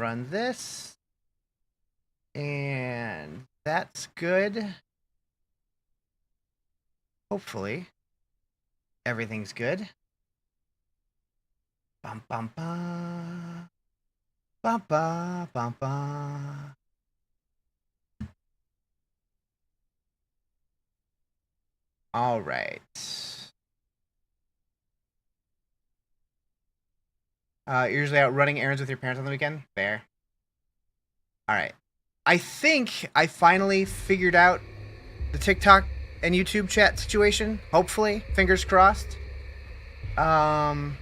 run this. And that's good. Hopefully, everything's good. Bum bum bum. Bum bum bum bum. All right. You're usually out running errands with your parents on the weekend? Fair. All right. I think I finally figured out the TikTok and YouTube chat situation. Hopefully. Fingers crossed. I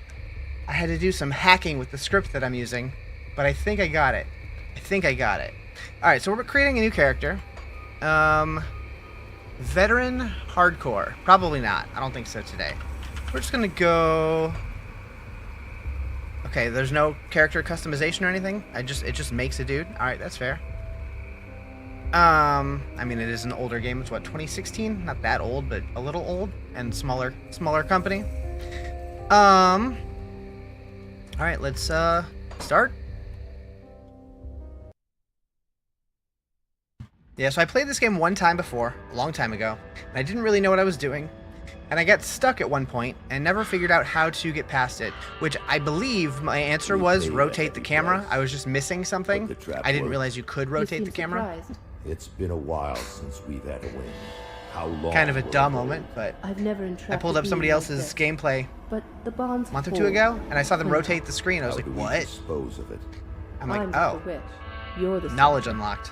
had to do some hacking with the script that I'm using, but I think I got it. All right, so we're creating a new character. Veteran hardcore. Probably not. I don't think so today. We're just going to go... Okay, there's no character customization or anything. It just makes a dude. All right, that's fair. I mean, it is an older game. It's what, 2016? Not that old, but a little old and smaller company. All right, let's start. Yeah, so I played this game one time before, a long time ago, and I didn't really know what I was doing. And I got stuck at one point and never figured out how to get past it, which I believe my answer was rotate the camera. I was just missing something. I didn't realize you could rotate the camera. It's been a while since we've had a win. How long? Kind of a dumb moment, but I pulled up somebody else's gameplay a month or two ago, and I saw them rotate the screen. I was like, what? Dispose of it? I'm like, oh, knowledge unlocked.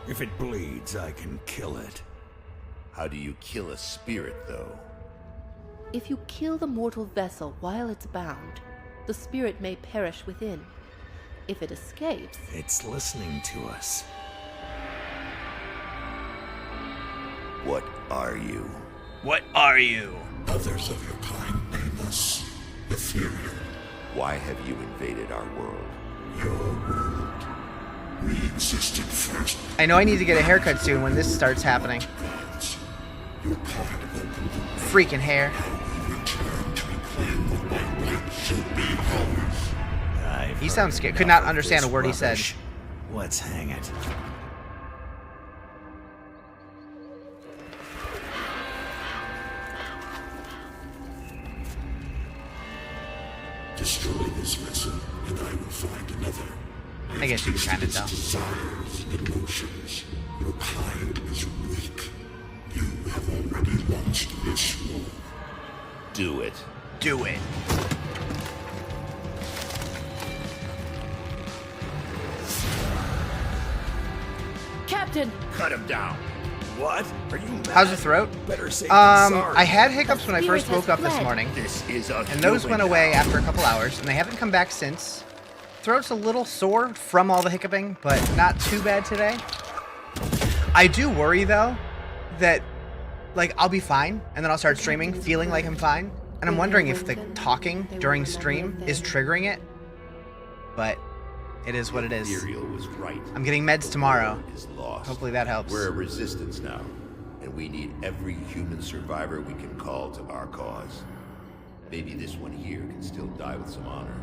If it bleeds, I can kill it. How do you kill a spirit, though? If you kill the mortal vessel while it's bound, the spirit may perish within. If it escapes... It's listening to us. What are you? What are you? Others of your kind name us ethereal. Why have you invaded our world? Your world. We existed first. I know I need to get a haircut soon when this starts happening. Your part of freaking hair. He sounds scared. Could not understand a word he said. Let's hang it. Destroy this vessel, and I will find another. I guess you can kind of tell. Desires and emotions. Your kind is weak. You have already launched this war. Do it. Do it. Captain! Cut him down. What? Are you mad? How's the throat? Better say than sorry. I had hiccups when I first woke up this morning. This is a And those went away after a couple hours, and they haven't come back since. Throat's a little sore from all the hiccuping, but not too bad today. I do worry, though, that, like, I'll be fine, and then I'll start streaming feeling like I'm fine. And I'm wondering if the talking during stream is triggering it. But it is what it is. Ethereal was right. I'm getting meds tomorrow. Is lost. Hopefully that helps. We're a resistance now, and we need every human survivor we can call to our cause. Maybe this one here can still die with some honor.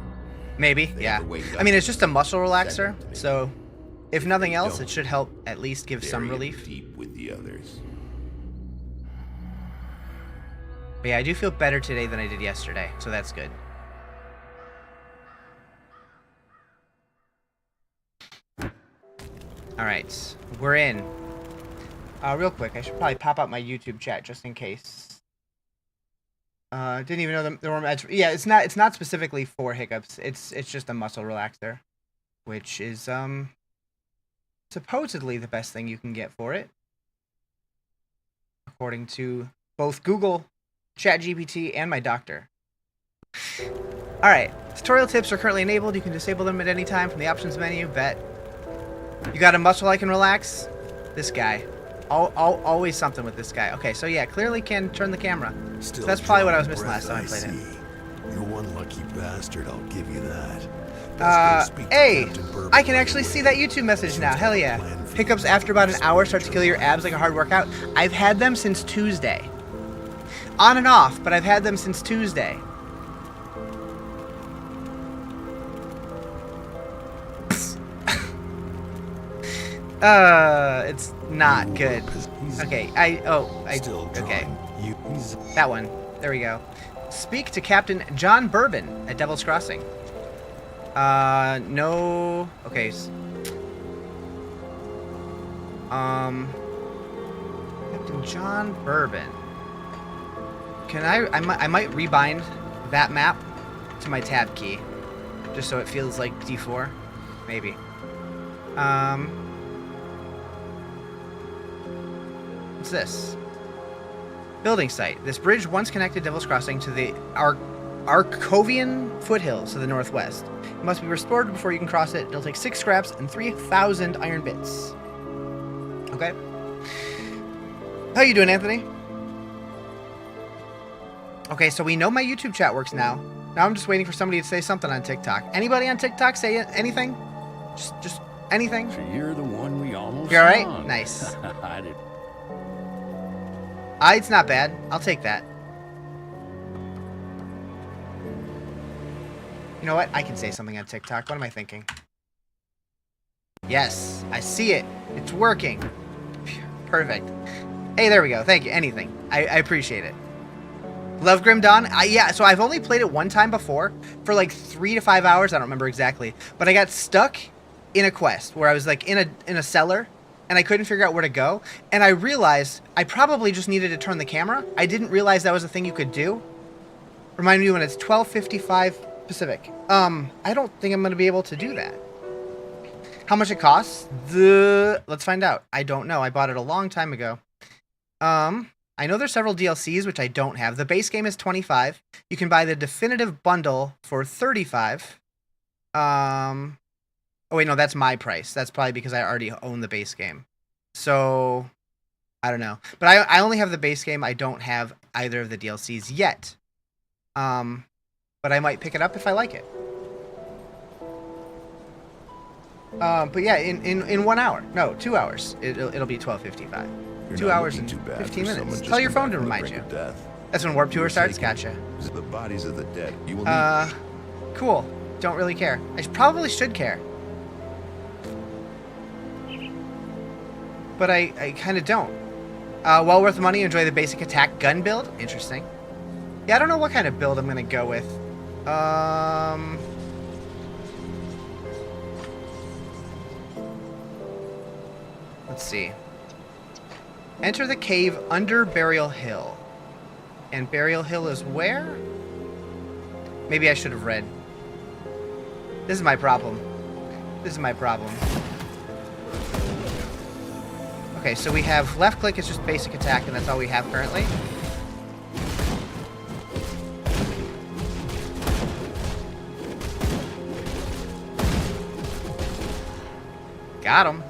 Maybe, yeah. I mean, it's just a muscle relaxer, so if nothing else, it should help at least give some relief. Deep with the others. But yeah, I do feel better today than I did yesterday, so that's good. Alright, we're in. Real quick, I should probably pop up my YouTube chat just in case. Didn't even know there were meds. Yeah, it's not specifically for hiccups. It's just a muscle relaxer, which is supposedly the best thing you can get for it, according to both Google, ChatGPT, and my doctor. All right, tutorial tips are currently enabled. You can disable them at any time from the options menu. Bet. You got a muscle I can relax? This guy. Always something with this guy. Okay, so yeah, clearly can turn the camera. So that's probably what I was missing last time I played it. You're one lucky bastard, I'll give you that. Hey, I can actually see that YouTube message now. Hell yeah. Hiccups after about an hour start to kill your abs like a hard workout. I've had them since Tuesday. On and off, but I've had them since Tuesday. It's not good. Okay, Still okay. drawing. That one. There we go. Speak to Captain John Bourbon at Devil's Crossing. No. Okay. Captain John Bourbon. Can I might rebind that map to my tab key, just so it feels like D4, maybe. What's this? Building site. This bridge once connected Devil's Crossing to the Arcovian foothills to the northwest. It must be restored before you can cross it. It'll take 6 scraps and 3,000 iron bits. Okay. How you doing, Anthony? Okay, so we know my YouTube chat works now. Now I'm just waiting for somebody to say something on TikTok. Anybody on TikTok say anything? Just anything? So you're the one we almost You all right? found. Nice. I did. It's not bad. I'll take that. You know what? I can say something on TikTok. What am I thinking? Yes, I see it. It's working. Perfect. Hey, there we go. Thank you. Anything. I appreciate it. Love Grim Dawn? Yeah, so I've only played it one time before for like 3 to 5 hours. I don't remember exactly. But I got stuck in a quest where I was like in a cellar and I couldn't figure out where to go. And I realized I probably just needed to turn the camera. I didn't realize that was a thing you could do. Remind me when it's 12:55 Pacific. I don't think I'm going to be able to do that. How much it costs? Let's find out. I don't know. I bought it a long time ago. I know there's several DLCs, which I don't have. The base game is $25. You can buy the definitive bundle for $35. Oh, wait, no, that's my price. That's probably because I already own the base game. So, I don't know. But I only have the base game. I don't have either of the DLCs yet. But I might pick it up if I like it. But yeah, in 1 hour. No, 2 hours. It'll be $12.55. You're 2 not hours looking and too bad 15 for minutes. someone just Tell your come phone back to from the remind brink you. of death. That's when Warp Tour starts? Taken. Gotcha. The bodies of the dead. You will need. Cool. Don't really care. I probably should care. But I kind of don't. Well worth the money. Enjoy the basic attack gun build. Interesting. Yeah, I don't know what kind of build I'm going to go with. Let's see. Enter the cave under Burial Hill. And Burial Hill is where? Maybe I should have read. This is my problem. This is my problem. Okay, so we have left click is just basic attack, and that's all we have currently. Got him.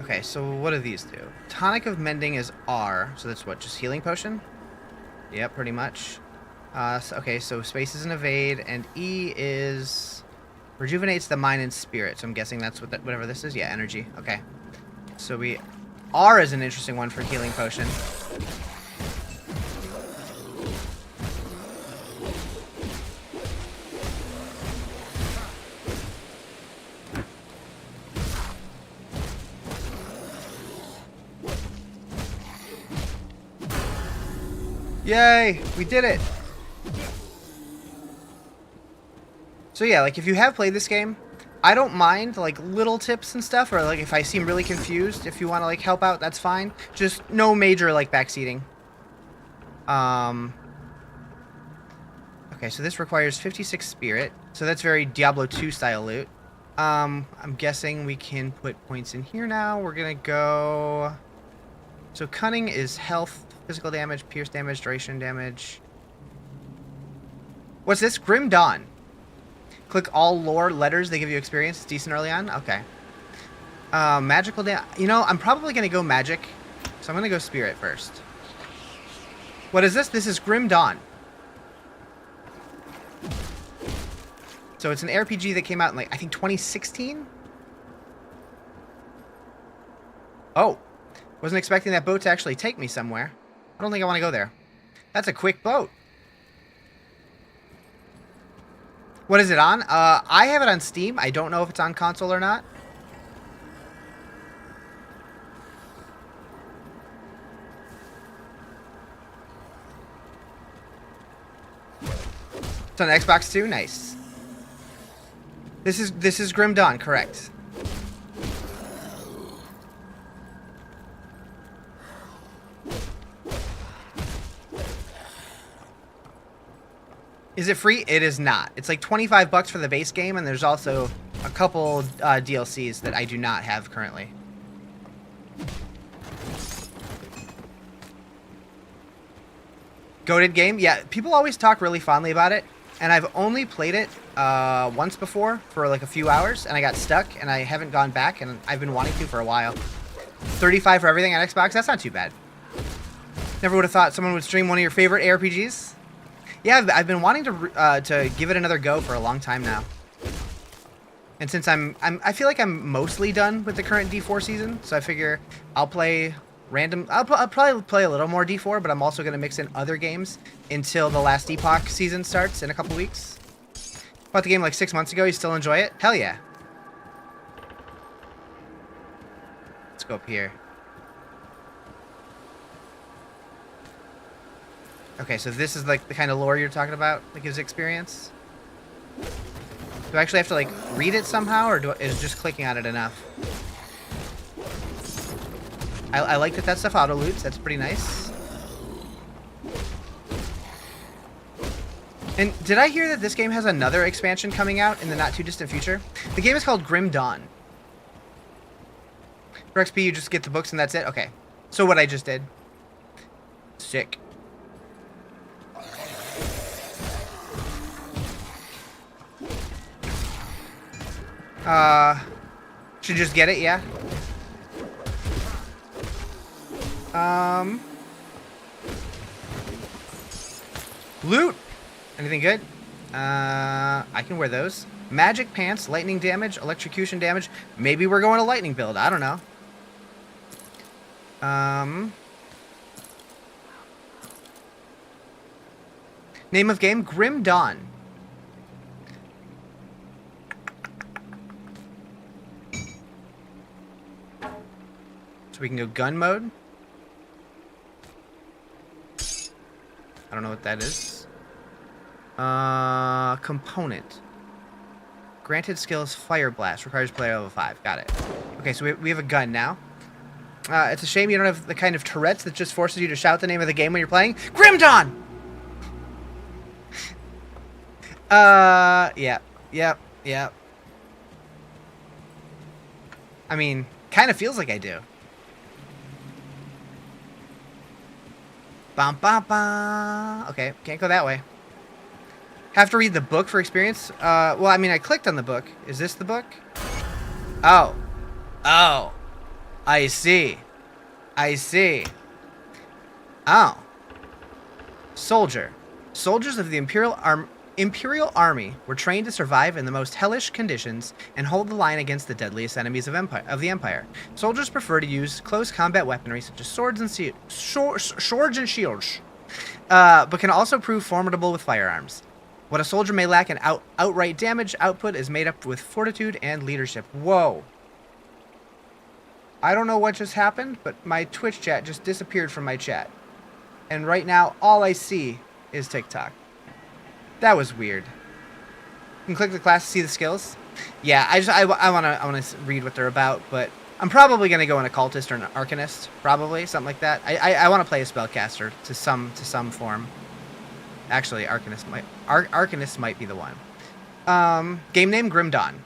Okay, so what do these do? Tonic of Mending is R, so that's what, just healing potion? Yep, pretty much. Okay, so space is an evade, and E is rejuvenates the mind and spirit. So I'm guessing that's what whatever this is. Yeah, energy. Okay. So R is an interesting one for healing potion. Yay! We did it! So yeah, like if you have played this game, I don't mind like little tips and stuff, or like if I seem really confused, if you want to like help out, that's fine. Just no major like backseating. Okay, so this requires 56 spirit, so that's very Diablo 2 style loot. I'm guessing we can put points in here now. We're gonna go. So cunning is health, physical damage, pierce damage, duration damage. What's this? Grim Dawn. Click all lore letters. They give you experience. It's decent early on. Okay. Magical damage. You know, I'm probably going to go magic. So I'm going to go spirit first. What is this? This is Grim Dawn. So it's an RPG that came out in like, I think 2016? Oh. Wasn't expecting that boat to actually take me somewhere. I don't think I want to go there. That's a quick boat. What is it on? I have it on Steam. I don't know if it's on console or not. It's on Xbox too. Nice. This is Grim Dawn, correct? Is it free? It is not. It's like $25 for the base game, and there's also a couple DLCs that I do not have currently. Goated game? Yeah, people always talk really fondly about it, and I've only played it once before for like a few hours, and I got stuck, and I haven't gone back, and I've been wanting to for a while. $35 for everything on Xbox? That's not too bad. Never would have thought someone would stream one of your favorite ARPGs. Yeah, I've been wanting to give it another go for a long time now. And since I feel like I'm mostly done with the current D4 season, so I figure I'll play random. I'll probably play a little more D4, but I'm also going to mix in other games until the last Epoch season starts in a couple weeks. Bought the game like 6 months ago. You still enjoy it? Hell yeah. Let's go up here. Okay, so this is like the kind of lore you're talking about that gives experience. Do I actually have to like read it somehow, or is just clicking on it enough? I like that stuff auto loots. That's pretty nice. And did I hear that this game has another expansion coming out in the not too distant future? The game is called Grim Dawn. For XP, you just get the books and that's it. Okay, so what I just did. Sick. Should just get it, yeah. Loot! Anything good? I can wear those. Magic pants, lightning damage, electrocution damage. Maybe we're going to lightning build. I don't know. Name of game, Grim Dawn. So we can go gun mode. I don't know what that is. Component. Granted skills, Fire Blast. Requires player level 5. Got it. Okay, so we have a gun now. It's a shame you don't have the kind of Tourette's that just forces you to shout the name of the game when you're playing. Grim Dawn! Yeah. I mean, kind of feels like I do. Bum, bum, bum. Okay, can't go that way. Have to read the book for experience? Well, I mean, I clicked on the book. Is this the book? Oh. Oh. I see. I see. Oh. Soldier. Soldiers of the Imperial Army were trained to survive in the most hellish conditions and hold the line against the deadliest enemies of the Empire. Soldiers prefer to use close combat weaponry such as swords and shields, but can also prove formidable with firearms. What a soldier may lack in outright damage output is made up with fortitude and leadership. Whoa. I don't know what just happened, but my Twitch chat just disappeared from my chat. And right now, all I see is TikTok. That was weird. You can click the class to see the skills. Yeah, I wanna read what they're about, but I'm probably gonna go an occultist or an arcanist, probably something like that. I want to play a spellcaster to some form. Actually, arcanist might be the one. Game name Grim Dawn.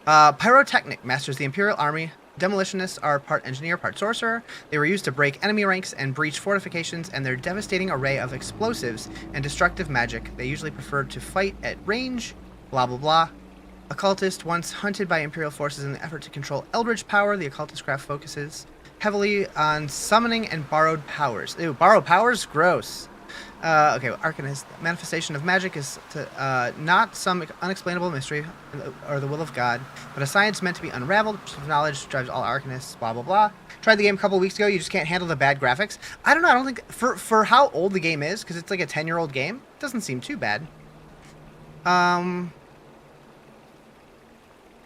Pyrotechnic masters the Imperial Army. Demolitionists are part engineer, part sorcerer. They were used to break enemy ranks and breach fortifications, and their devastating array of explosives and destructive magic. They usually prefer to fight at range, blah blah blah. Occultist, once hunted by Imperial forces in the effort to control Eldritch power, the occultist craft focuses heavily on summoning and borrowed powers. Ew, borrowed powers? Gross. Okay, Arcanist. Manifestation of magic is not some unexplainable mystery or the will of God, but a science meant to be unraveled. Pursuit of knowledge drives all Arcanists. Blah blah blah. Tried the game a couple weeks ago. You just can't handle the bad graphics. I don't know. I don't think for how old the game is, because it's like a 10-year-old game. It doesn't seem too bad. All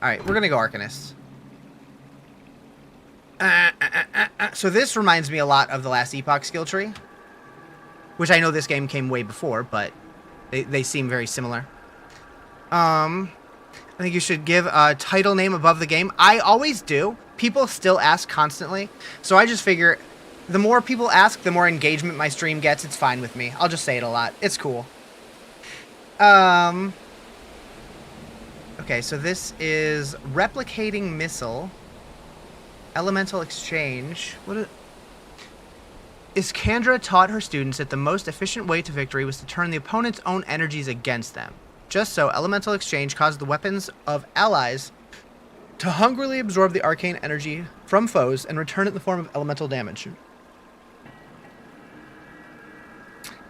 right, we're gonna go Arcanist. So this reminds me a lot of the last Epoch skill tree, which I know this game came way before, but they seem very similar. I think you should give a title name above the game. I always do. People still ask constantly, so I just figure the more people ask, the more engagement my stream gets. It's fine with me. I'll just say it a lot. It's cool. Okay, so this is replicating missile. Elemental exchange. What is Kandra taught her students that the most efficient way to victory was to turn the opponent's own energies against them. Just so, elemental exchange caused the weapons of allies to hungrily absorb the arcane energy from foes and return it in the form of elemental damage.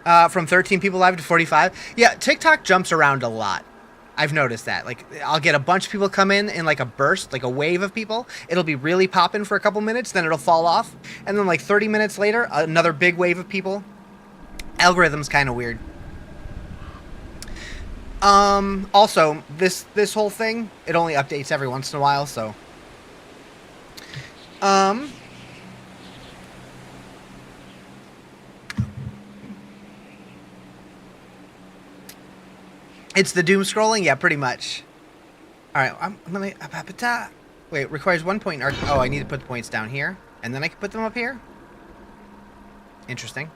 From 13 people live to 45. Yeah, TikTok jumps around a lot. I've noticed that. Like, I'll get a bunch of people come in like a burst, like a wave of people. It'll be really popping for a couple minutes, then it'll fall off. And then like 30 minutes later, another big wave of people. Algorithm's kind of weird. Also, this whole thing, it only updates every once in a while, so. It's the doom scrolling? Yeah, pretty much. Alright, I'm gonna... Wait, requires 1 point in Oh, I need to put the points down here. And then I can put them up here? Interesting.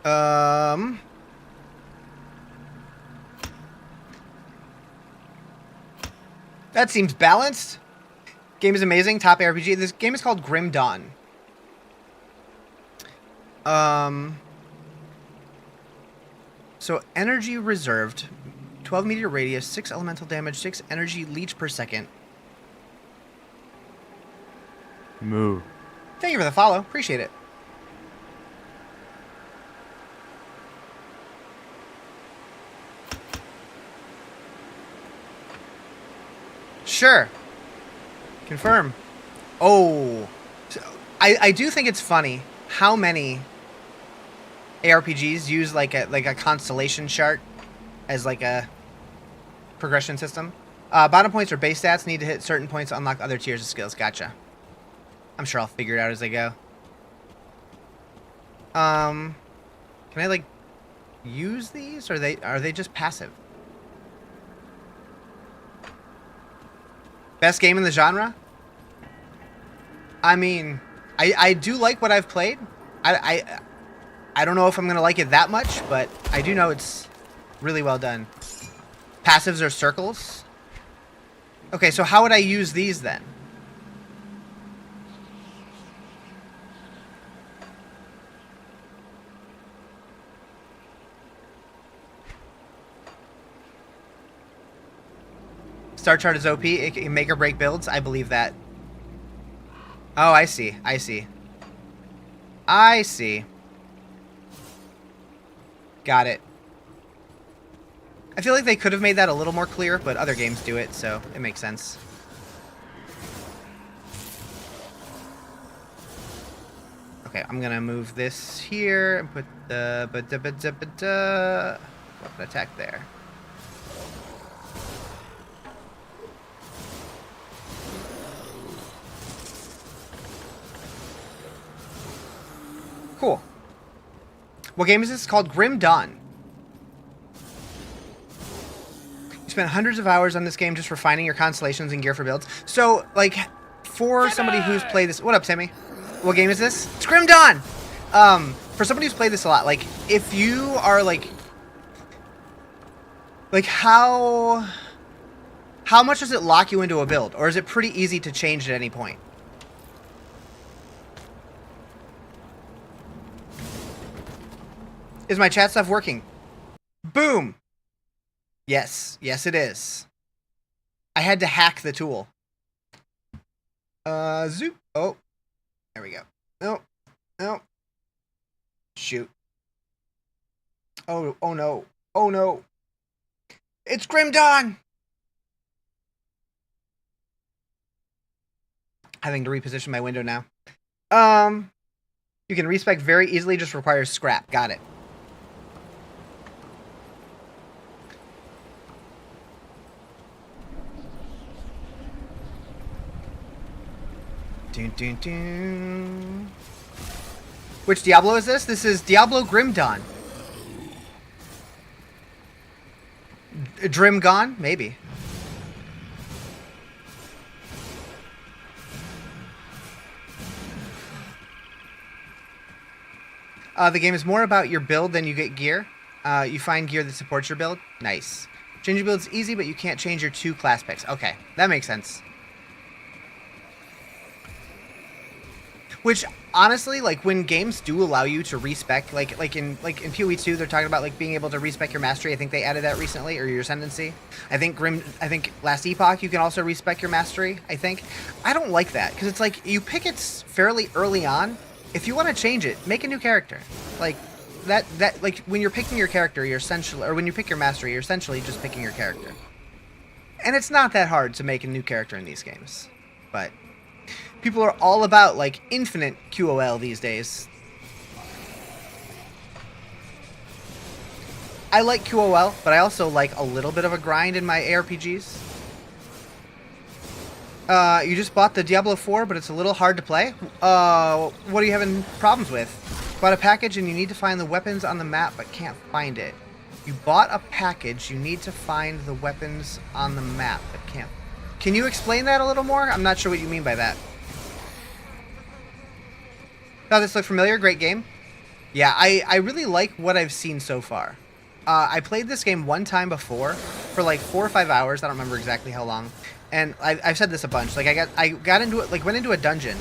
That seems balanced. Game is amazing. Top ARPG. This game is called Grim Dawn. So, energy reserved, 12 meter radius, 6 elemental damage, 6 energy leech per second. Moo. Thank you for the follow. Appreciate it. Sure. Confirm. Oh. So, I do think it's funny how many ARPGs use like a constellation chart as like a progression system. Bottom points are base stats. Need to hit certain points to unlock other tiers of skills. Gotcha. I'm sure I'll figure it out as I go. Can I like use these, or are they just passive? Best game in the genre? I mean, I do like what I've played. I don't know if I'm going to like it that much, but I do know it's really well done. Passives are circles. Okay, so how would I use these then? Star chart is OP. It can make or break builds. I believe that. Oh, I see. I see. I see. Got it. I feel like they could have made that a little more clear, but other games do it, so it makes sense. Okay, I'm gonna move this here and put the weapon attack there. Cool. What game is this? It's called Grim Dawn. You spent hundreds of hours on this game just refining your constellations and gear for builds. So, like, for somebody who's played this... What up, Timmy? What game is this? It's Grim Dawn! For somebody who's played this a lot, like, if you are, like, how much does it lock you into a build? Or is it pretty easy to change at any point? Is my chat stuff working? Boom! Yes. Yes, it is. I had to hack the tool. Zoop. Oh. There we go. No. No. Shoot. Oh no. Oh no. It's Grim Dawn! Having to reposition my window now. You can respec very easily, just requires scrap. Got it. Dun, dun, dun. Which Diablo is this? This is Diablo Grim Dawn. Drim Gone? Maybe. The game is more about your build than you get gear. You find gear that supports your build. Nice. Change your build is easy, but you can't change your 2 class picks. Okay, that makes sense. Which, honestly, like, when games do allow you to respec, like in PoE 2, they're talking about, like, being able to respec your mastery. I think they added that recently, or your ascendancy. I think Last Epoch, you can also respec your mastery, I think. I don't like that, because it's like, you pick it fairly early on. If you want to change it, make a new character. Like, like, when you're picking your character, you're essentially, or when you pick your mastery, you're essentially just picking your character. And it's not that hard to make a new character in these games. But people are all about, like, infinite QOL these days. I like QOL, but I also like a little bit of a grind in my ARPGs. You just bought the Diablo 4, but it's a little hard to play. What are you having problems with? Bought a package and you need to find the weapons on the map, but can't find it. You bought a package, you need to find the weapons on the map, but can't. Can you explain that a little more? I'm not sure what you mean by that. Oh, this looked familiar. Great game. Yeah, I really like what I've seen so far. I played this game one time before for like 4 or 5 hours. I don't remember exactly how long. And I've said this a bunch. Like I got into it, like went into a dungeon,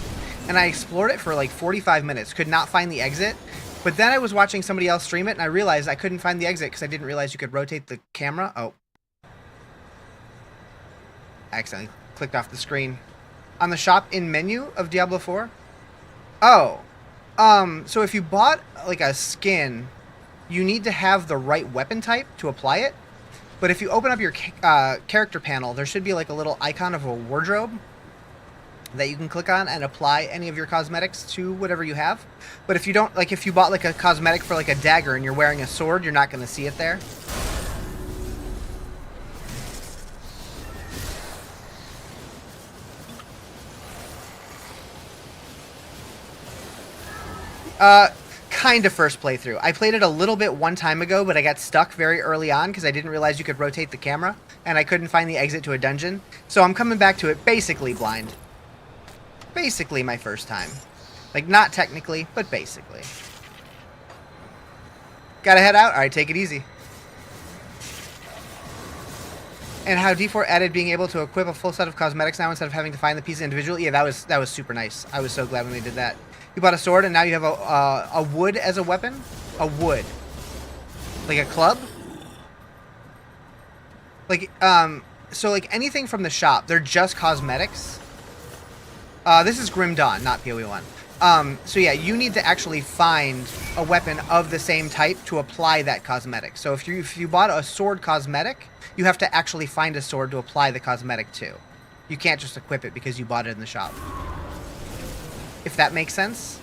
and I explored it for like 45 minutes. Could not find the exit. But then I was watching somebody else stream it, and I realized I couldn't find the exit because I didn't realize you could rotate the camera. Oh. I accidentally clicked off the screen. On the shop in menu of Diablo 4? Oh. So if you bought like a skin, you need to have the right weapon type to apply it. But if you open up your character panel, there should be like a little icon of a wardrobe that you can click on and apply any of your cosmetics to whatever you have. But if you don't, like if you bought like a cosmetic for like a dagger and you're wearing a sword, you're not going to see it there. Kind of first playthrough. I played it a little bit one time ago, but I got stuck very early on because I didn't realize you could rotate the camera, and I couldn't find the exit to a dungeon. So I'm coming back to it basically blind. Basically my first time. Like, not technically, but basically. Gotta head out? Alright, take it easy. And how D4 added being able to equip a full set of cosmetics now instead of having to find the pieces individually. Yeah, that was super nice. I was so glad when they did that. You bought a sword and now you have a wood as a weapon? A wood. Like a club? Like, so like anything from the shop, they're just cosmetics. This is Grim Dawn, not PoE 1. So yeah, you need to actually find a weapon of the same type to apply that cosmetic. So if you bought a sword cosmetic, you have to actually find a sword to apply the cosmetic to. You can't just equip it because you bought it in the shop. If that makes sense.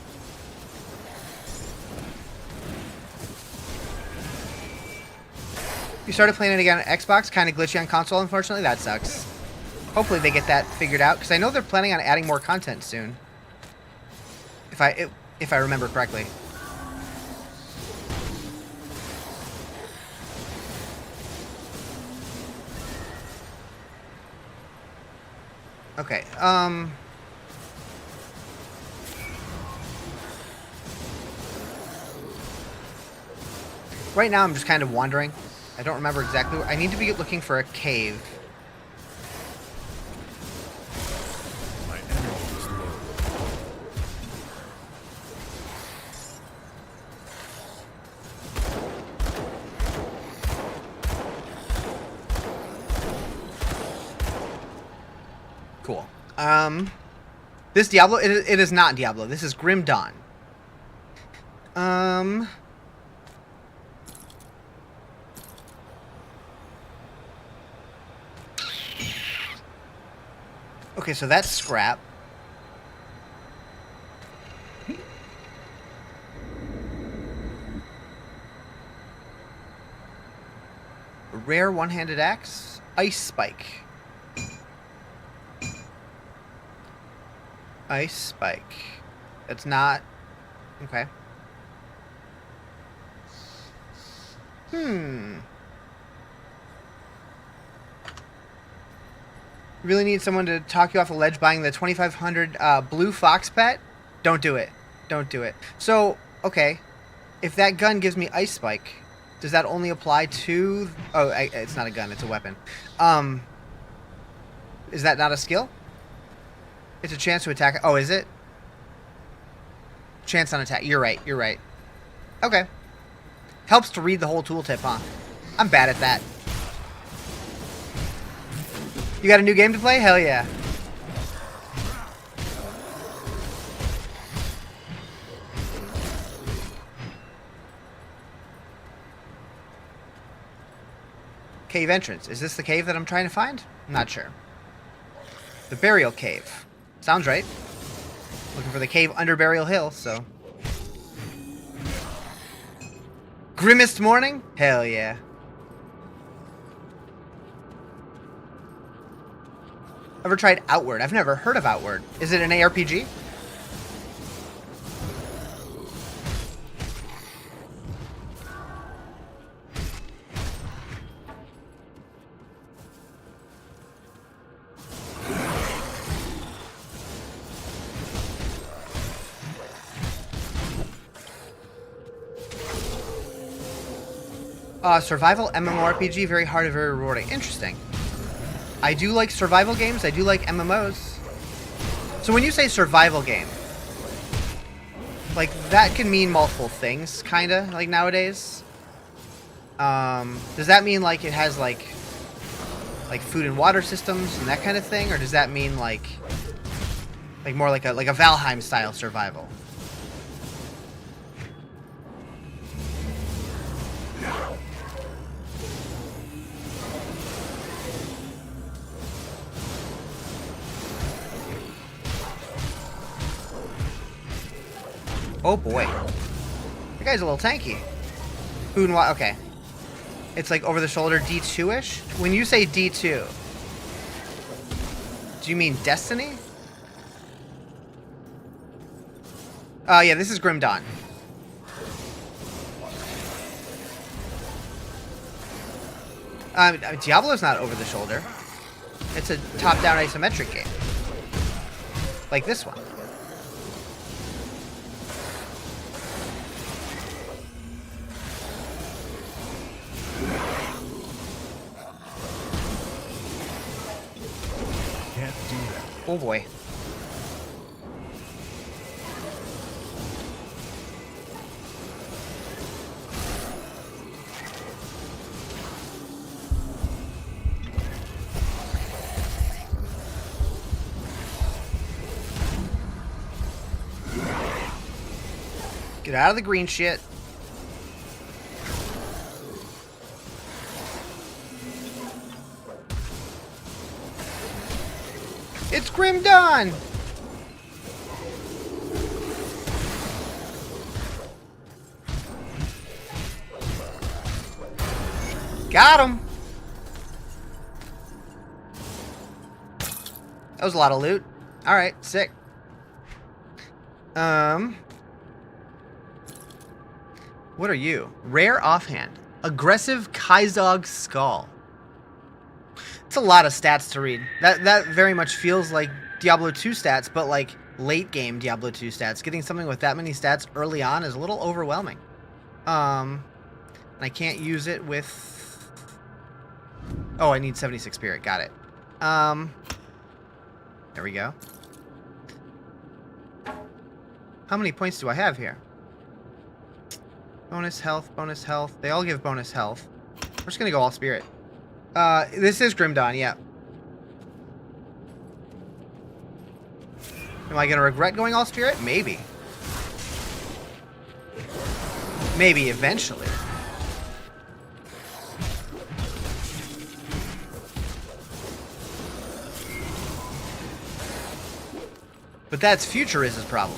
You started playing it again on Xbox, kind of glitchy on console, unfortunately. That sucks. Hopefully they get that figured out, because I know they're planning on adding more content soon. If I remember correctly. Okay, right now I'm just kind of wandering. I don't remember exactly. I need to be looking for a cave. My energy is low. Cool. This Diablo, it is not Diablo. This is Grim Dawn. Okay, so that's scrap. A rare one-handed axe. Ice spike. Ice spike. That's not... Okay. Really need someone to talk you off a ledge buying the 2500 blue fox pet? Don't do it. Don't do it. So, okay. If that gun gives me ice spike, does that only apply to... Oh, it's not a gun. It's a weapon. Is that not a skill? It's a chance to attack... Oh, is it? Chance on attack. You're right. You're right. Okay. Helps to read the whole tooltip, huh? I'm bad at that. You got a new game to play? Hell yeah. Cave entrance. Is this the cave that I'm trying to find? I'm not sure. The burial cave. Sounds right. Looking for the cave under Burial Hill, so... Grimmest Morning? Hell yeah. Ever tried Outward? I've never heard of Outward. Is it an ARPG? Survival MMORPG, very hard and very rewarding. Interesting. I do like survival games. I do like MMOs. So when you say survival game, like, that can mean multiple things, kinda, like, nowadays. Does that mean, like, it has, like food and water systems and that kind of thing? Or does that mean, like more like a Valheim-style survival? Oh boy. That guy's a little tanky. Food and water. Okay. It's like over the shoulder D2-ish? When you say D2, do you mean Destiny? Yeah, this is Grim Dawn. Diablo's not over the shoulder. It's a top-down isometric game. Like this one. Oh boy. Get out of the green shit. It's Grim Dawn! Got him! That was a lot of loot. Alright, sick. What are you? Rare offhand. Aggressive Kaizog Skull. It's a lot of stats to read. That very much feels like Diablo 2 stats, but like late game Diablo 2 stats. Getting something with that many stats early on is a little overwhelming. And I can't use it with... Oh, I need 76 spirit. Got it. There we go. How many points do I have here? Bonus health, bonus health. They all give bonus health. We're just gonna go all spirit. This is Grim Dawn, yeah. Am I gonna regret going all spirit? Maybe. Maybe eventually. But that's future Riz's problem.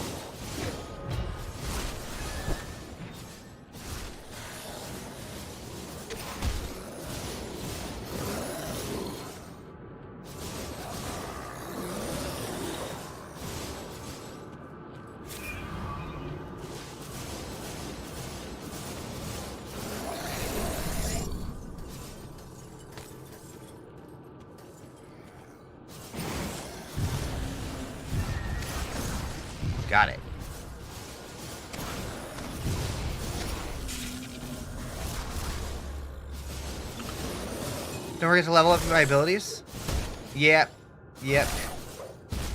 Got it. Don't forget to level up my abilities. Yep. Yep.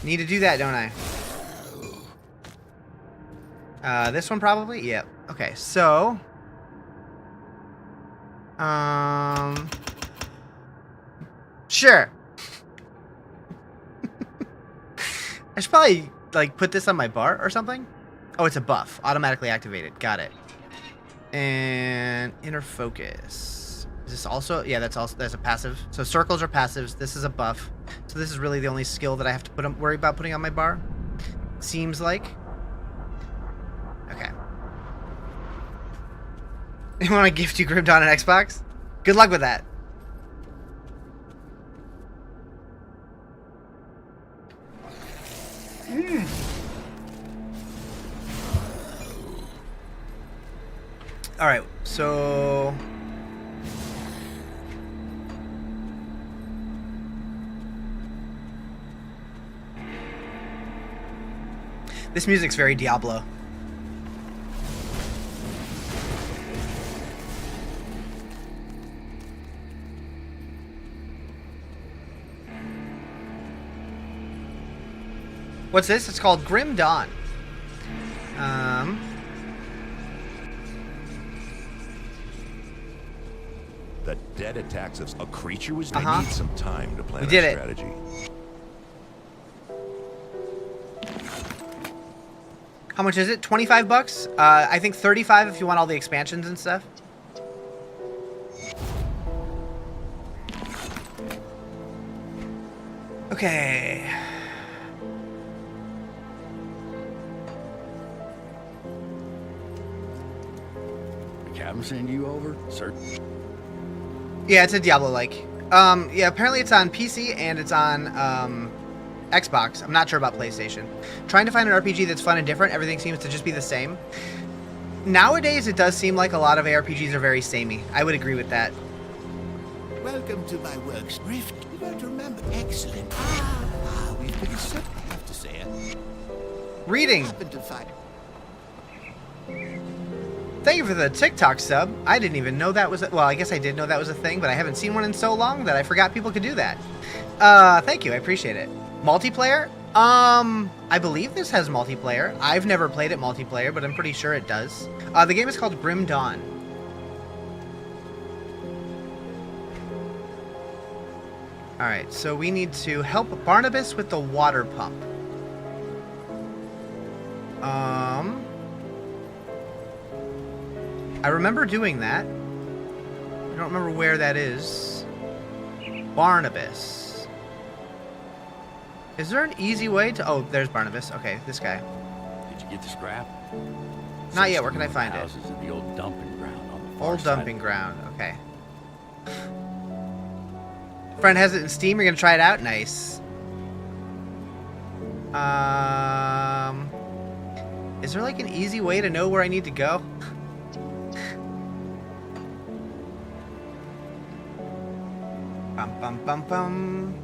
Need to do that, don't I? This one probably? Yep. Okay, so... Sure. I should probably... like put this on my bar or something? Oh, it's a buff. Automatically activated. Got it. And inner focus. Is this also? Yeah, that's a passive. So circles are passives. This is a buff. So this is really the only skill that I have to worry about putting on my bar. Seems like. Okay. You want to gift you Grim Dawn an Xbox? Good luck with that. All right, so this music's very Diablo. What's this? It's called Grim Dawn. The dead attacks us. A creature was. Uh-huh. I need some time to plan We did a it. strategy. How much is it? 25 bucks? I think 35 if you want all the expansions and stuff. Okay. The captain send you over, sir? Yeah, it's a Diablo-like. Yeah, apparently it's on PC and it's on Xbox. I'm not sure about PlayStation. Trying to find an RPG that's fun and different. Everything seems to just be the same. Nowadays, it does seem like a lot of ARPGs are very samey. I would agree with that. Welcome to my works, Rift. You don't remember? Excellent. We've been so... I have to say it. Reading. Happened to find... Thank you for the TikTok sub. I didn't even know that was well, I guess I did know that was a thing, but I haven't seen one in so long that I forgot people could do that. Thank you. I appreciate it. Multiplayer? I believe this has multiplayer. I've never played it multiplayer, but I'm pretty sure it does. The game is called Grim Dawn. Alright, so we need to help Barnabas with the water pump. I remember doing that. I don't remember where that is. Barnabas. Is there an easy way to... Oh, there's Barnabas. Okay, this guy. Did you get the scrap? Not yet. Where can I find it? Houses at the old dumping ground on the far Old side. dumping ground. Okay. Friend has it in Steam. You're gonna try it out. Nice. Is there like an easy way to know where I need to go? Bum bum bum bum.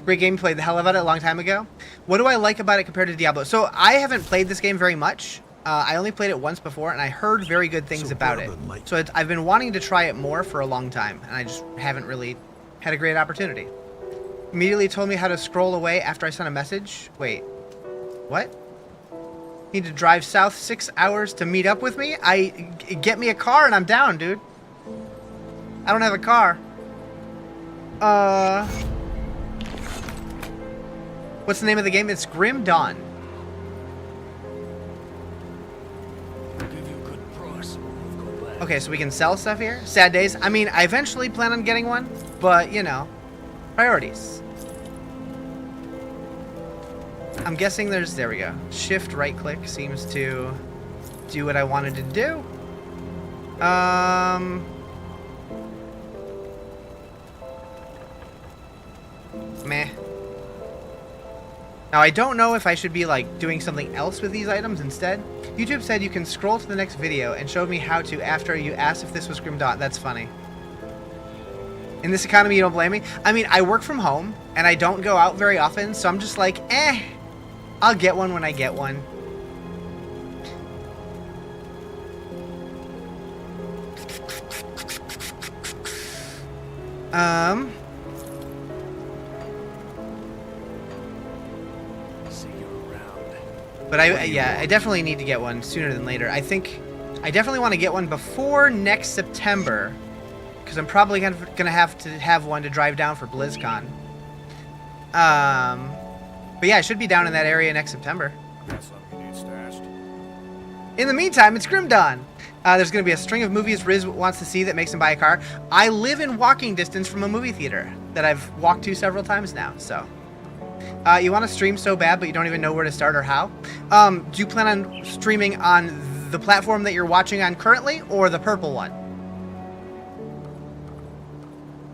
Great game. Played the hell out of it a long time ago. What do I like about it compared to Diablo? So I haven't played this game very much. I only played it once before, and I heard very good things So about it. Bourbon might- So I've been wanting to try it more for a long time, and I just haven't really had a great opportunity. Immediately told me how to scroll away after I sent a message. Wait, what? Need to drive south 6 hours to meet up with me? Get me a car and I'm down, dude. I don't have a car. What's the name of the game? It's Grim Dawn. I'll give you a good price. Okay, so we can sell stuff here. Sad days. I mean, I eventually plan on getting one, but, you know, priorities. I'm guessing there's... There we go. Shift right-click seems to do what I wanted to do. Meh. Now, I don't know if I should be, like, doing something else with these items instead. YouTube said you can scroll to the next video and showed me how to after you asked if this was Grim Dawn. That's funny. In this economy, you don't blame me? I mean, I work from home, and I don't go out very often, so I'm just like, I'll get one when I get one. But I definitely need to get one sooner than later. I think I definitely want to get one before next September, because I'm probably gonna have to have one to drive down for BlizzCon. But yeah, I should be down in that area next September. In the meantime, it's Grim Dawn. There's going to be a string of movies Riz wants to see that makes him buy a car. I live in walking distance from a movie theater that I've walked to several times now, so... you want to stream so bad, but you don't even know where to start or how? Do you plan on streaming on the platform that you're watching on currently, or the purple one?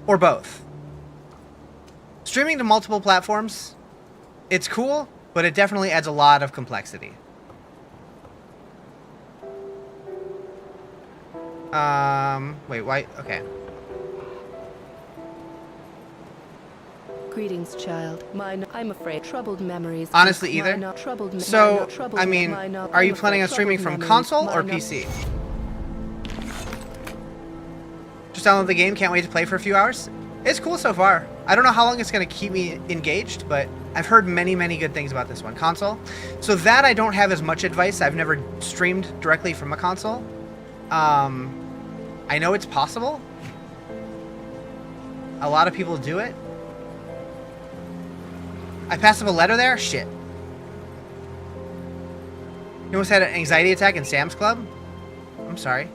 Or both? Streaming to multiple platforms, it's cool, but it definitely adds a lot of complexity. Wait, why? Okay. Greetings, child. I'm afraid troubled memories. Honestly, either. So, I mean, are you planning on streaming from console or PC? Just download the game, can't wait to play for a few hours. It's cool so far. I don't know how long it's going to keep me engaged, but I've heard many, many good things about this one. Console. So that I don't have as much advice. I've never streamed directly from a console. I know it's possible. A lot of people do it. I passed up a letter there? Shit. You almost had an anxiety attack in Sam's Club? I'm sorry.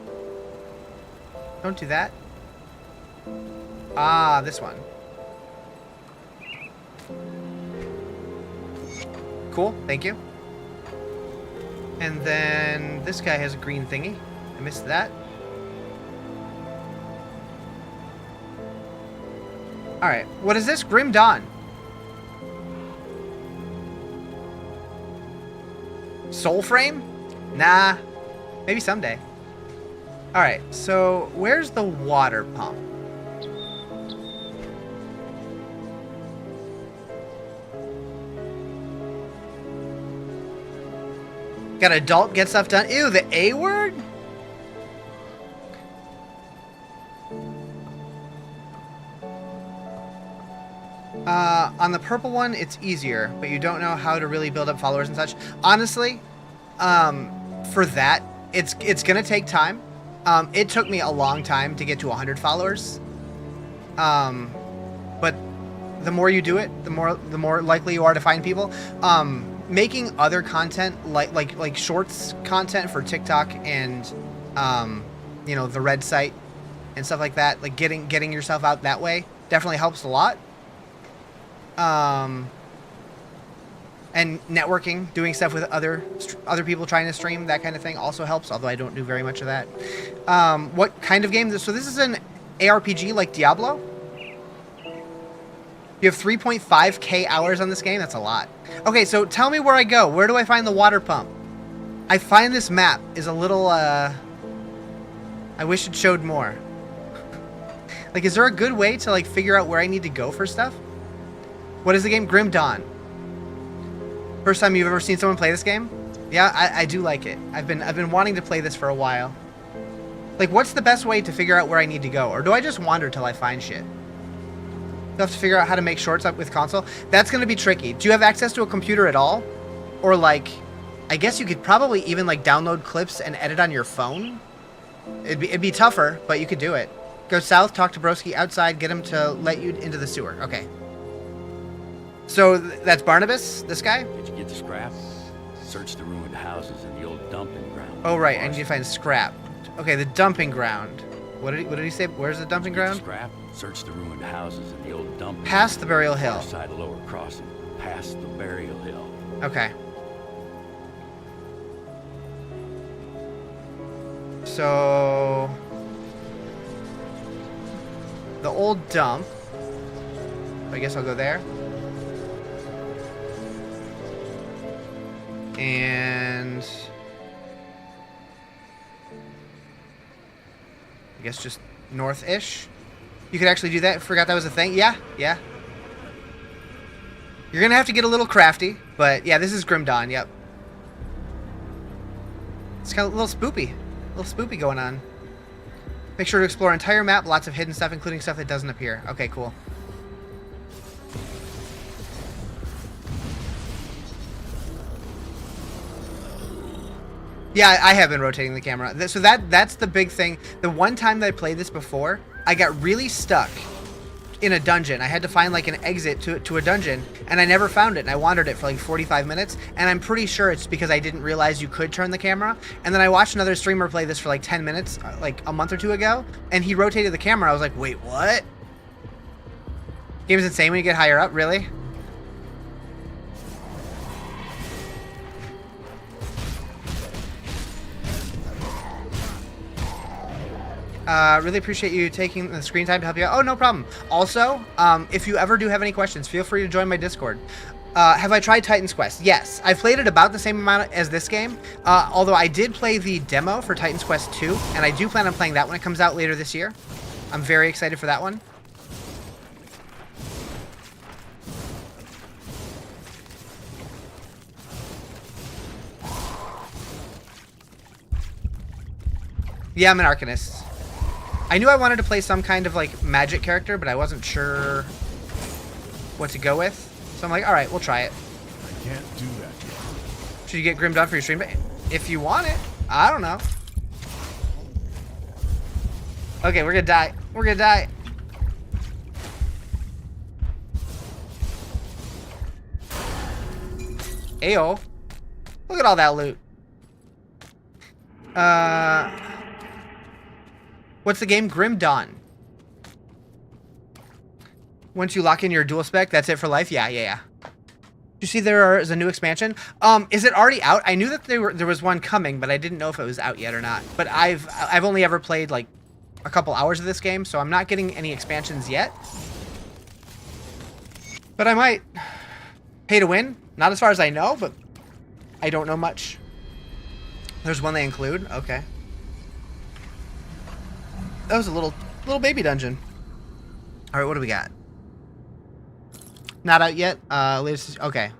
Don't do that. Ah, this one. Cool, thank you. And then this guy has a green thingy. I missed that. Alright, what is this? Grim Dawn. Soul Frame? Nah. Maybe someday. Alright, so where's the water pump? Got adult get stuff done. Ew, the A word? On the purple one, it's easier, but you don't know how to really build up followers and such. Honestly, for that, it's gonna take time. It took me a long time to get to 100 followers. But the more you do it, the more likely you are to find people. Making other content like shorts content for TikTok and you know, the red site and stuff like that, like getting yourself out that way definitely helps a lot. And networking, doing stuff with other people trying to stream, that kind of thing also helps, although I don't do very much of that. What kind of game? So this is an ARPG like Diablo. You have 3.5k hours on this game? That's a lot. Okay, so tell me where I go. Where do I find the water pump? I find this map is a little, I wish it showed more. Like, is there a good way to, like, figure out where I need to go for stuff? What is the game? Grim Dawn. First time you've ever seen someone play this game? Yeah, I do like it. I've been wanting to play this for a while. Like, what's the best way to figure out where I need to go? Or do I just wander till I find shit? Do I have to figure out how to make shorts up with console? That's going to be tricky. Do you have access to a computer at all? Or, like, I guess you could probably even, like, download clips and edit on your phone? It'd be tougher, but you could do it. Go south, talk to Broski outside, get him to let you into the sewer. Okay. So that's Barnabas, this guy? Did you get the scrap? Search the ruined houses and the old dumping ground. Oh, right. I need to find scrap. Okay, the dumping ground. What did he say? Where's the dumping Get the ground? scrap, search the ruined houses in the old dumping. Past the burial hill. Far side of Lower Crossing, past the burial hill. Okay. So the old dump. I guess I'll go there. And I guess just north-ish. You could actually do that. Forgot that was a thing. Yeah, yeah. You're gonna have to get a little crafty, but yeah, this is Grim Dawn. Yep. It's kind of a little spoopy. A little spoopy going on. Make sure to explore entire map. Lots of hidden stuff, including stuff that doesn't appear. Okay, cool. Yeah, I have been rotating the camera. So that's the big thing. The one time that I played this before, I got really stuck in a dungeon. I had to find like an exit to a dungeon, and I never found it. And I wandered it for like 45 minutes, and I'm pretty sure it's because I didn't realize you could turn the camera. And then I watched another streamer play this for like 10 minutes, like a month or two ago, and he rotated the camera. I was like, wait, what? Game's insane when you get higher up, really? Really appreciate you taking the screen time to help you out. Oh, no problem. Also, if you ever do have any questions, feel free to join my Discord. Have I tried Titan's Quest? Yes. I've played it about the same amount as this game, although I did play the demo for Titan's Quest 2, and I do plan on playing that when it comes out later this year. I'm very excited for that one. Yeah, I'm an Arcanist. I knew I wanted to play some kind of like magic character, but I wasn't sure what to go with. So I'm like, all right, we'll try it. I can't do that yet. Should you get Grim Dawn for your stream? If you want it. I don't know. Okay, we're gonna die. We're gonna die. Ayo. Look at all that loot. What's the game? Grim Dawn. Once you lock in your dual spec, that's it for life? Yeah. You see there is a new expansion? Is it already out? I knew that there was one coming, but I didn't know if it was out yet or not. But I've only ever played like a couple hours of this game, so I'm not getting any expansions yet. But I might. Pay to win? Not as far as I know, but I don't know much. There's one they include? Okay. That was a little baby dungeon. All right, what do we got? Not out yet. Latest. Okay.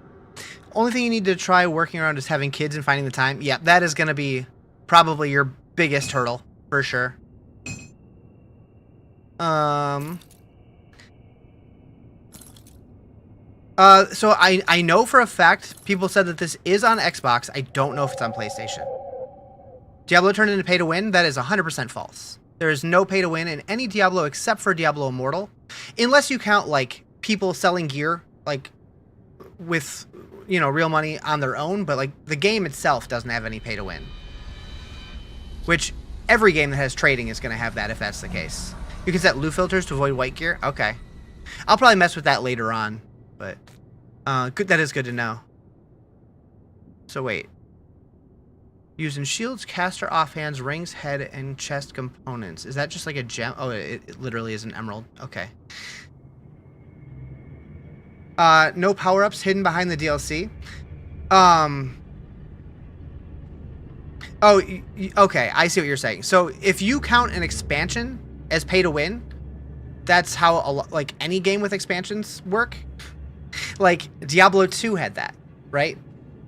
Only thing you need to try working around is having kids and finding the time. Yeah, that is gonna be probably your biggest hurdle for sure. So I know for a fact people said that this is on Xbox. I don't know if it's on PlayStation. Diablo turned into pay to win. That is 100% false. There is no pay to win in any Diablo except for Diablo Immortal, unless you count like people selling gear like with real money on their own. But like the game itself doesn't have any pay to win. Which every game that has trading is going to have that if that's the case. You can set loot filters to avoid white gear. Okay, I'll probably mess with that later on. But good. That is good to know. So wait. Using shields, caster, offhands, rings, head, and chest components. Is that just like a gem? Oh, it literally is an emerald. Okay. No power-ups hidden behind the DLC. Oh, okay. I see what you're saying. So if you count an expansion as pay to win, that's how like any game with expansions work. Like Diablo 2 had that, right?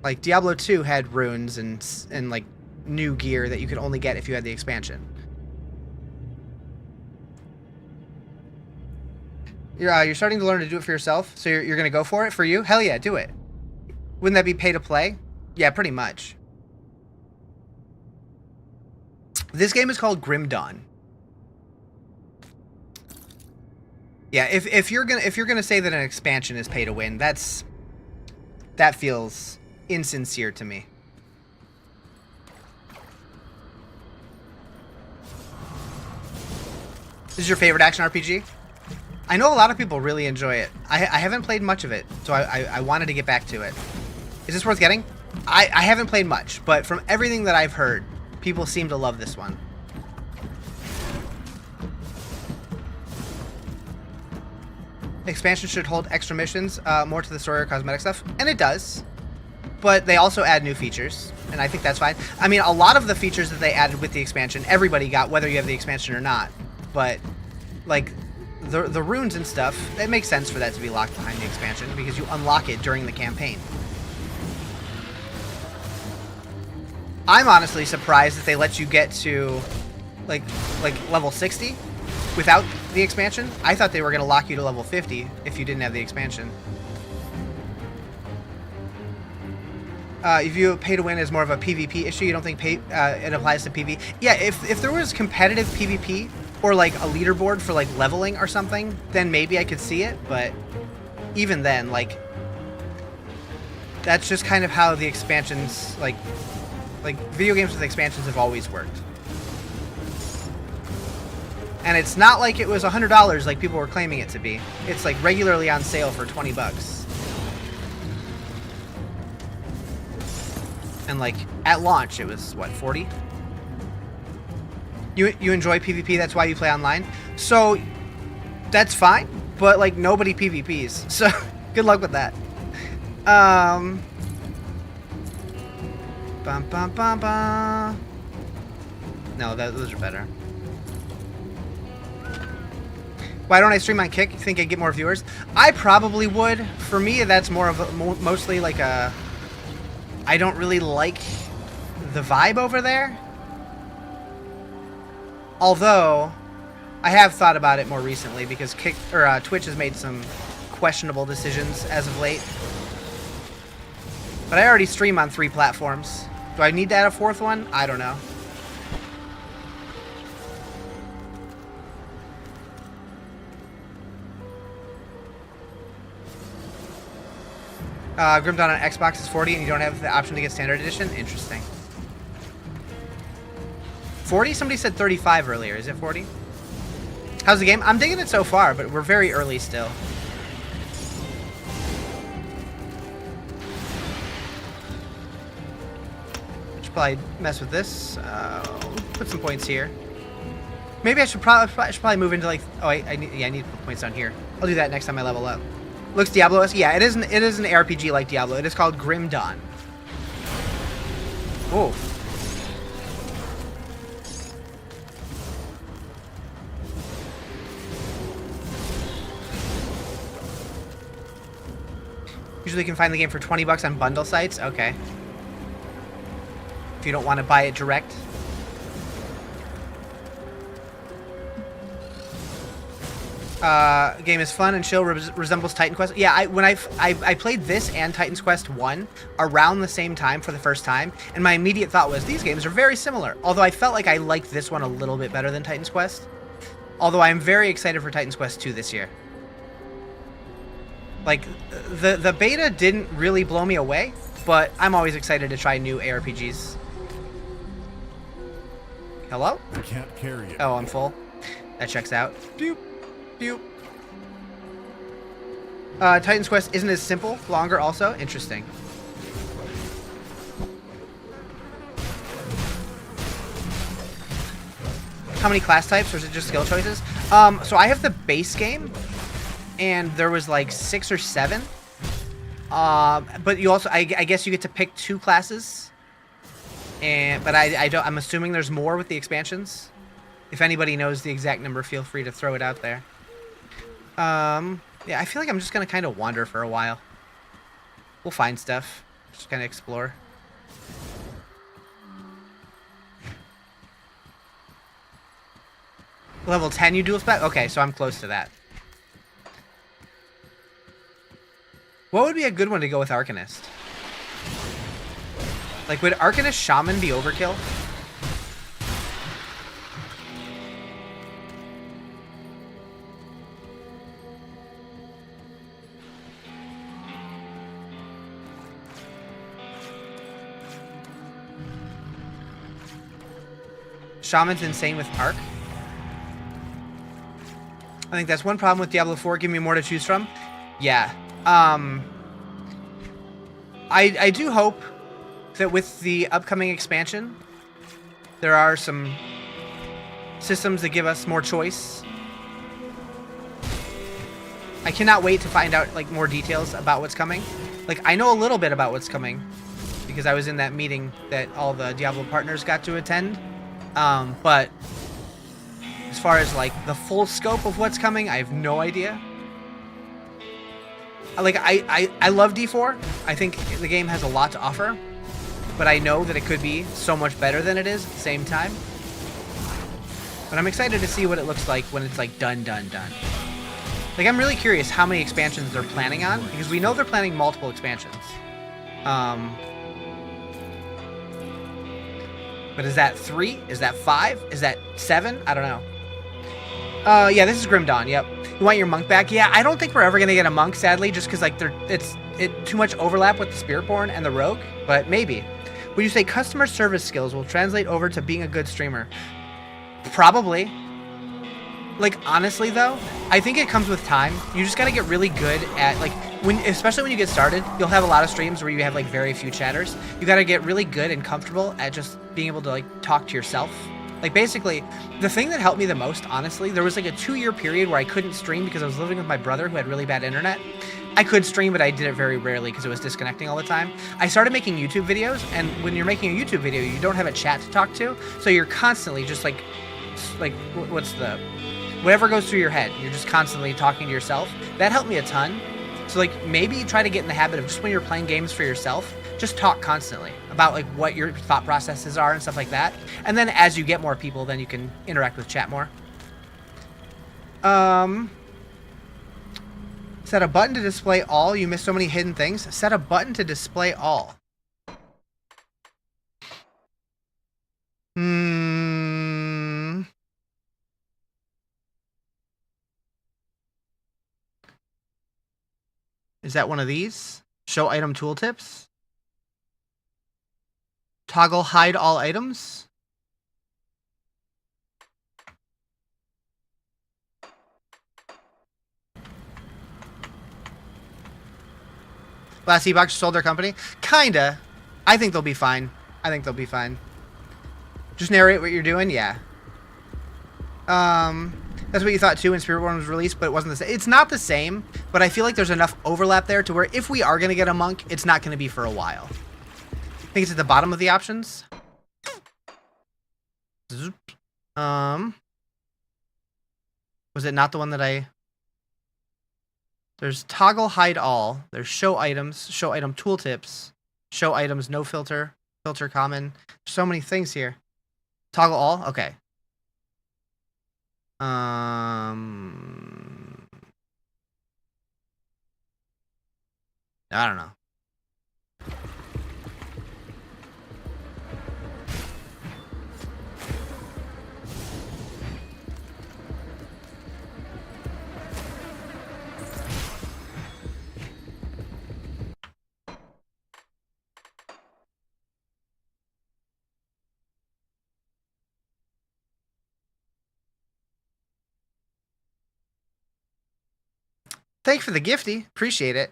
Like Diablo 2 had runes and like new gear that you could only get if you had the expansion. You're starting to learn to do it for yourself, so you're gonna go for it for you? Hell yeah, do it. Wouldn't that be pay to play? Yeah, pretty much. This game is called Grim Dawn. Yeah, if you're gonna say that an expansion is pay to win, that feels insincere to me. This is your favorite action RPG? I know a lot of people really enjoy it. I haven't played much of it, so I wanted to get back to it. Is this worth getting? I haven't played much, but from everything that I've heard, people seem to love this one. Expansion should hold extra missions, more to the story or cosmetic stuff, and it does. But they also add new features, and I think that's fine. I mean, a lot of the features that they added with the expansion, everybody got, whether you have the expansion or not. But, like, the runes and stuff, it makes sense for that to be locked behind the expansion, because you unlock it during the campaign. I'm honestly surprised that they let you get to, like level 60 without the expansion. I thought they were going to lock you to level 50 if you didn't have the expansion. If you pay to win as more of a PvP issue, you don't think it applies to PvP? Yeah, if there was competitive PvP or like a leaderboard for like leveling or something, then maybe I could see it. But even then, like, that's just kind of how the expansions, like video games with expansions have always worked. And it's not like it was $100 like people were claiming it to be. It's like regularly on sale for 20 bucks. And like at launch it was what, 40? You enjoy PvP, that's why you play online? So that's fine, but like nobody PvPs. So good luck with that. Bum bum bum bum. No, those are better. Why don't I stream on Kick? You think I'd get more viewers? I probably would. For me, that's more of a, mostly like a... I don't really like the vibe over there. Although, I have thought about it more recently because Twitch has made some questionable decisions as of late. But I already stream on 3 platforms. Do I need to add a 4th one? I don't know. Grim Dawn on Xbox is 40 and you don't have the option to get Standard Edition? Interesting. 40? Somebody said 35 earlier. Is it 40? How's the game? I'm digging it so far, but we're very early still. I should probably mess with this. Put some points here. Maybe I should probably move into like... Oh, I need to put points down here. I'll do that next time I level up. Looks Diablo-esque? Yeah, it is an RPG like Diablo. It is called Grim Dawn. Oh. Usually you can find the game for 20 bucks on bundle sites. Okay. If you don't want to buy it direct. Game is fun and chill, resembles Titan Quest. Yeah, when I played this and Titan's Quest 1 around the same time for the first time, and my immediate thought was, these games are very similar. Although I felt like I liked this one a little bit better than Titan's Quest. Although I'm very excited for Titan's Quest 2 this year. Like, the beta didn't really blow me away, but I'm always excited to try new ARPGs. Hello? I can't carry it. Oh, I'm full. That checks out. Doop. Doop. Titan's Quest isn't as simple, longer also. Interesting. How many class types, or is it just skill choices? So I have the base game, and there was like 6 or 7. But you also, I guess you get to pick 2 classes. But I'm assuming there's more with the expansions. If anybody knows the exact number, feel free to throw it out there. Yeah, I feel like I'm just gonna kind of wander for a while. We'll find stuff. Just kind of explore. Level 10 you dual spec? Okay, so I'm close to that. What would be a good one to go with Arcanist? Like, would Arcanist Shaman be overkill? Shaman's insane with Arc. I think that's one problem with Diablo 4, giving me more to choose from. Yeah. I do hope that with the upcoming expansion, there are some systems that give us more choice. I cannot wait to find out like more details about what's coming. Like, I know a little bit about what's coming because I was in that meeting that all the Diablo partners got to attend. But as far as like the full scope of what's coming, I have no idea. Like, I love D4. I think the game has a lot to offer, but I know that it could be so much better than it is at the same time. But I'm excited to see what it looks like when it's like done. Like, I'm really curious how many expansions they're planning on, because we know they're planning multiple expansions. But is that 3? Is that 5? Is that 7? I don't know. Yeah, this is Grim Dawn. Yep. You want your monk back? Yeah, I don't think we're ever gonna get a monk, sadly, just because like it's too much overlap with the Spiritborn and the Rogue. But maybe. Would you say customer service skills will translate over to being a good streamer? Probably. Like, honestly though, I think it comes with time. You just gotta get really good at like especially when you get started, you'll have a lot of streams where you have like very few chatters. You gotta get really good and comfortable at just being able to like talk to yourself. Like, basically, the thing that helped me the most, honestly, there was like a 2-year period where I couldn't stream because I was living with my brother who had really bad internet. I could stream, but I did it very rarely because it was disconnecting all the time. I started making YouTube videos, and when you're making a YouTube video, you don't have a chat to talk to, so you're constantly just like whatever goes through your head, you're just constantly talking to yourself. That helped me a ton. So like, maybe try to get in the habit of just when you're playing games for yourself, just talk constantly about like what your thought processes are and stuff like that. And then as you get more people, then you can interact with chat more. Set a button to display all. You missed so many hidden things. Set a button to display all. Is that one of these? Show item tooltips. Toggle hide all items. Last E-Box sold their company? Kinda. I think they'll be fine. Just narrate what you're doing? Yeah. That's what you thought too when Spiritborn was released, but it wasn't the same. It's not the same, but I feel like there's enough overlap there to where if we are going to get a monk, it's not going to be for a while. I think it's at the bottom of the options. Was it not the one that I... There's toggle hide all. There's show items, show item tooltips, show items no filter, filter common. So many things here. Toggle all? Okay. I don't know. Thanks for the gifty. Appreciate it.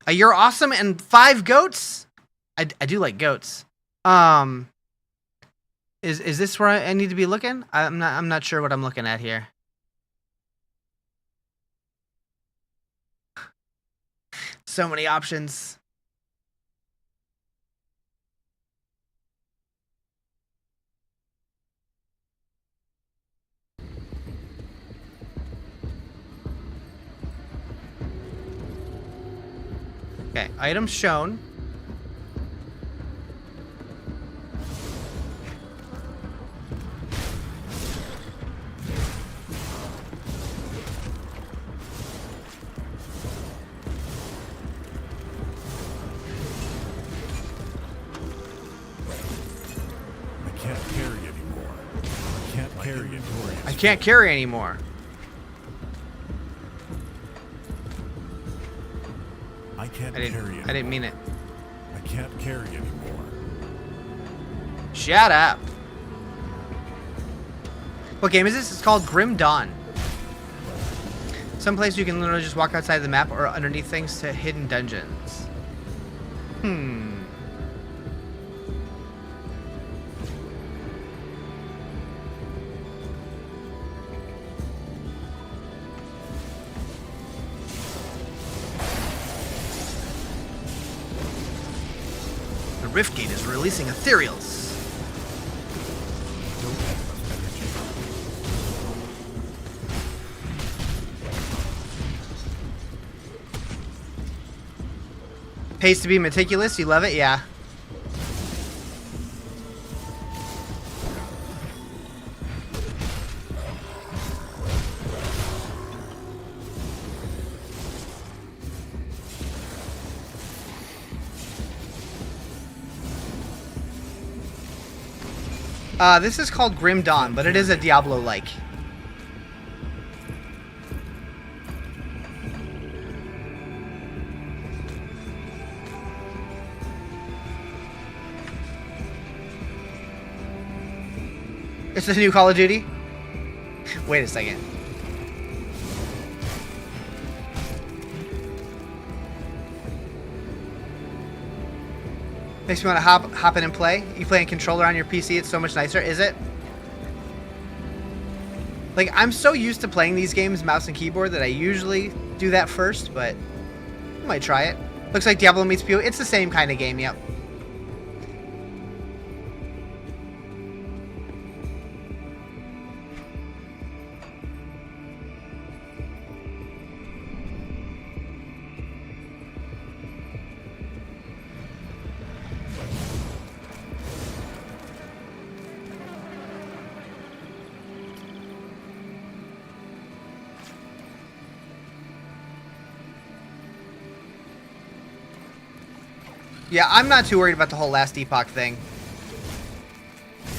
You're awesome and 5 goats? I do like goats. Is this where I need to be looking? I'm not sure what I'm looking at here. So many options. Okay, items shown. I can't carry anymore. I didn't mean it. I can't carry anymore. Shut up. What game is this? It's called Grim Dawn. Some place you can literally just walk outside the map or underneath things to hidden dungeons. The Rift Gate is releasing ethereals. Pays to be meticulous, you love it? Yeah. This is called Grim Dawn, but it is a Diablo-like. It's the new Call of Duty? Wait a second. Makes me want to hop in and play. You play a controller on your PC, it's so much nicer, is it? Like, I'm so used to playing these games mouse and keyboard that I usually do that first, but I might try it. Looks like Diablo meets PoE. It's the same kind of game, yep. Yeah, I'm not too worried about the whole Last Epoch thing.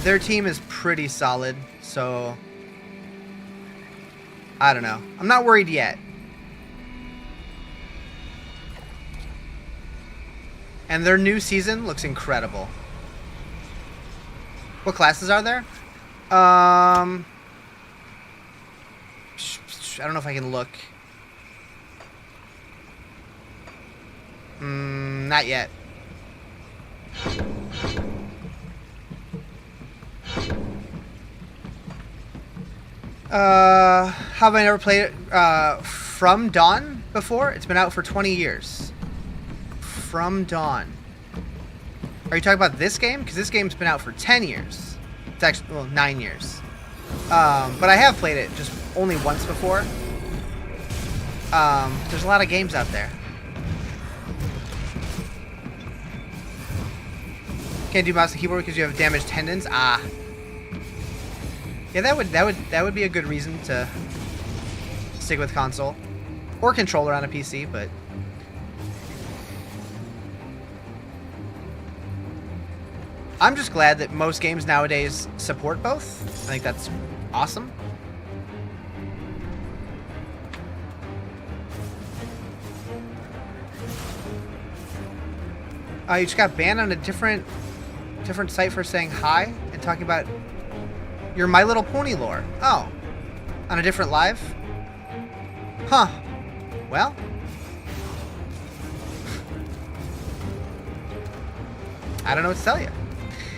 Their team is pretty solid, so I don't know. I'm not worried yet. And their new season looks incredible. What classes are there? I don't know if I can look. Not yet. Have I never played it From Dawn before? It's been out for 20 years. From Dawn. Are you talking about this game? Because this game's been out for 10 years. It's actually, well, 9 years. But I have played it just only once before. There's a lot of games out there. Can't do mouse and keyboard because you have damaged tendons. Ah. Yeah, that would be a good reason to stick with console or controller on a PC, but I'm just glad that most games nowadays support both. I think that's awesome. You just got banned on a different site for saying hi and talking about your My Little Pony lore. Oh. On a different live? Huh. Well. I don't know what to tell you.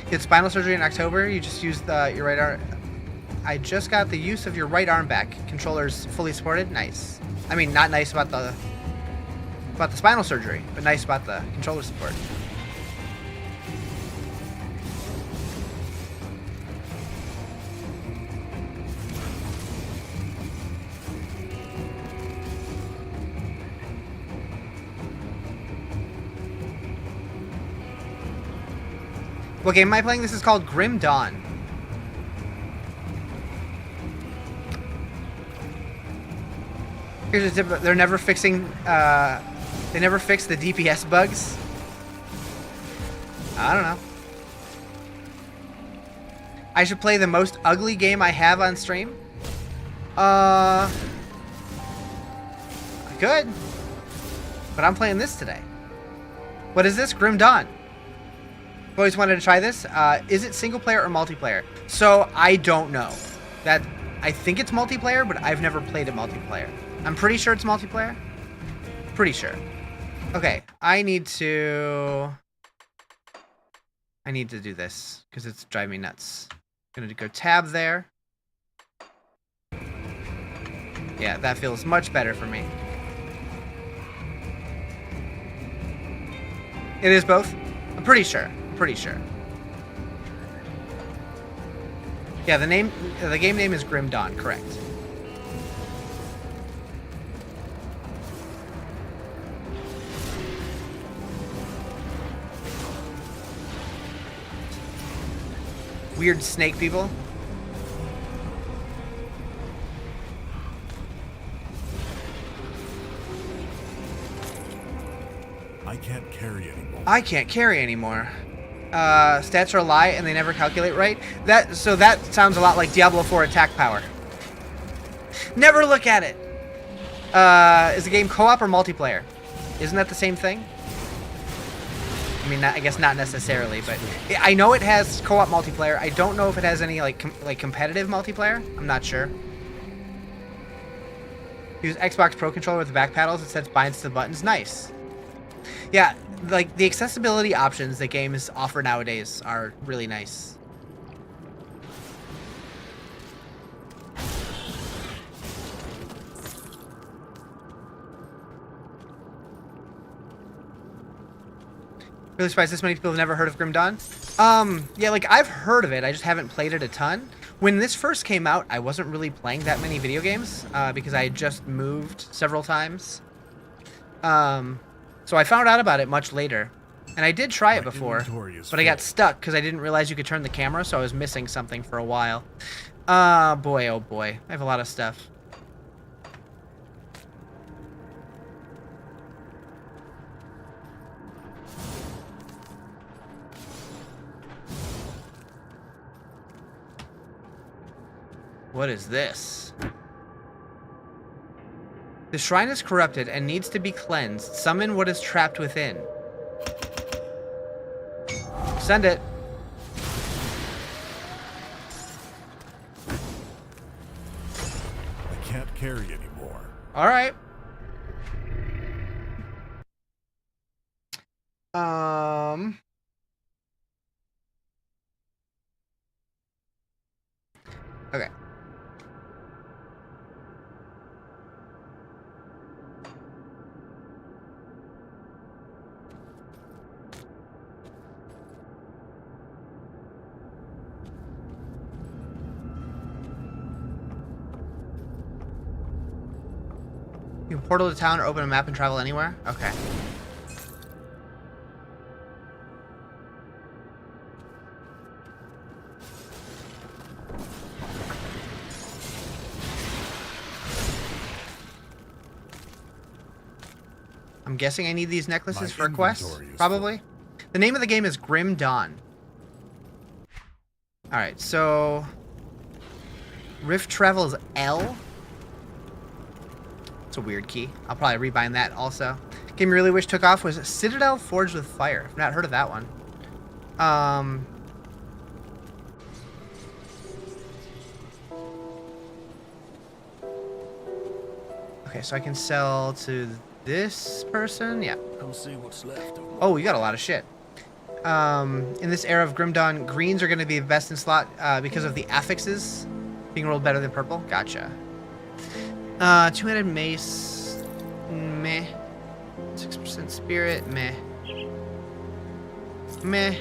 You had spinal surgery in October. You just used your right arm. I just got the use of your right arm back. Controller's fully supported. Nice. I mean, not nice about the spinal surgery, but nice about the controller support. What game am I playing? This is called Grim Dawn. Here's a tip. They're never fixing. They never fix the DPS bugs. I don't know. I should play the most ugly game I have on stream. I could, but I'm playing this today. What is this? Grim Dawn. I've always wanted to try this. Is it single player or multiplayer? So I don't know. I think it's multiplayer, but I've never played it multiplayer. I'm pretty sure it's multiplayer. Pretty sure. Okay, I need to do this because it's driving me nuts. Gonna go tab there. Yeah, that feels much better for me. It is both? I'm pretty sure. Yeah, the game name is Grim Dawn, correct. Weird snake people. I can't carry anymore. I can't carry anymore. Stats are a lie and they never calculate right. That sounds a lot like Diablo 4 attack power. Never look at it. Is the game co-op or multiplayer? Isn't that the same thing? I mean, I guess not necessarily, but I know it has co-op multiplayer. I don't know if it has any like competitive multiplayer. I'm not sure. Use Xbox Pro controller with the back paddles. It sets binds to the buttons. Nice. Yeah, like the accessibility options that games offer nowadays are really nice. Really surprised this many people have never heard of Grim Dawn. Yeah, like I've heard of it. I just haven't played it a ton. When this first came out, I wasn't really playing that many video games because I had just moved several times. So I found out about it much later. And I did try it before, but I got stuck because I didn't realize you could turn the camera, so I was missing something for a while. Boy, oh boy. I have a lot of stuff. What is this? The shrine is corrupted and needs to be cleansed. Summon what is trapped within. Send it. I can't carry anymore. All right. Okay. You can portal to town or open a map and travel anywhere? Okay. I'm guessing I need these necklaces for a quest? Probably. The name of the game is Grim Dawn. Alright, so... Rift Travel is L? It's a weird key. I'll probably rebind that also. Game you really wish took off was Citadel Forged with Fire. I've not heard of that one. Okay, so I can sell to this person? Yeah. I'll see what's left of Oh, you got a lot of shit. In this era of Grim Dawn, greens are going to be best in slot because of the affixes being rolled better than purple. Gotcha. Two-handed mace, meh. 6% spirit, meh. Meh.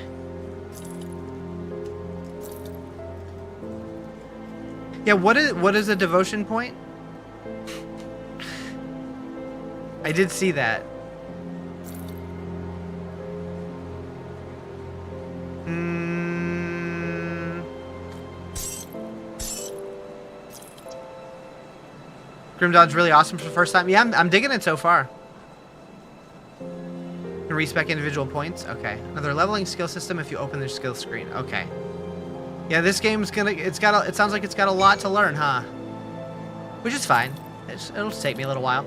Yeah, what is a devotion point? I did see that. Grim Dawn's really awesome for the first time. Yeah, I'm digging it so far. Can respec individual points. Okay. Another leveling skill system if you open their skill screen. Okay. Yeah, this game's gonna. It sounds like it's got a lot to learn, huh? Which is fine. It'll just take me a little while.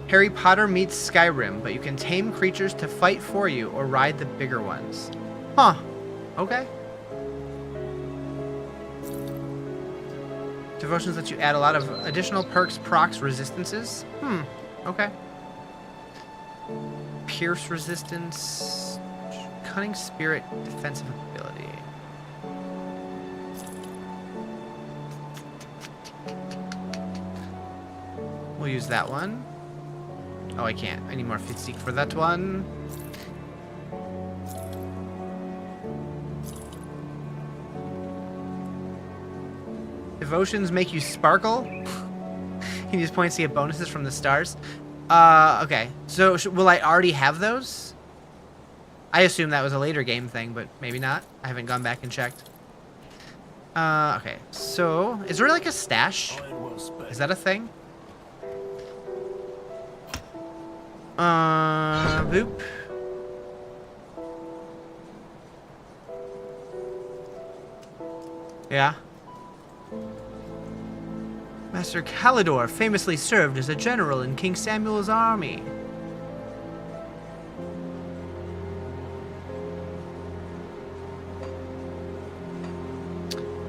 Harry Potter meets Skyrim, but you can tame creatures to fight for you or ride the bigger ones. Huh. Okay. Devotions let you add a lot of additional perks, procs, resistances. Okay. Pierce resistance, cunning spirit, defensive ability. We'll use that one. Oh, I can't. I need more Fitseek for that one. Devotions make you sparkle. You can use points to get bonuses from the stars. Okay. So will I already have those? I assume that was a later game thing, but maybe not. I haven't gone back and checked. Okay. So is there like a stash? Is that a thing? Boop. Yeah. Master Calidor famously served as a general in King Samuel's army.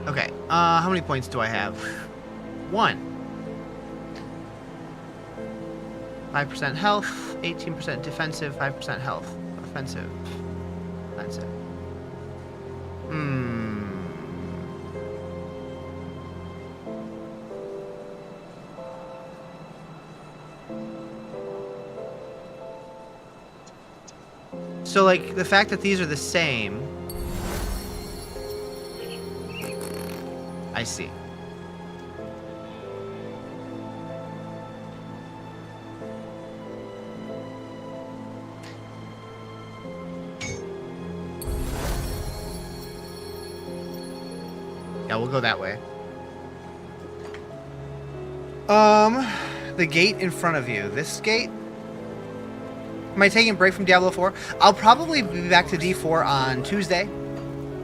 Okay, how many points do I have? 1. 5% health, 18% defensive, 5% health, offensive, defensive. So, like, the fact that these are the same... I see. Yeah, we'll go that way. The gate in front of you. This gate? Am I taking a break from Diablo 4? I'll probably be back to D4 on Tuesday.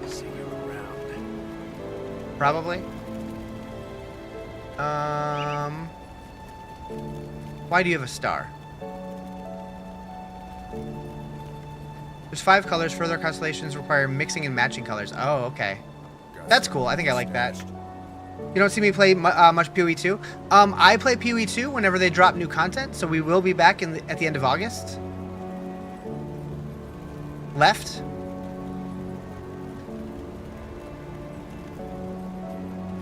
See you around. Probably. Why do you have a star? There's 5 colors. Further constellations require mixing and matching colors. Oh, okay. That's cool. I think I like that. You don't see me play much PoE 2. I play PoE 2 whenever they drop new content, so we will be back at the end of August. Left.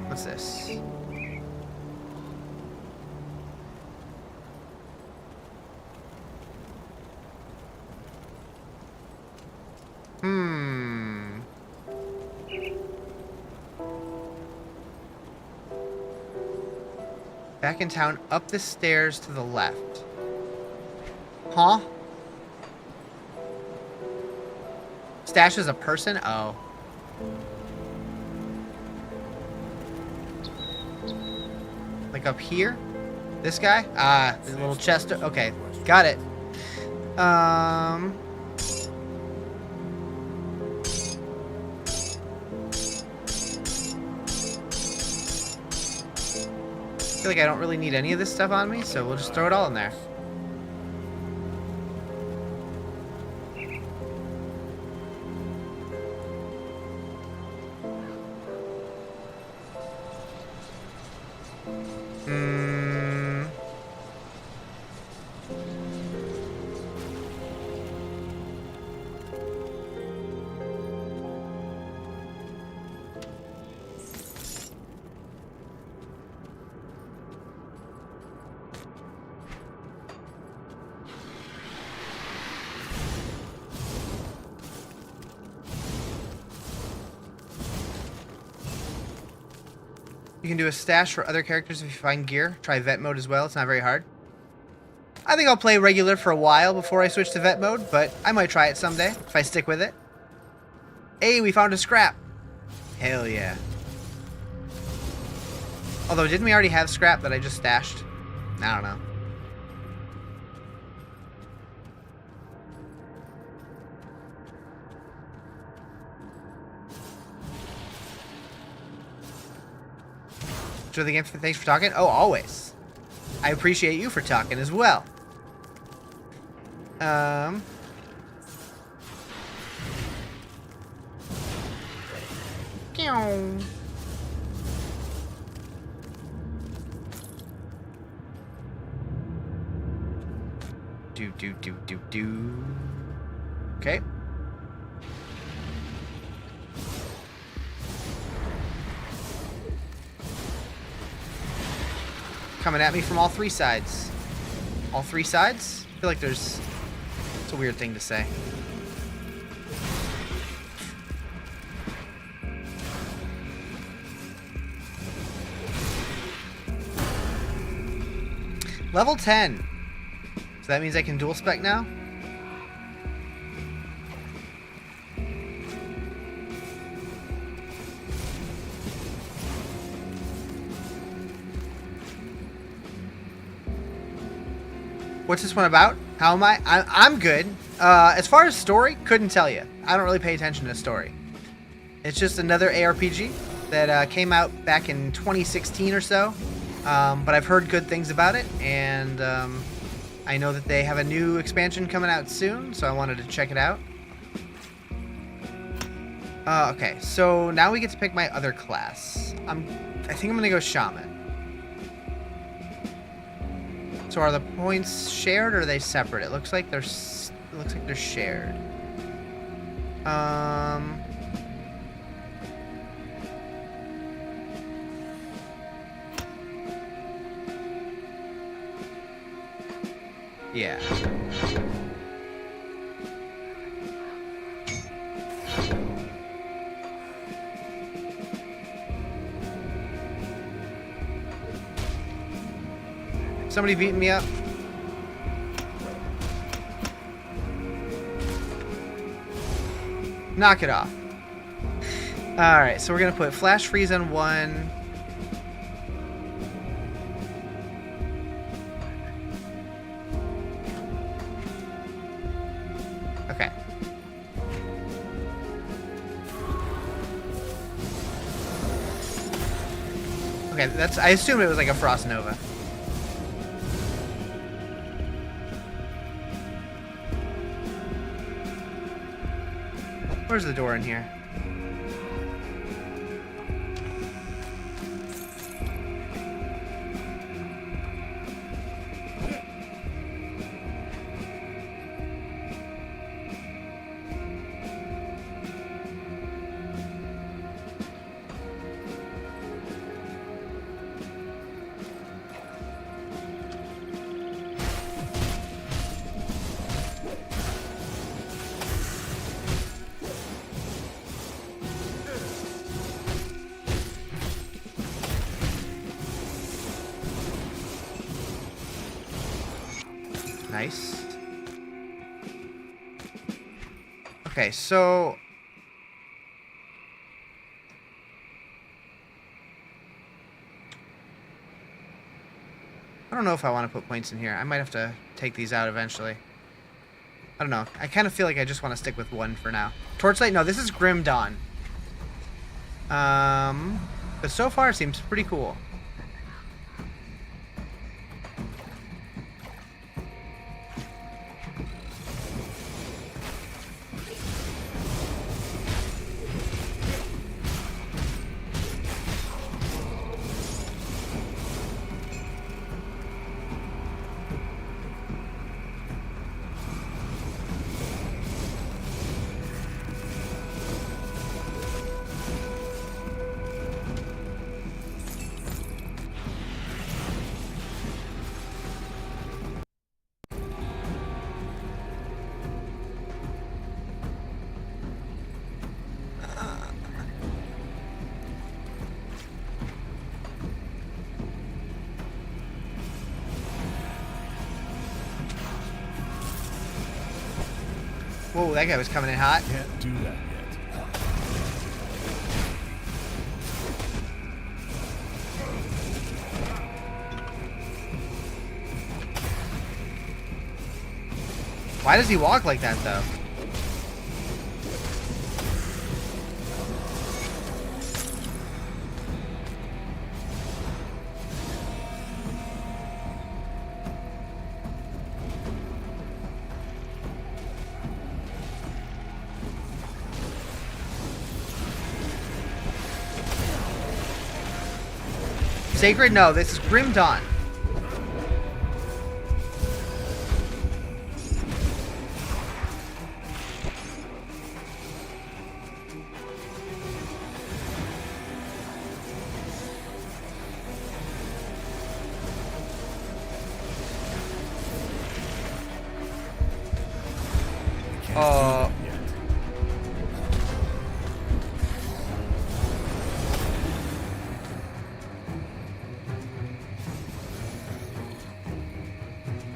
What's this? Back in town, up the stairs to the left. Huh? Stash is a person? Oh. Like up here? This guy? Ah, the little chest. Okay, got it. I feel like I don't really need any of this stuff on me, so we'll just throw it all in there. You can do a stash for other characters if you find gear. Try vet mode as well. It's not very hard. I think I'll play regular for a while before I switch to vet mode, but I might try it someday if I stick with it. Hey, we found a scrap. Hell yeah. Although, didn't we already have scrap that I just stashed? I don't know. Enjoy the game. Thanks for talking. Oh, always. I appreciate you for talking as well. Um. Meow. Do. Okay. Coming at me from all three sides. All three sides? I feel like there's... It's a weird thing to say. Level 10. So that means I can dual spec now? What's this one about? How am I? I'm good. As far as story, couldn't tell you. I don't really pay attention to story. It's just another ARPG that came out back in 2016 or so. But I've heard good things about it, and I know that they have a new expansion coming out soon, so I wanted to check it out. Okay, so now we get to pick my other class. I think I'm gonna go Shaman. So are the points shared or are they separate? It looks like they're shared. Yeah. Somebody beating me up. Knock it off. Alright, so we're going to put Flash Freeze on 1. Okay. Okay, that's... I assumed it was like a Frost Nova. Where's the door in here? Nice. Okay, so... I don't know if I want to put points in here. I might have to take these out eventually. I don't know. I kind of feel like I just want to stick with 1 for now. Torchlight? No, this is Grim Dawn. But so far it seems pretty cool. Whoa, that guy was coming in hot. Can't do that yet. Why does he walk like that, though? Sacred? No, this is Grim Dawn.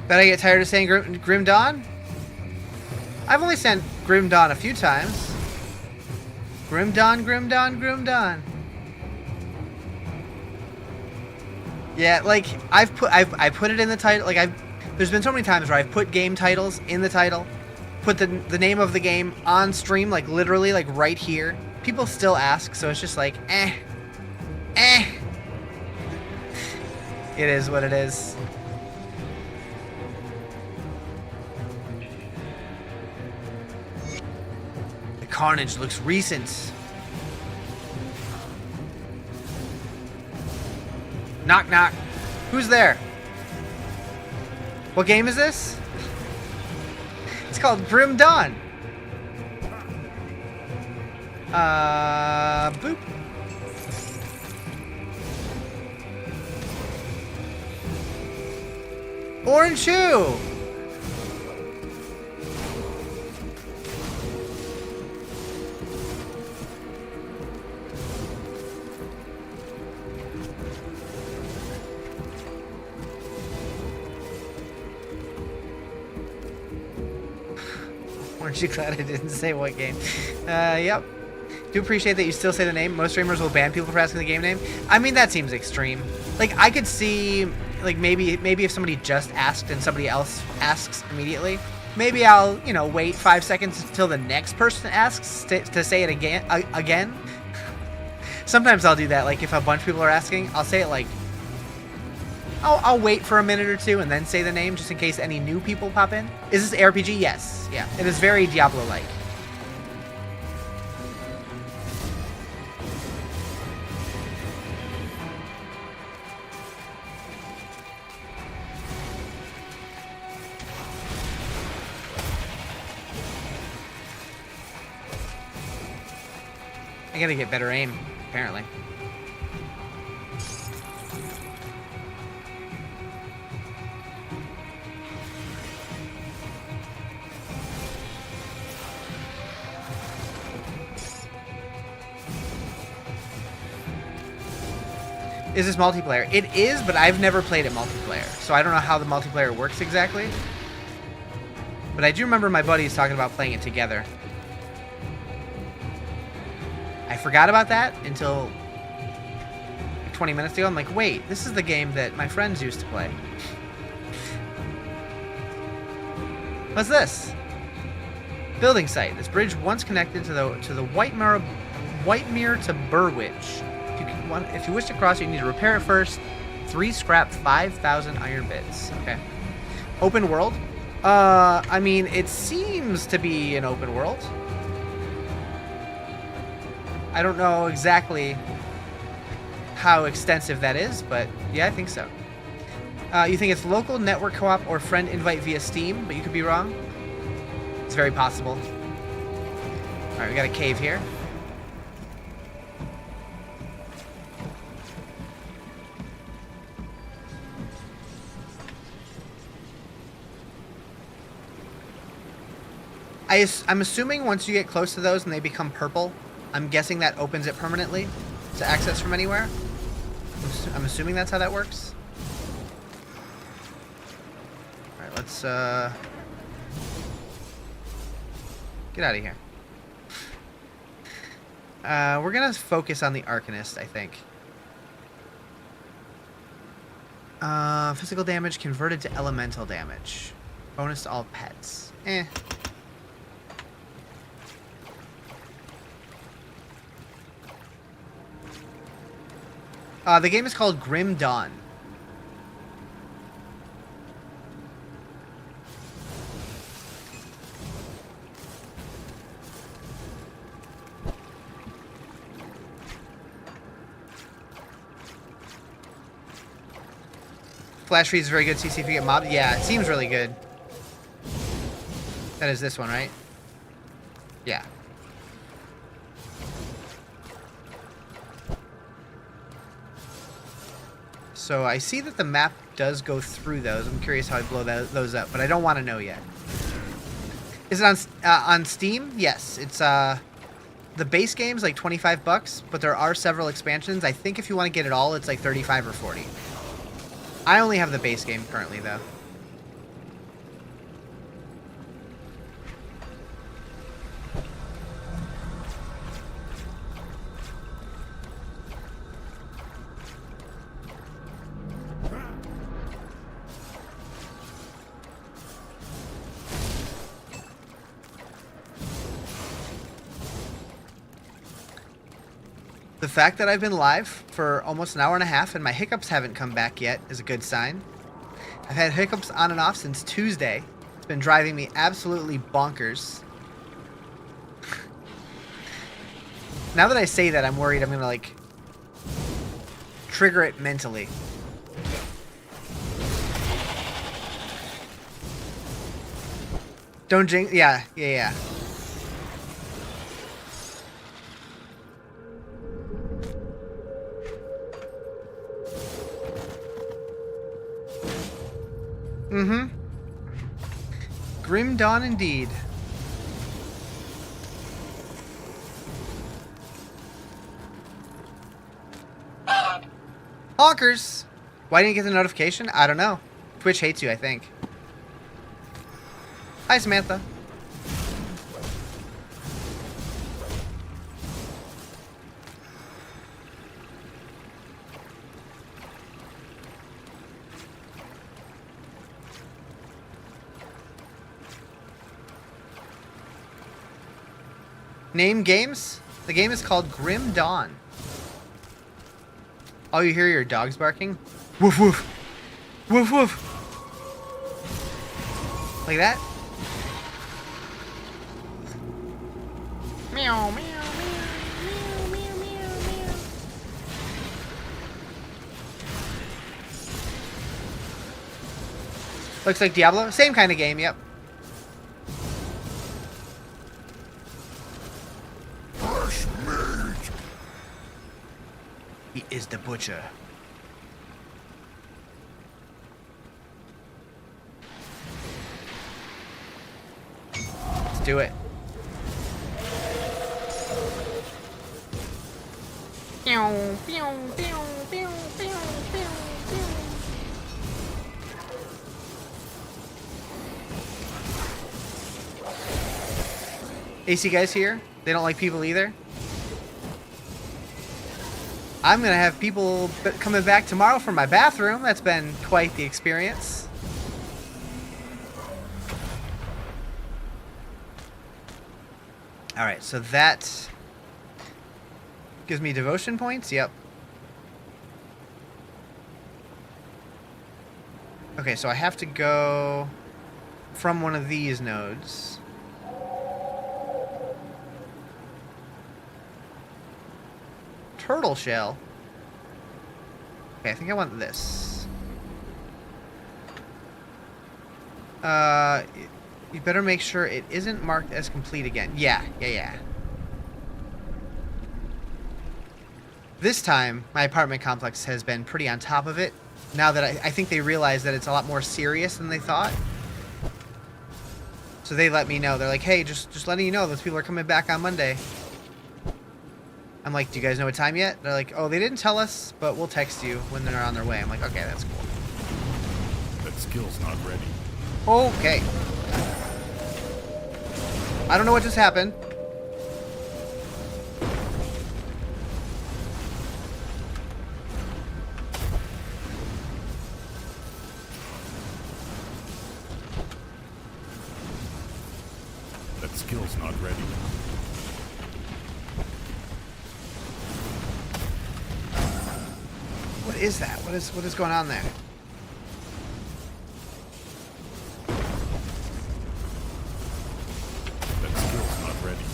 Bet I get tired of saying Grim Dawn? I've only sent Grim Dawn a few times. Grim Dawn, Grim Dawn, Grim Dawn. Yeah, like I put it in the title. Like there's been so many times where I've put game titles in the title, put the name of the game on stream, like literally, like right here. People still ask, so it's just like, eh. It is what it is. The carnage looks recent. Knock, knock. Who's there? What game is this? It's called Grim Dawn. Boop. Orange shoe. Aren't you glad I didn't say what game? Yep. Do appreciate that you still say the name. Most streamers will ban people for asking the game name. I mean, that seems extreme. Like, I could see, like, maybe if somebody just asked and somebody else asks immediately, maybe I'll, you know, wait 5 seconds until the next person asks to say it again. Sometimes I'll do that. Like, if a bunch of people are asking, I'll say it like, I'll wait for a minute or two and then say the name just in case any new people pop in. Is this ARPG? Yes. Yeah. It is very Diablo-like. I gotta get better aim, apparently. Is this multiplayer? It is, but I've never played it multiplayer, so I don't know how the multiplayer works exactly. But I do remember my buddies talking about playing it together. I forgot about that until 20 minutes ago. I'm like, wait, this is the game that my friends used to play. What's this? Building site. This bridge once connected to the White Mirror to Burwich. If you wish to cross, you need to repair it first. 3 scrap, 5,000 iron bits. Okay. Open world. I mean, it seems to be an open world. I don't know exactly how extensive that is, but yeah, I think so. You think it's local, network co-op, or friend invite via Steam, but you could be wrong. It's very possible. Alright, we got a cave here. I'm assuming once you get close to those and they become purple, I'm guessing that opens it permanently to access from anywhere. I'm assuming that's how that works. Alright, let's get out of here. We're gonna focus on the Arcanist, I think. Physical damage converted to elemental damage. Bonus to all pets. Eh. The game is called Grim Dawn. Flash freeze is very good. CC if you get mobbed. Yeah, it seems really good. That is this one, right? Yeah. So I see that the map does go through those. I'm curious how I blow those up, but I don't want to know yet. Is it on Steam? Yes, it's the base game's like $25, but there are several expansions. I think if you want to get it all, it's like 35 or 40. I only have the base game currently, though. The fact that I've been live for almost an hour and a half and my hiccups haven't come back yet is a good sign. I've had hiccups on and off since Tuesday. It's been driving me absolutely bonkers. Now that I say that, I'm worried I'm gonna, like, trigger it mentally. Don't jinx. Yeah. Mm-hmm. Grim dawn indeed. Honkers! Why didn't you get the notification? I don't know. Twitch hates you, I think. Hi, Samantha. Name games? The game is called Grim Dawn. Oh, you hear your dogs barking? Woof woof. Woof woof. Like that? Meow, meow, meow, meow, meow, meow. Looks like Diablo. Same kind of game, yep. He is the butcher. Let's do it. AC guys here? They don't like people either? I'm gonna have people coming back tomorrow from my bathroom. That's been quite the experience. Alright, so that gives me devotion points? Yep. Okay, so I have to go from one of these nodes. Turtle shell. Okay, I think I want this. You better make sure it isn't marked as complete again. Yeah. This time, my apartment complex has been pretty on top of it. Now that I think they realize that it's a lot more serious than they thought. So they let me know. They're like, hey, just letting you know, those people are coming back on Monday. I'm like, do you guys know what time yet? They're like, oh, they didn't tell us, but we'll text you when they're on their way. I'm like, okay, that's cool. That skill's not ready. Okay. I don't know what just happened. That skill's not ready. What is that? What is going on there? That skill's not ready.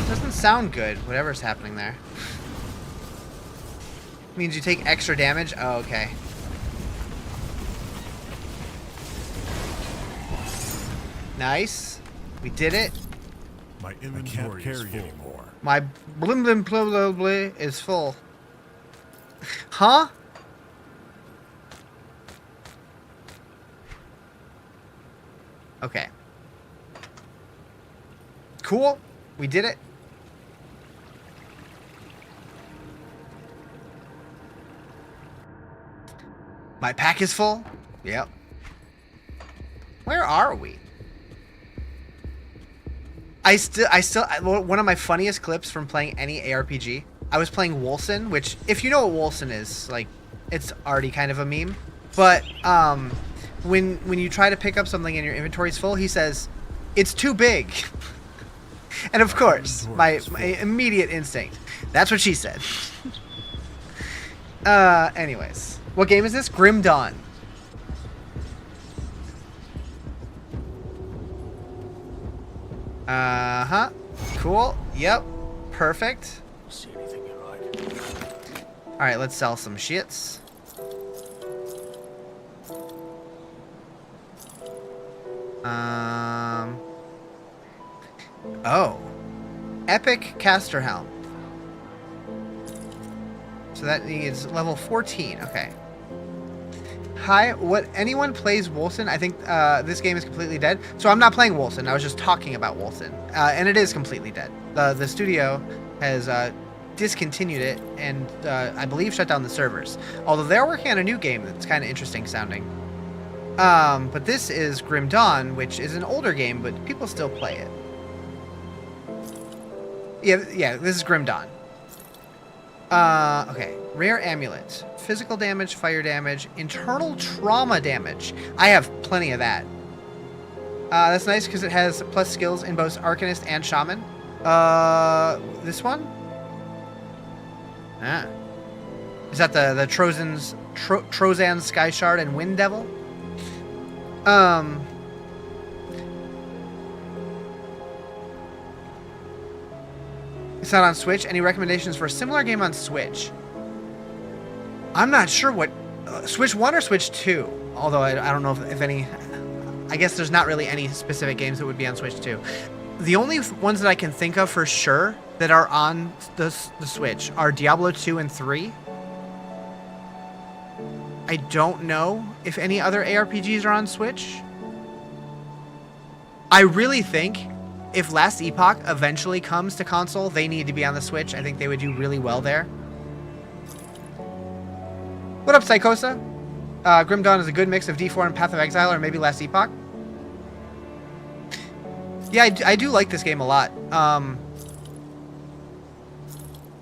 It doesn't sound good, whatever's happening there. Means you take extra damage? Oh, okay. Nice. We did it. My inventory can't carry anymore. My blim blim blah blah blah is full. Huh? Okay. Cool. We did it. My pack is full. Yep. Where are we? One of my funniest clips from playing any ARPG, I was playing Wolcen, which, if you know what Wolcen is, like, it's already kind of a meme. But, when you try to pick up something and your inventory's full, he says, "It's too big." And of course, my immediate instinct, that's what she said. Anyways. What game is this? Grim Dawn. Uh-huh. Cool. Yep. Perfect. See anything you like? Alright, let's sell some shits. Oh. Epic Caster Helm. So that needs level 14. Okay. Hi, anyone plays Wolcen? I think this game is completely dead. So I'm not playing Wolcen. I was just talking about Wolcen. And it is completely dead. The studio has discontinued it and I believe shut down the servers. Although they're working on a new game that's kind of interesting sounding. But this is Grim Dawn, which is an older game, but people still play it. Yeah, this is Grim Dawn. Okay. Rare amulet. Physical damage, fire damage, internal trauma damage. I have plenty of that. That's nice because it has plus skills in both Arcanist and Shaman. This one? Ah. Is that the Trozan Sky Shard and Wind Devil? It's not on Switch. Any recommendations for a similar game on Switch? I'm not sure what... Switch 1 or Switch 2? Although I don't know if any... I guess there's not really any specific games that would be on Switch 2. The only ones that I can think of for sure that are on the Switch are Diablo 2 and 3. I don't know if any other ARPGs are on Switch. I really think if Last Epoch eventually comes to console, they need to be on the Switch. I think they would do really well there. What up, Psychosa? Grim Dawn is a good mix of D4 and Path of Exile, or maybe Last Epoch. Yeah, I do like this game a lot.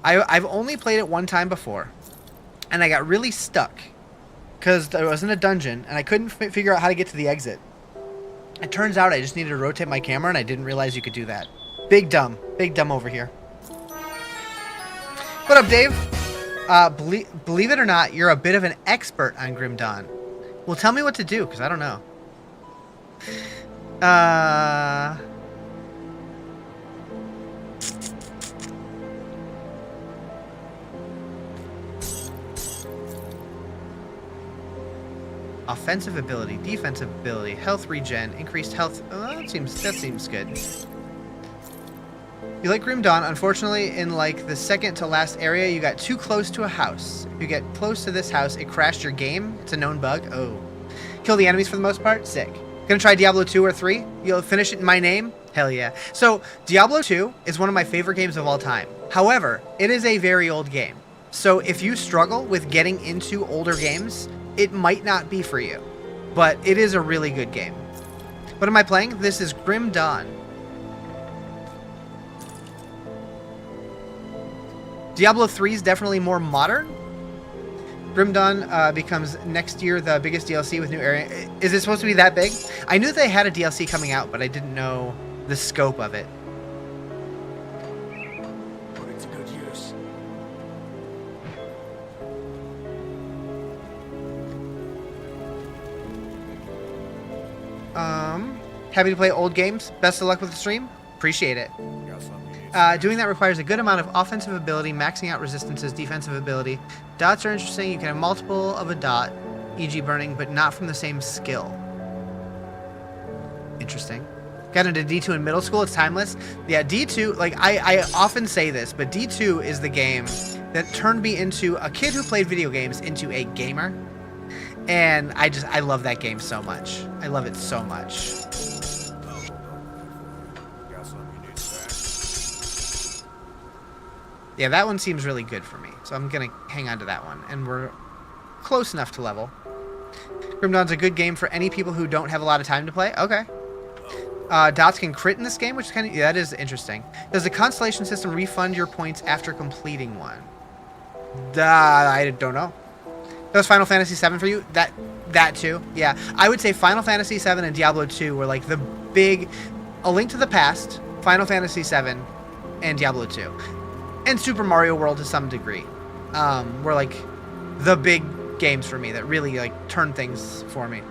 I've only played it one time before, and I got really stuck because I was in a dungeon and I couldn't figure out how to get to the exit. It turns out I just needed to rotate my camera, and I didn't realize you could do that. Big dumb over here. What up, Dave? Believe it or not, you're a bit of an expert on Grim Dawn. Well, tell me what to do, because I don't know. Offensive ability, defensive ability, health regen, increased health. That seems good. You like Grim Dawn. Unfortunately, in like the second to last area, you got too close to a house. If you get close to this house, it crashed your game. It's a known bug. Oh. Kill the enemies for the most part? Sick. Gonna try Diablo 2 or 3? You'll finish it in my name? Hell yeah. So, Diablo 2 is one of my favorite games of all time. However, it is a very old game. So if you struggle with getting into older games, it might not be for you. But it is a really good game. What am I playing? This is Grim Dawn. Diablo 3 is definitely more modern. Grim Dawn becomes next year the biggest DLC with new area. Is it supposed to be that big? I knew they had a DLC coming out, but I didn't know the scope of it. Put it to good use. Happy to play old games. Best of luck with the stream. Appreciate it. Doing that requires a good amount of offensive ability, maxing out resistances, defensive ability. Dots are interesting. You can have multiple of a dot, e.g. burning, but not from the same skill. Interesting. got into D2 in middle school. It's timeless. Yeah, D2, like, I often say this, but D2 is the game that turned me into a kid who played video games into a gamer. And I love that game so much. I love it so much. Yeah, that one seems really good for me. So I'm going to hang on to that one. And we're close enough to level. Grim Dawn's a good game for any people who don't have a lot of time to play. Okay. Dots can crit in this game, which is kind of... Yeah, that is interesting. Does the constellation system refund your points after completing one? I don't know. That was Final Fantasy VII for you? That too? Yeah. I would say Final Fantasy VII and Diablo 2 were like the big... A Link to the Past, Final Fantasy VII, and Diablo 2. And Super Mario World to some degree. Were like the big games for me that really like turned things for me.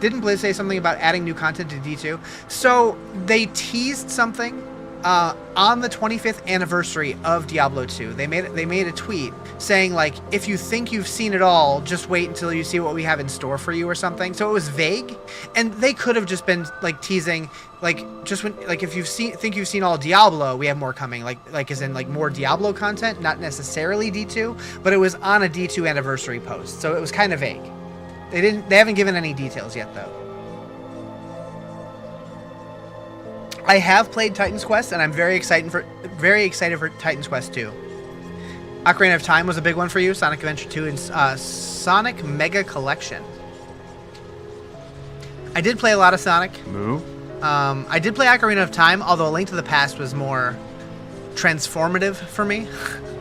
Didn't Blizz say something about adding new content to D2? So they teased something on the 25th anniversary of Diablo 2. They made a tweet saying like, if you think you've seen it all, just wait until you see what we have in store for you or something. So it was vague, and they could have just been like teasing like just when like if think you've seen all Diablo, we have more coming, like as in like more Diablo content, not necessarily D2, but it was on a D2 anniversary post, so it was kind of vague. They haven't given any details yet though. I have played Titan's Quest, and I'm very excited for Titan's Quest 2. Ocarina of Time was a big one for you. Sonic Adventure 2 and Sonic Mega Collection. I did play a lot of Sonic. Move. I did play Ocarina of Time, although A Link to the Past was more transformative for me.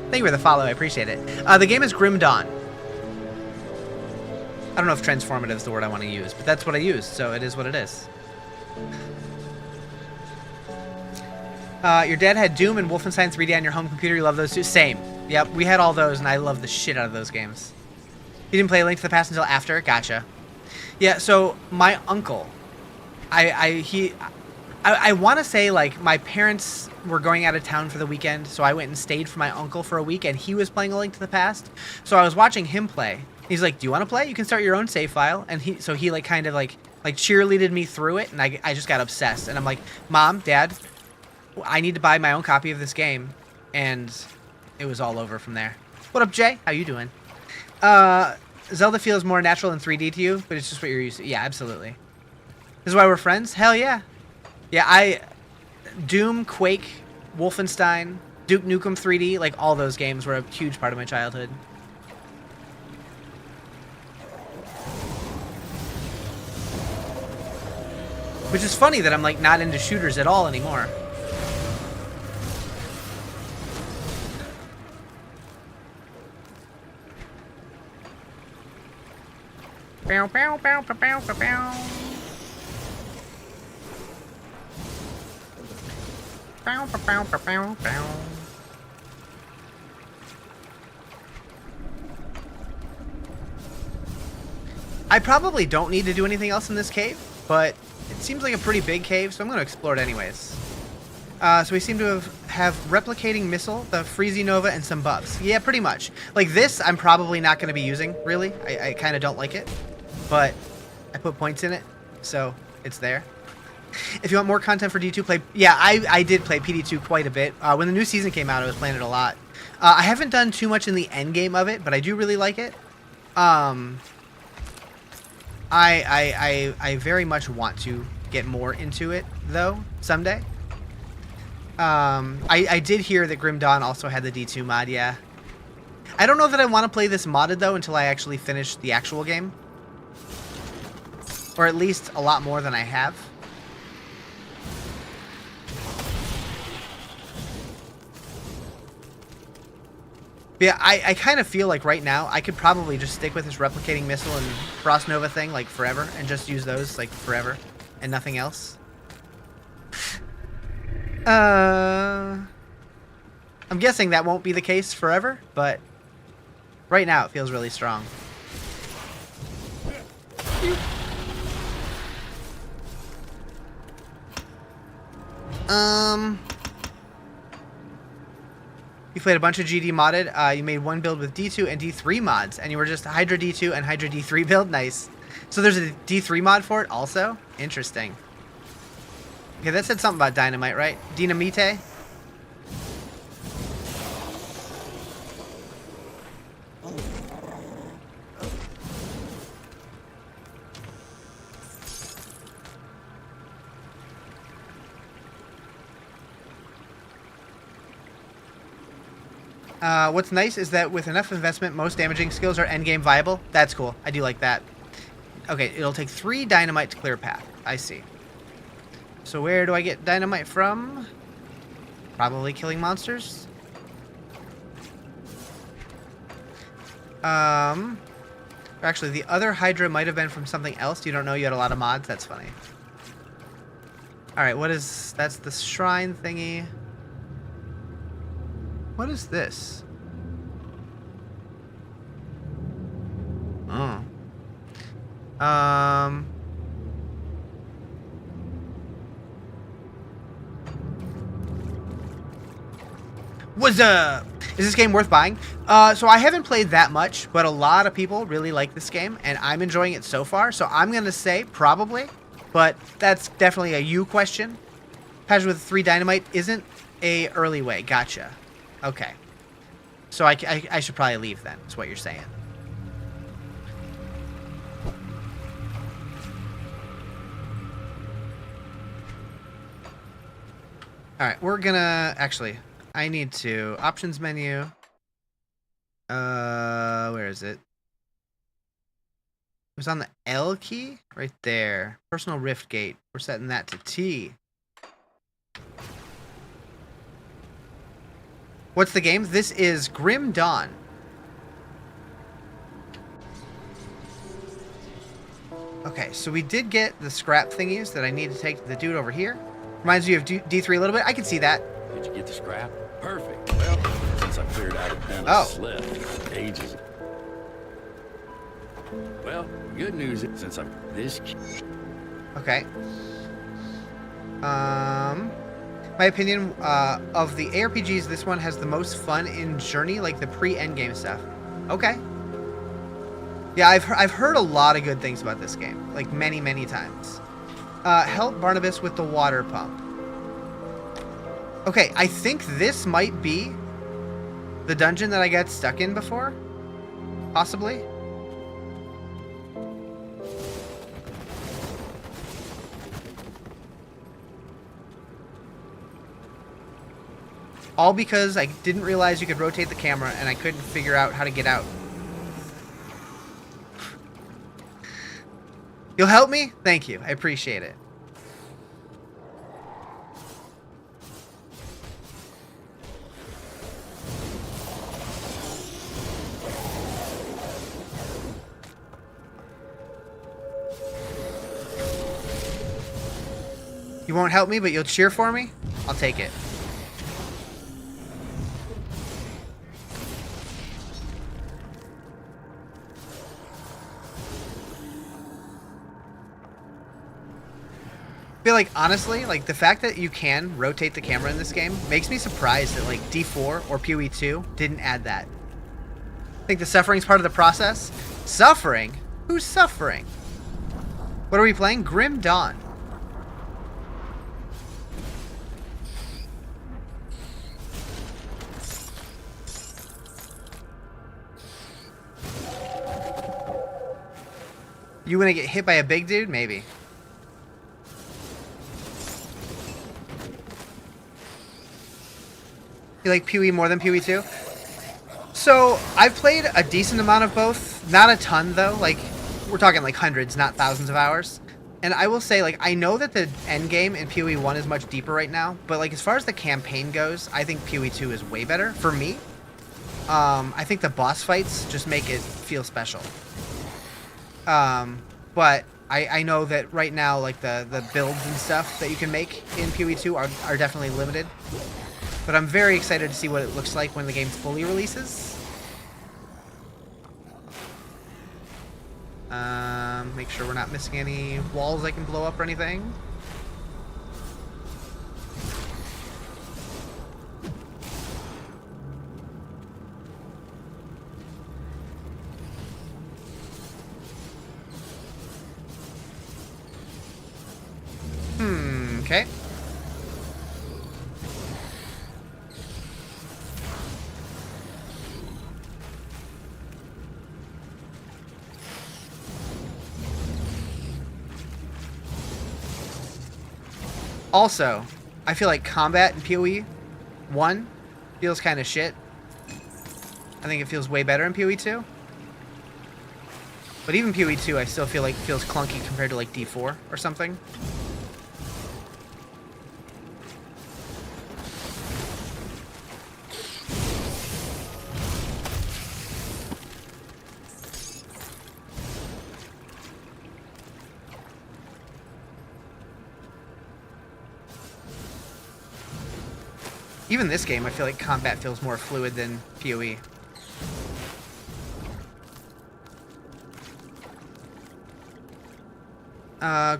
Thank you for the follow. I appreciate it. The game is Grim Dawn. I don't know if transformative is the word I want to use, but that's what I use, so it is what it is. Your dad had Doom and Wolfenstein 3D on your home computer. You love those too? Same. Yep, we had all those, and I love the shit out of those games. You didn't play A Link to the Past until after? Gotcha. Yeah, so my uncle, I want to say, like, my parents were going out of town for the weekend, so I went and stayed for my uncle for a week, and he was playing A Link to the Past. So I was watching him play. He's like, do you want to play? You can start your own save file. And he kind of cheerleaded me through it, and I just got obsessed. And I'm like, Mom, Dad, I need to buy my own copy of this game. And it was all over from there. What up, Jay? How you doing? Zelda feels more natural in 3D to you, but it's just what you're used to. Yeah, absolutely. This is why we're friends? Hell yeah. Yeah, Doom, Quake, Wolfenstein, Duke Nukem 3D, like all those games were a huge part of my childhood. Which is funny that I'm like not into shooters at all anymore. Bow, bow, bow, bow, bow, bow, bow. Bow, bow, bow, bow, bow, bow. I probably don't need to do anything else in this cave, but it seems like a pretty big cave, so I'm going to explore it anyways. So we seem to have replicating missile, the Freezy Nova, and some buffs. Yeah, pretty much. Like this, I'm probably not going to be using, really. I kind of don't like it, but I put points in it, so it's there. If you want more content for D2, play... Yeah, I did play PD2 quite a bit. When the new season came out, I was playing it a lot. I haven't done too much in the end game of it, but I do really like it. I very much want to get more into it, though, someday. I did hear that Grim Dawn also had the D2 mod, yeah. I don't know that I want to play this modded, though, until I actually finish the actual game. Or at least a lot more than I have. Yeah, I kind of feel like right now I could probably just stick with this replicating missile and Frost Nova thing like forever and just use those like forever and nothing else. I'm guessing that won't be the case forever, but right now it feels really strong. You played a bunch of GD modded. You made one build with D2 and D3 mods, and you were just Hydra D2 and Hydra D3 build. Nice. So there's a D3 mod for it also? Interesting. Okay, that said something about dynamite, right? Dynamite? What's nice is that with enough investment, most damaging skills are endgame viable. That's cool. I do like that. Okay, it'll take 3 dynamite to clear a path. I see. So where do I get dynamite from? Probably killing monsters. Actually, the other Hydra might have been from something else. You don't know? You had a lot of mods? That's funny. Alright, what is... That's the shrine thingy. What is this? Oh. What's up? Is this game worth buying? So I haven't played that much, but a lot of people really like this game, and I'm enjoying it so far. So I'm gonna say probably, but that's definitely a you question. Patch with 3 dynamite isn't a early way. Gotcha. Okay. So I should probably leave then, is what you're saying. Alright, we're gonna... Actually, I need to... Options menu. Where is it? It was on the L key? Right there. Personal Rift Gate. We're setting that to T. What's the game? This is Grim Dawn. Okay, so we did get the scrap thingies that I need to take to the dude over here. Reminds me of D3 a little bit. I can see that. Did you get the scrap? Perfect. Well, since I cleared out a den Oh. of slip ages. Well, good news is since I'm this. Okay. My opinion of the ARPGs, this one has the most fun in Journey, like the pre-endgame stuff. Okay. Yeah, I've heard a lot of good things about this game, like many times. Help Barnabas with the water pump. Okay, I think this might be the dungeon that I got stuck in before. Possibly. All because I didn't realize you could rotate the camera and I couldn't figure out how to get out. You'll help me? Thank you. I appreciate it. You won't help me, but you'll cheer for me? I'll take it. I feel like, honestly, like, the fact that you can rotate the camera in this game makes me surprised that, like, D4 or PoE 2 didn't add that. I think the suffering's part of the process. Suffering? Who's suffering? What are we playing? Grim Dawn. You gonna get hit by a big dude? Maybe. You like PoE more than PoE 2? So, I've played a decent amount of both. Not a ton, though. Like, we're talking like hundreds, not thousands of hours. And I will say, like, I know that the endgame in PoE 1 is much deeper right now. But, like, as far as the campaign goes, I think PoE 2 is way better, for me. I think the boss fights just make it feel special. But I know that right now, like, the builds and stuff that you can make in PoE 2 are definitely limited. But I'm very excited to see what it looks like when the game fully releases. Make sure we're not missing any walls I can blow up or anything. Okay. Also, I feel like combat in PoE 1 feels kind of shit. I think it feels way better in PoE 2. But even PoE 2, I still feel like it feels clunky compared to like D4 or something. Even this game, I feel like combat feels more fluid than PoE.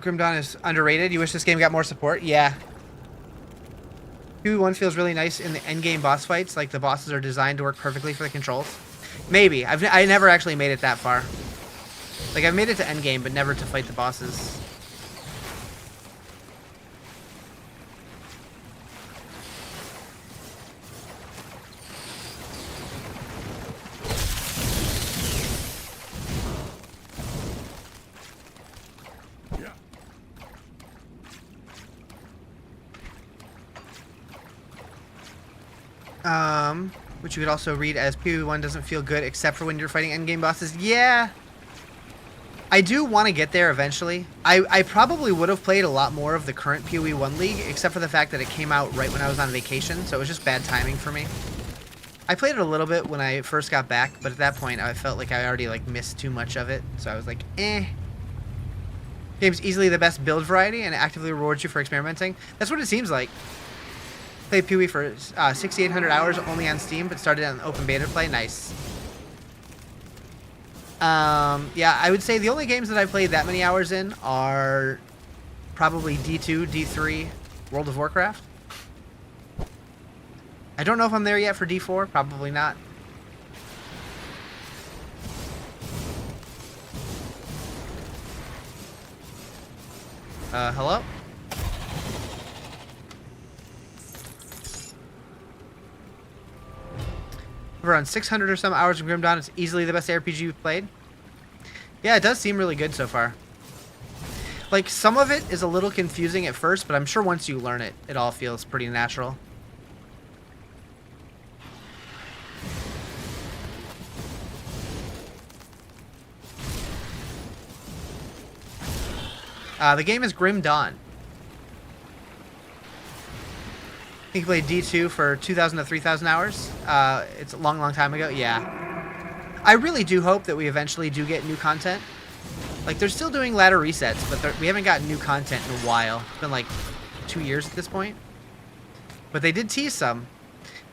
Grim Dawn is underrated. You wish this game got more support? Yeah. PoE 1 feels really nice in the endgame boss fights. Like the bosses are designed to work perfectly for the controls. Maybe. I never actually made it that far. Like I've made it to endgame, but never to fight the bosses. Which you could also read as PoE 1 doesn't feel good except for when you're fighting endgame bosses. Yeah. I do want to get there eventually. I probably would have played a lot more of the current PoE 1 League, except for the fact that it came out right when I was on vacation, so it was just bad timing for me. I played it a little bit when I first got back, but at that point I felt like I already like missed too much of it, so I was like, eh. Game's easily the best build variety and actively rewards you for experimenting. That's what it seems like. Played PoE for 6,800 hours only on Steam, but started on open beta play. Nice. Yeah, I would say the only games that I played that many hours in are probably D2, D3, World of Warcraft. I don't know if I'm there yet for D4. Probably not. Hello? Around 600 or some hours of Grim Dawn. It's easily the best RPG you've played. Yeah, it does seem really good so far. Like, some of it is a little confusing at first, but I'm sure once you learn it, it all feels pretty natural. The game is Grim Dawn. I think you played D2 for 2,000 to 3,000 hours. It's a long, long time ago. Yeah. I really do hope that we eventually do get new content. Like, they're still doing ladder resets, but we haven't gotten new content in a while. It's been like 2 years at this point. But they did tease some.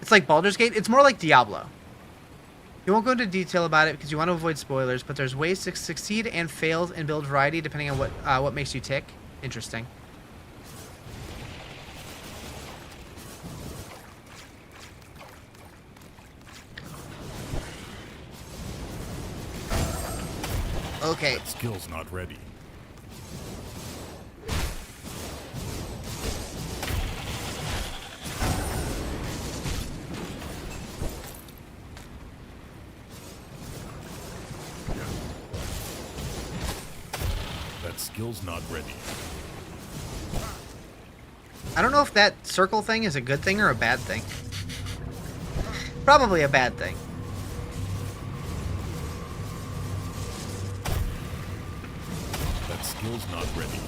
It's like Baldur's Gate. It's more like Diablo. You won't go into detail about it because you want to avoid spoilers, but there's ways to succeed and fail in build variety depending on what makes you tick. Interesting. Okay. That skill's not ready. That skill's not ready. I don't know if that circle thing is a good thing or a bad thing. Probably a bad thing. That skill's not ready.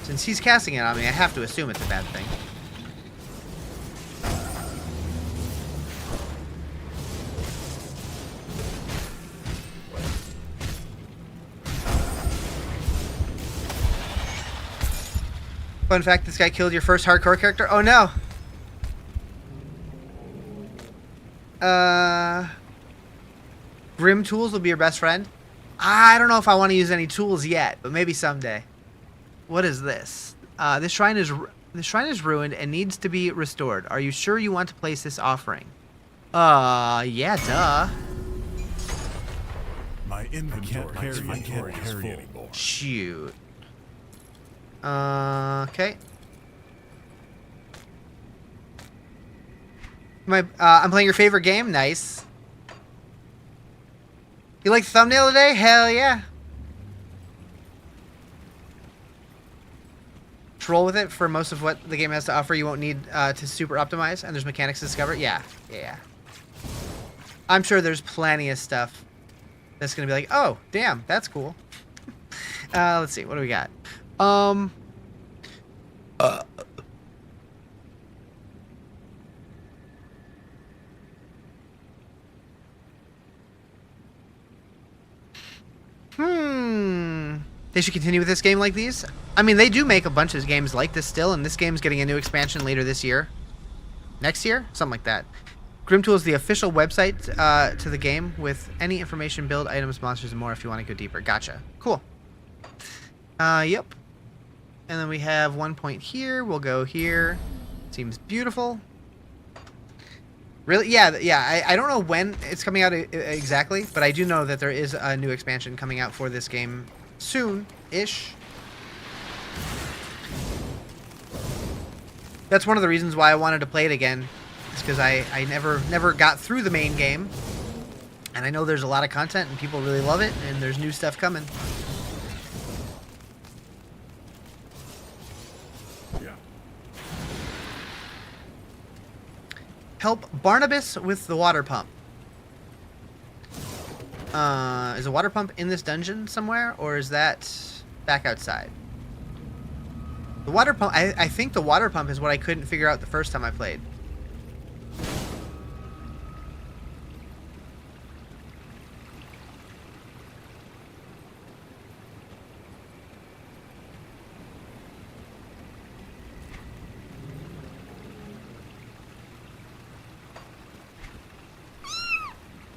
Since he's casting it on me, I have to assume it's a bad thing. Fun fact, this guy killed your first hardcore character? Oh no! Grim tools will be your best friend? I don't know if I want to use any tools yet, but maybe someday. What is this? This shrine is ruined and needs to be restored. Are you sure you want to place this offering? Yeah, duh. My inventory is full. Anymore. Shoot. Okay. I'm playing your favorite game. Nice. You like the thumbnail today? Hell yeah. Troll with it for most of what the game has to offer. You won't need to super optimize, and there's mechanics to discover. Yeah. I'm sure there's plenty of stuff that's gonna be like, oh, damn, that's cool. Let's see, what do we got? They should continue with this game like these. I mean, they do make a bunch of games like this still, and this game's getting a new expansion later this year. Next year? Something like that. Grimtool is the official website to the game with any information, build, items, monsters, and more if you want to go deeper. Gotcha. Cool. Yep. And then we have 1 point here. We'll go here. Seems beautiful. Really? Yeah. I don't know when it's coming out exactly, but I do know that there is a new expansion coming out for this game soon-ish. That's one of the reasons why I wanted to play it again. It's because I never got through the main game. And I know there's a lot of content and people really love it, and there's new stuff coming. Yeah. Help Barnabas with the water pump. Is a water pump in this dungeon somewhere, or is that back outside? The water pump, I think the water pump is what I couldn't figure out the first time I played.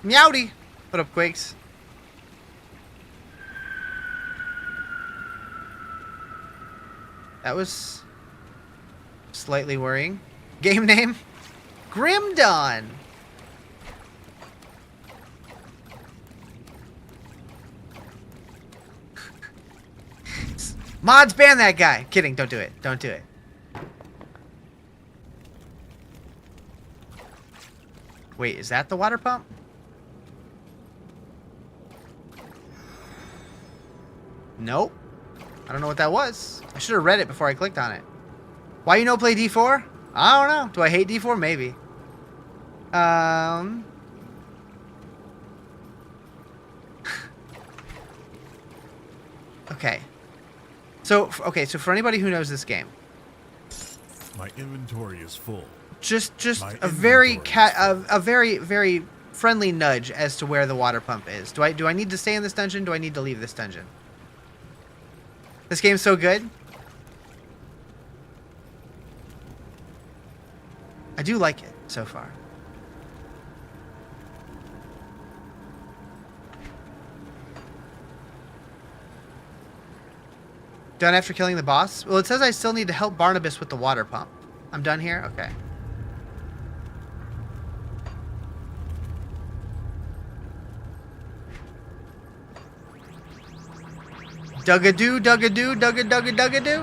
Meowdy! What up, Quakes? That was slightly worrying. Game name? Grim Dawn! Mods, ban that guy! Kidding, don't do it. Don't do it. Wait, is that the water pump? Nope. I don't know what that was. I should have read it before I clicked on it. Why you no play D4? I don't know. Do I hate D4? Maybe. Okay. So for anybody who knows this game, My inventory is full. just My a very inventory a very friendly nudge as to where the water pump is. Do I need to stay in this dungeon? Do I need to leave this dungeon? This game's so good. I do like it so far. Done after killing the boss? Well, it says I still need to help Barnabas with the water pump. I'm done here? Okay. Dug-a-doo, dug-a-doo, dug-a-dug-a-dug-a-doo.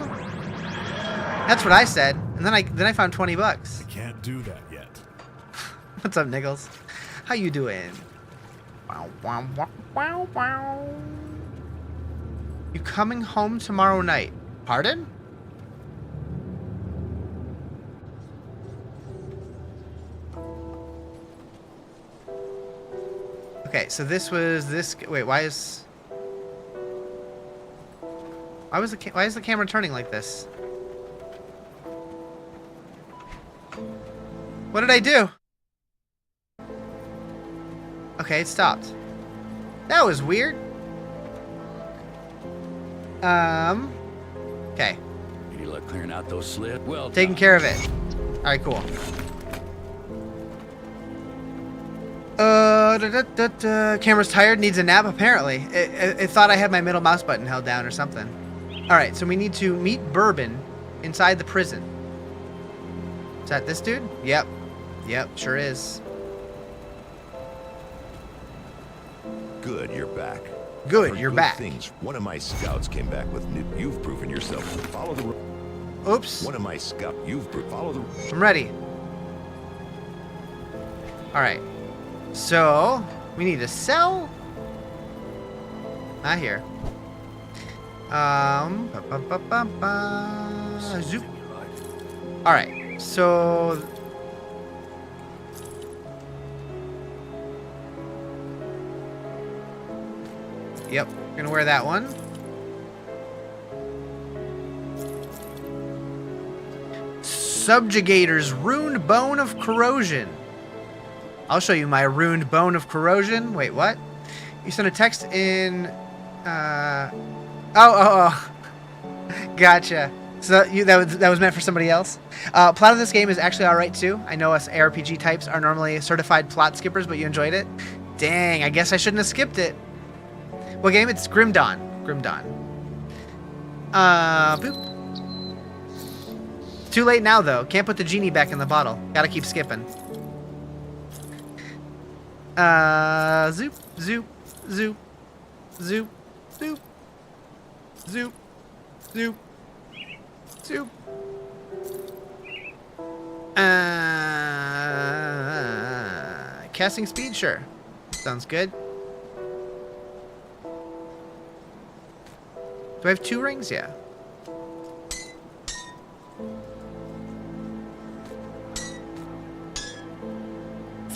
That's what I said. And then I found 20 bucks. I can't do that yet. What's up, Nichols? How you doing? Wow, wow, wow, wow, wow. You coming home tomorrow night? Pardon? Okay, so this was this. Wait, why is the camera turning like this? What did I do? Okay, it stopped. That was weird. Okay. Any luck clearing out those slits? Well, Taking care of it. Alright, cool. Camera's tired, needs a nap, apparently. It thought I had my middle mouse button held down or something. Alright, so we need to meet Bourbon inside the prison. Is that this dude? Yep. Yep, sure is. Good, you're back. Good, Heard you're back. Things. One of my scouts came back with new. You've proven yourself. Follow the. Oops. One of my scouts. Follow the. I'm ready. Alright. So, we need to sell Not here. Zoop. All right. So. Yep. Gonna wear that one. Subjugator's Ruined Bone of Corrosion. I'll show you my Ruined Bone of Corrosion. Wait, what? You sent a text in... Oh. Gotcha. So that was meant for somebody else. Plot of this game is actually alright too. I know us ARPG types are normally certified plot skippers, but you enjoyed it? Dang, I guess I shouldn't have skipped it. What game? It's Grim Dawn. Grim Dawn. Boop. Too late now, though. Can't put the genie back in the bottle. Gotta keep skipping. Zoop, zoop, zoop, zoop, zoop, zoop, zoop, zoop. Casting speed? Sure. Sounds good. Do I have 2 rings? Yeah.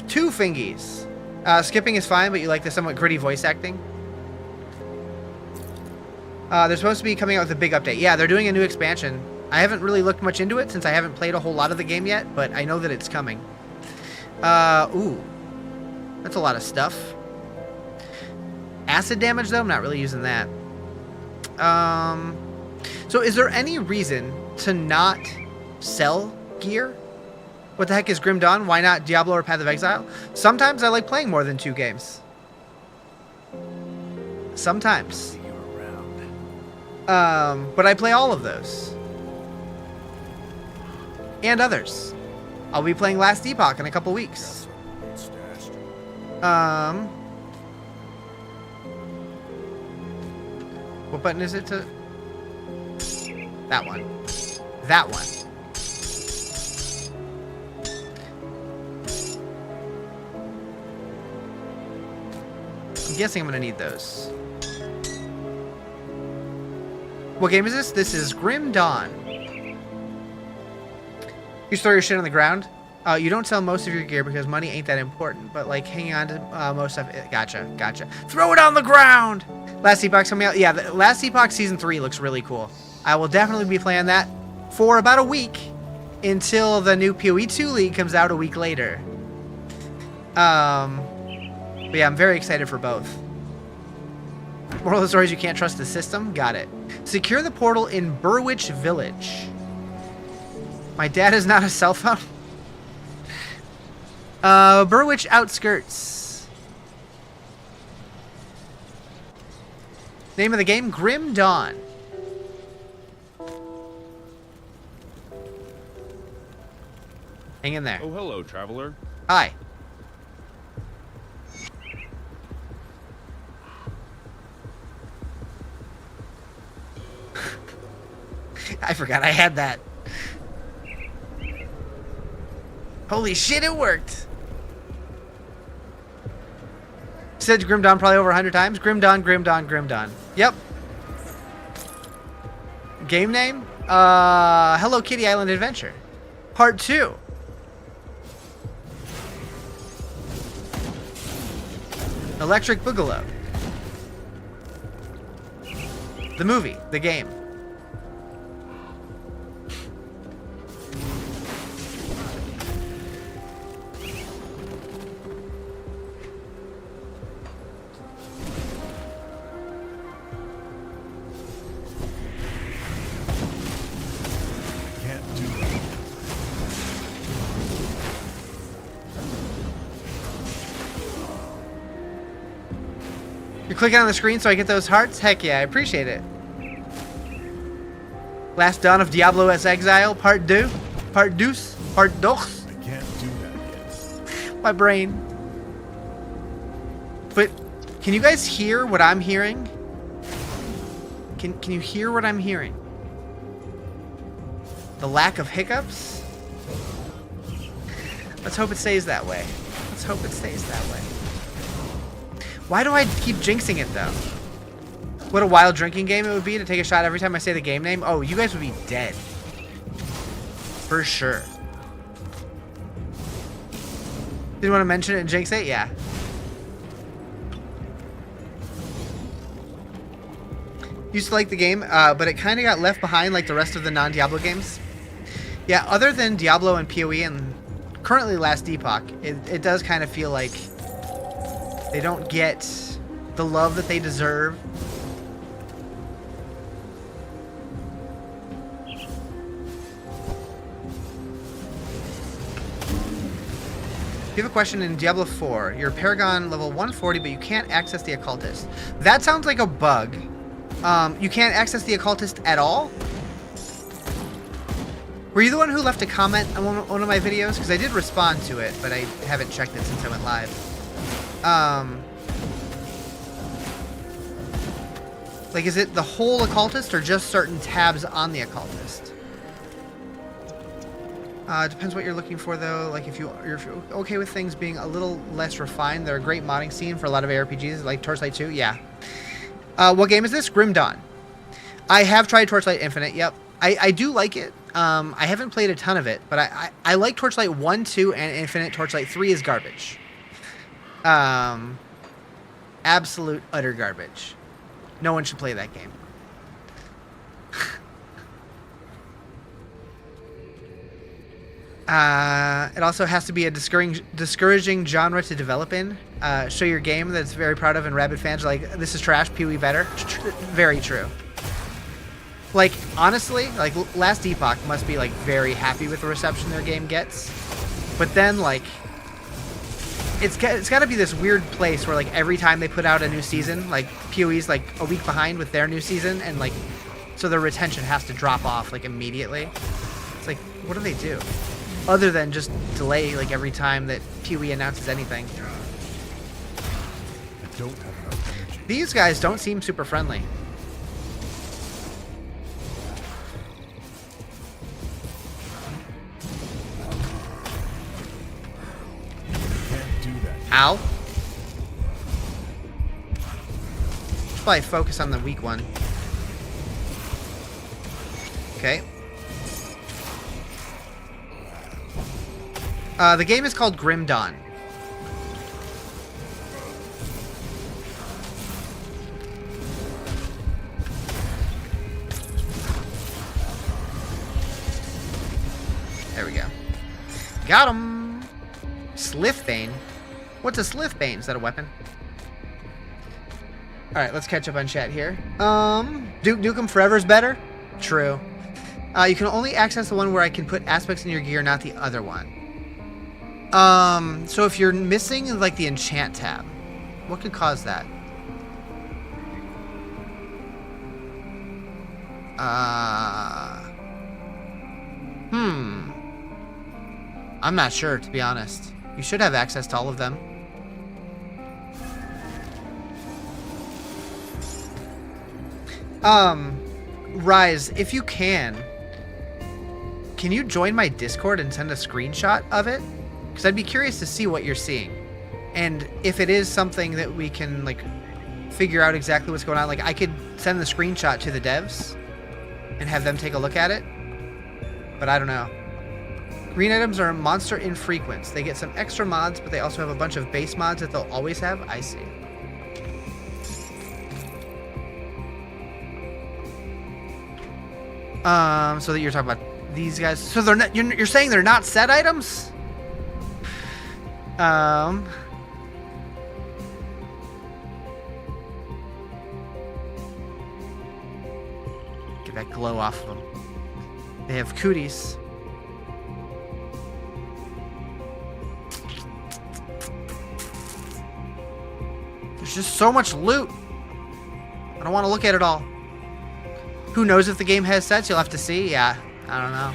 Two fingies. Skipping is fine, but you like the somewhat gritty voice acting. They're supposed to be coming out with a big update. Yeah, they're doing a new expansion. I haven't really looked much into it since I haven't played a whole lot of the game yet, but I know that it's coming. Ooh. That's a lot of stuff. Acid damage, though? I'm not really using that. So is there any reason to not sell gear? What the heck is Grim Dawn? Why not Diablo or Path of Exile? Sometimes I like playing more than 2 games. Sometimes. But I play all of those. And others. I'll be playing Last Epoch in a couple weeks. What button is it to... That one. That one. I'm guessing I'm gonna need those. What game is this? This is Grim Dawn. You just throw your shit on the ground? You don't sell most of your gear because money ain't that important, but like hanging on to most stuff. Gotcha. Throw it on the ground! Last Epoch coming out. Yeah, the Last Epoch Season 3 looks really cool. I will definitely be playing that for about a week until the new PoE 2 League comes out a week later. But yeah, I'm very excited for both. Moral of the story is you can't trust the system. Got it. Secure the portal in Burwich Village. My dad is not a cell phone. Burwich outskirts. Name of the game, Grim Dawn. Hang in there. Oh, hello, traveler. Hi. I forgot I had that. Holy shit, it worked. Said Grim Dawn probably over 100 times. Grim Dawn, Grim Dawn, Grim Dawn. Yep. Game name? Hello Kitty Island Adventure. Part 2. Electric Boogaloo. The movie, the game. Can't do that. You're clicking on the screen so I get those hearts? Heck yeah, I appreciate it. Last Dawn of Diablo-like Exile, Part 2. Part Deuce. Part Dos. I can't do that yet. My brain. But can you guys hear what I'm hearing? Can you hear what I'm hearing? The lack of hiccups? Let's hope it stays that way. Let's hope it stays that way. Why do I keep jinxing it though? What a wild drinking game it would be to take a shot every time I say the game name. Oh, you guys would be dead. For sure. Did you want to mention it and Jinx it? Yeah. Used to like the game, but it kind of got left behind like the rest of the non-Diablo games. Yeah, other than Diablo and PoE and currently Last Epoch, it does kind of feel like they don't get the love that they deserve. You have a question in Diablo 4. You're Paragon level 140, but you can't access the Occultist. That sounds like a bug. You can't access the Occultist at all? Were you the one who left a comment on one of my videos? Because I did respond to it, but I haven't checked it since I went live. Like, is it the whole Occultist or just certain tabs on the Occultist? Depends what you're looking for, though. Like, if you're okay with things being a little less refined, they're a great modding scene for a lot of ARPGs, like Torchlight 2. Yeah. What game is this? Grim Dawn. I have tried Torchlight Infinite. Yep. I do like it. I haven't played a ton of it, but I like Torchlight 1, 2, and Infinite. Torchlight 3 is garbage. Absolute, utter garbage. No one should play that game. It also has to be a discouraging genre to develop in. Show your game that's very proud of, and rabid fans are like, this is trash, PoE better. Very true. Like, honestly, like, Last Epoch must be, like, very happy with the reception their game gets. But then, like, it's got to be this weird place where, like, every time they put out a new season, like, PoE's, like, a week behind with their new season, and, like, so their retention has to drop off, like, immediately. It's like, what do they do? Other than just delay, like, every time that PoE announces anything. I don't have enough energy. These guys don't seem super friendly. Can't do that. Ow. Should probably focus on the weak one. Okay. The game is called Grim Dawn. There we go. Got him! Slithbane? What's a Slithbane? Is that a weapon? Alright, let's catch up on chat here. Duke Nukem Forever is better? True. You can only access the one where I can put aspects in your gear, not the other one. So if you're missing, like, the enchant tab, what could cause that? I'm not sure, to be honest. You should have access to all of them. Rise, if you can you join my Discord and send a screenshot of it? Because I'd be curious to see what you're seeing. And if it is something that we can, like, figure out exactly what's going on, like, I could send the screenshot to the devs and have them take a look at it. But I don't know. Green items are monster infrequents. They get some extra mods, but they also have a bunch of base mods that they'll always have. I see. So that you're talking about these guys. So they're not, you're saying they're not set items? Get that glow off of them. They have cooties. There's just so much loot. I don't want to look at it all. Who knows if the game has sets? You'll have to see. Yeah, I don't know.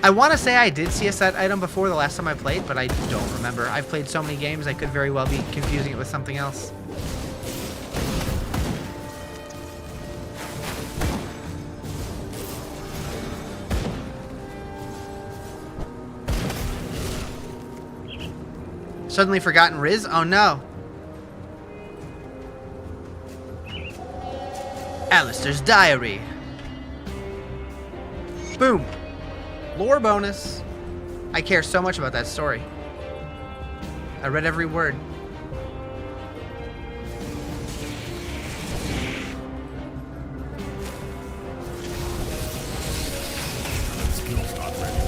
I want to say I did see a set item before the last time I played, but I don't remember. I've played so many games, I could very well be confusing it with something else. Suddenly forgotten Riz? Oh no. Alistair's diary. Boom. Lore bonus. I care so much about that story. I read every word. Skill's not ready.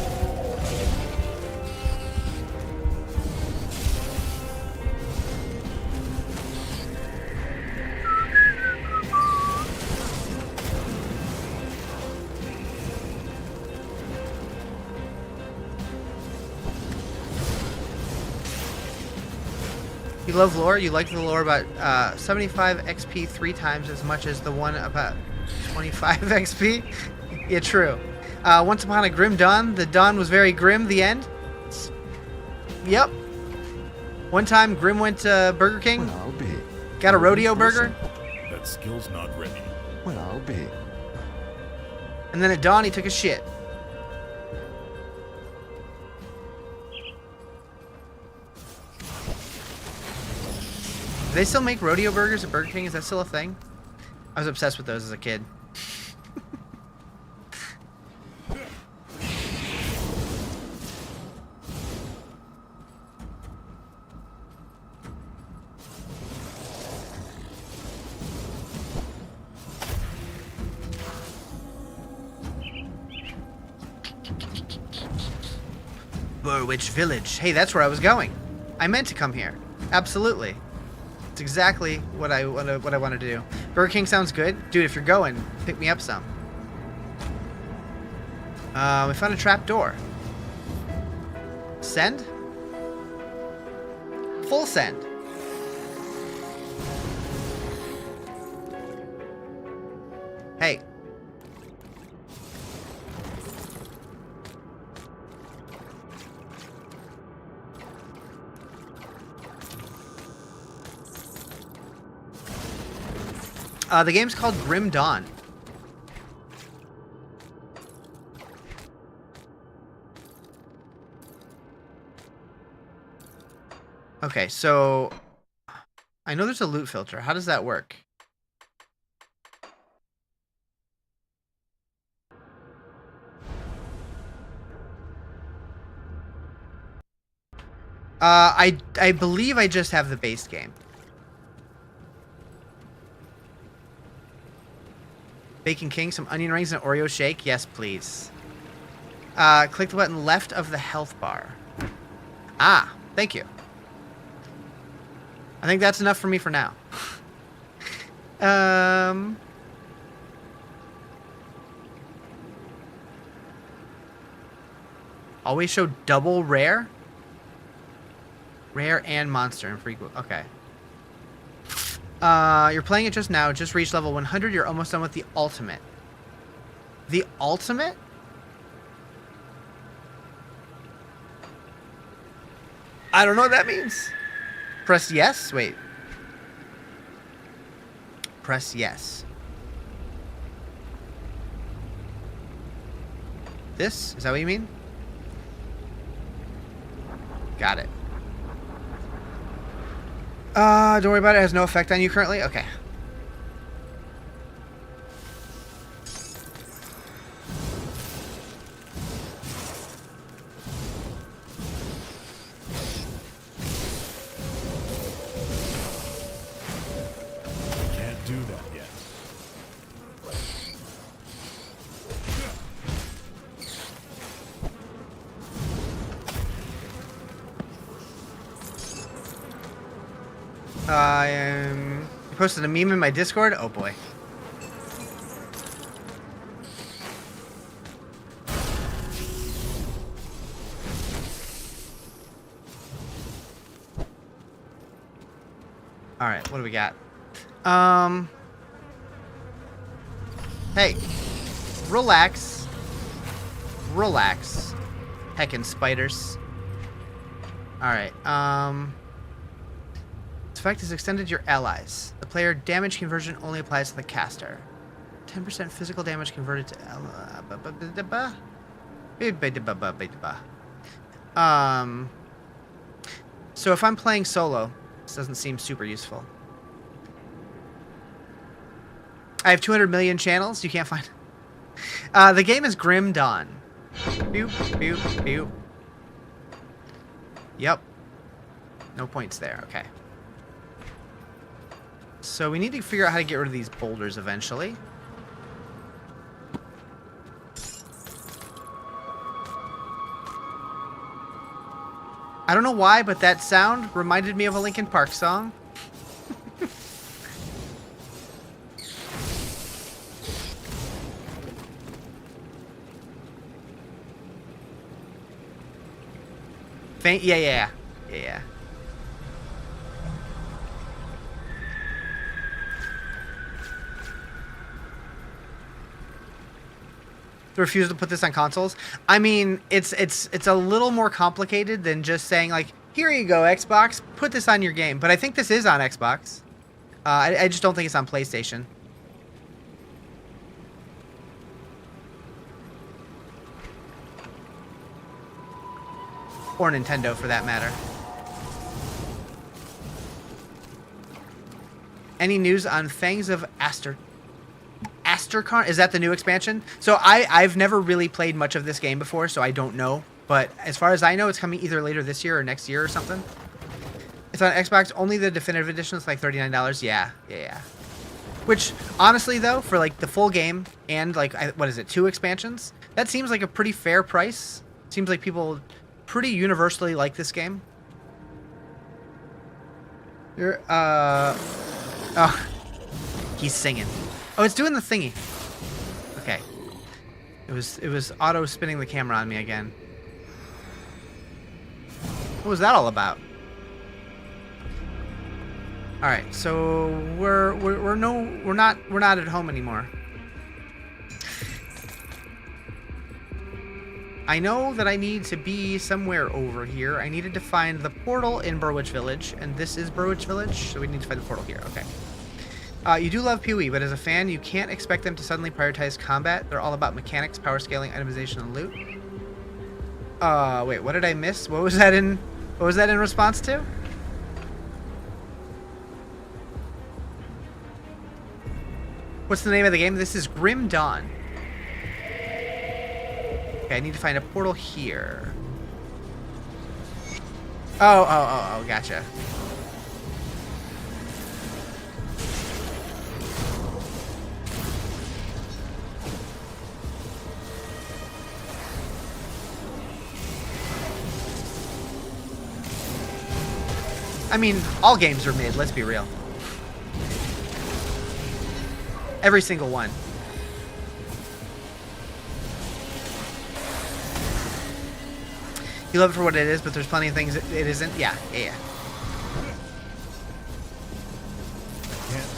You love lore? You like the lore about 75 XP 3 times as much as the one about 25 XP? Yeah, true. Once upon a grim dawn, the dawn was very grim, the end? Yep. One time, Grim went to Burger King, Well, I'll be. got a rodeo burger, That skill's not ready. Well, I'll be. and then at dawn, he took a shit. Do they still make rodeo burgers at Burger King? Is that still a thing? I was obsessed with those as a kid. Burwich Village. Hey, that's where I was going. I meant to come here. Absolutely. It's exactly what I wanted to do. Burger King sounds good. Dude, if you're going, pick me up some. We found a trap door. Send? Full send. Hey. The game's called Grim Dawn. Okay, so I know there's a loot filter. How does that work? I believe I just have the base game. Bacon King, some onion rings and an Oreo shake. Yes, please. Click the button left of the health bar. Ah, thank you. I think that's enough for me for now. Always show double rare? Rare and monster infrequent. Okay. You're playing it just now. Just reached level 100. You're almost done with the ultimate. The ultimate? I don't know what that means. Press yes? Wait. Press yes. This? Is that what you mean? Got it. Don't worry about it. It has no effect on you currently? Okay. Can't do that yet. You posted a meme in my Discord? Oh boy. Alright, what do we got? Hey. Relax. Relax. Heckin' spiders. Alright, this effect is extended to your allies. The player damage conversion only applies to the caster. 10% physical damage converted to so if I'm playing solo, this doesn't seem super useful. I have 200 million channels. You can't find. The game is Grim Dawn. Boop, boop, boop. Yep. No points there. Okay. So we need to figure out how to get rid of these boulders eventually. I don't know why, but that sound reminded me of a Linkin Park song. Faint? Yeah. The refusal to put this on consoles. I mean, it's a little more complicated than just saying like, here you go, Xbox, put this on your game. But I think this is on Xbox. I just don't think it's on PlayStation. Or Nintendo, for that matter. Any news on Fangs of Asterkarn? Is that the new expansion? So I've never really played much of this game before, so I don't know. But as far as I know, it's coming either later this year or next year or something. It's on Xbox. Only the definitive edition is like $39. Yeah. Which, honestly, though, for like the full game and like, what is it, 2 expansions? That seems like a pretty fair price. Seems like people pretty universally like this game. Oh, he's singing. Oh, it's doing the thingy. Okay. It was auto spinning the camera on me again. What was that all about? All right, so we're not at home anymore. I know that I need to be somewhere over here. I needed to find the portal in Burwich Village, and this is Burwich Village, so we need to find the portal here. Okay. You do love PoE, but as a fan, you can't expect them to suddenly prioritize combat. They're all about mechanics, power scaling, itemization, and loot. Wait, what did I miss? What was that in response to? What's the name of the game? This is Grim Dawn. Okay, I need to find a portal here. Oh, gotcha. I mean, all games are mid, let's be real. Every single one. You love it for what it is, but there's plenty of things it isn't. Yeah. Can't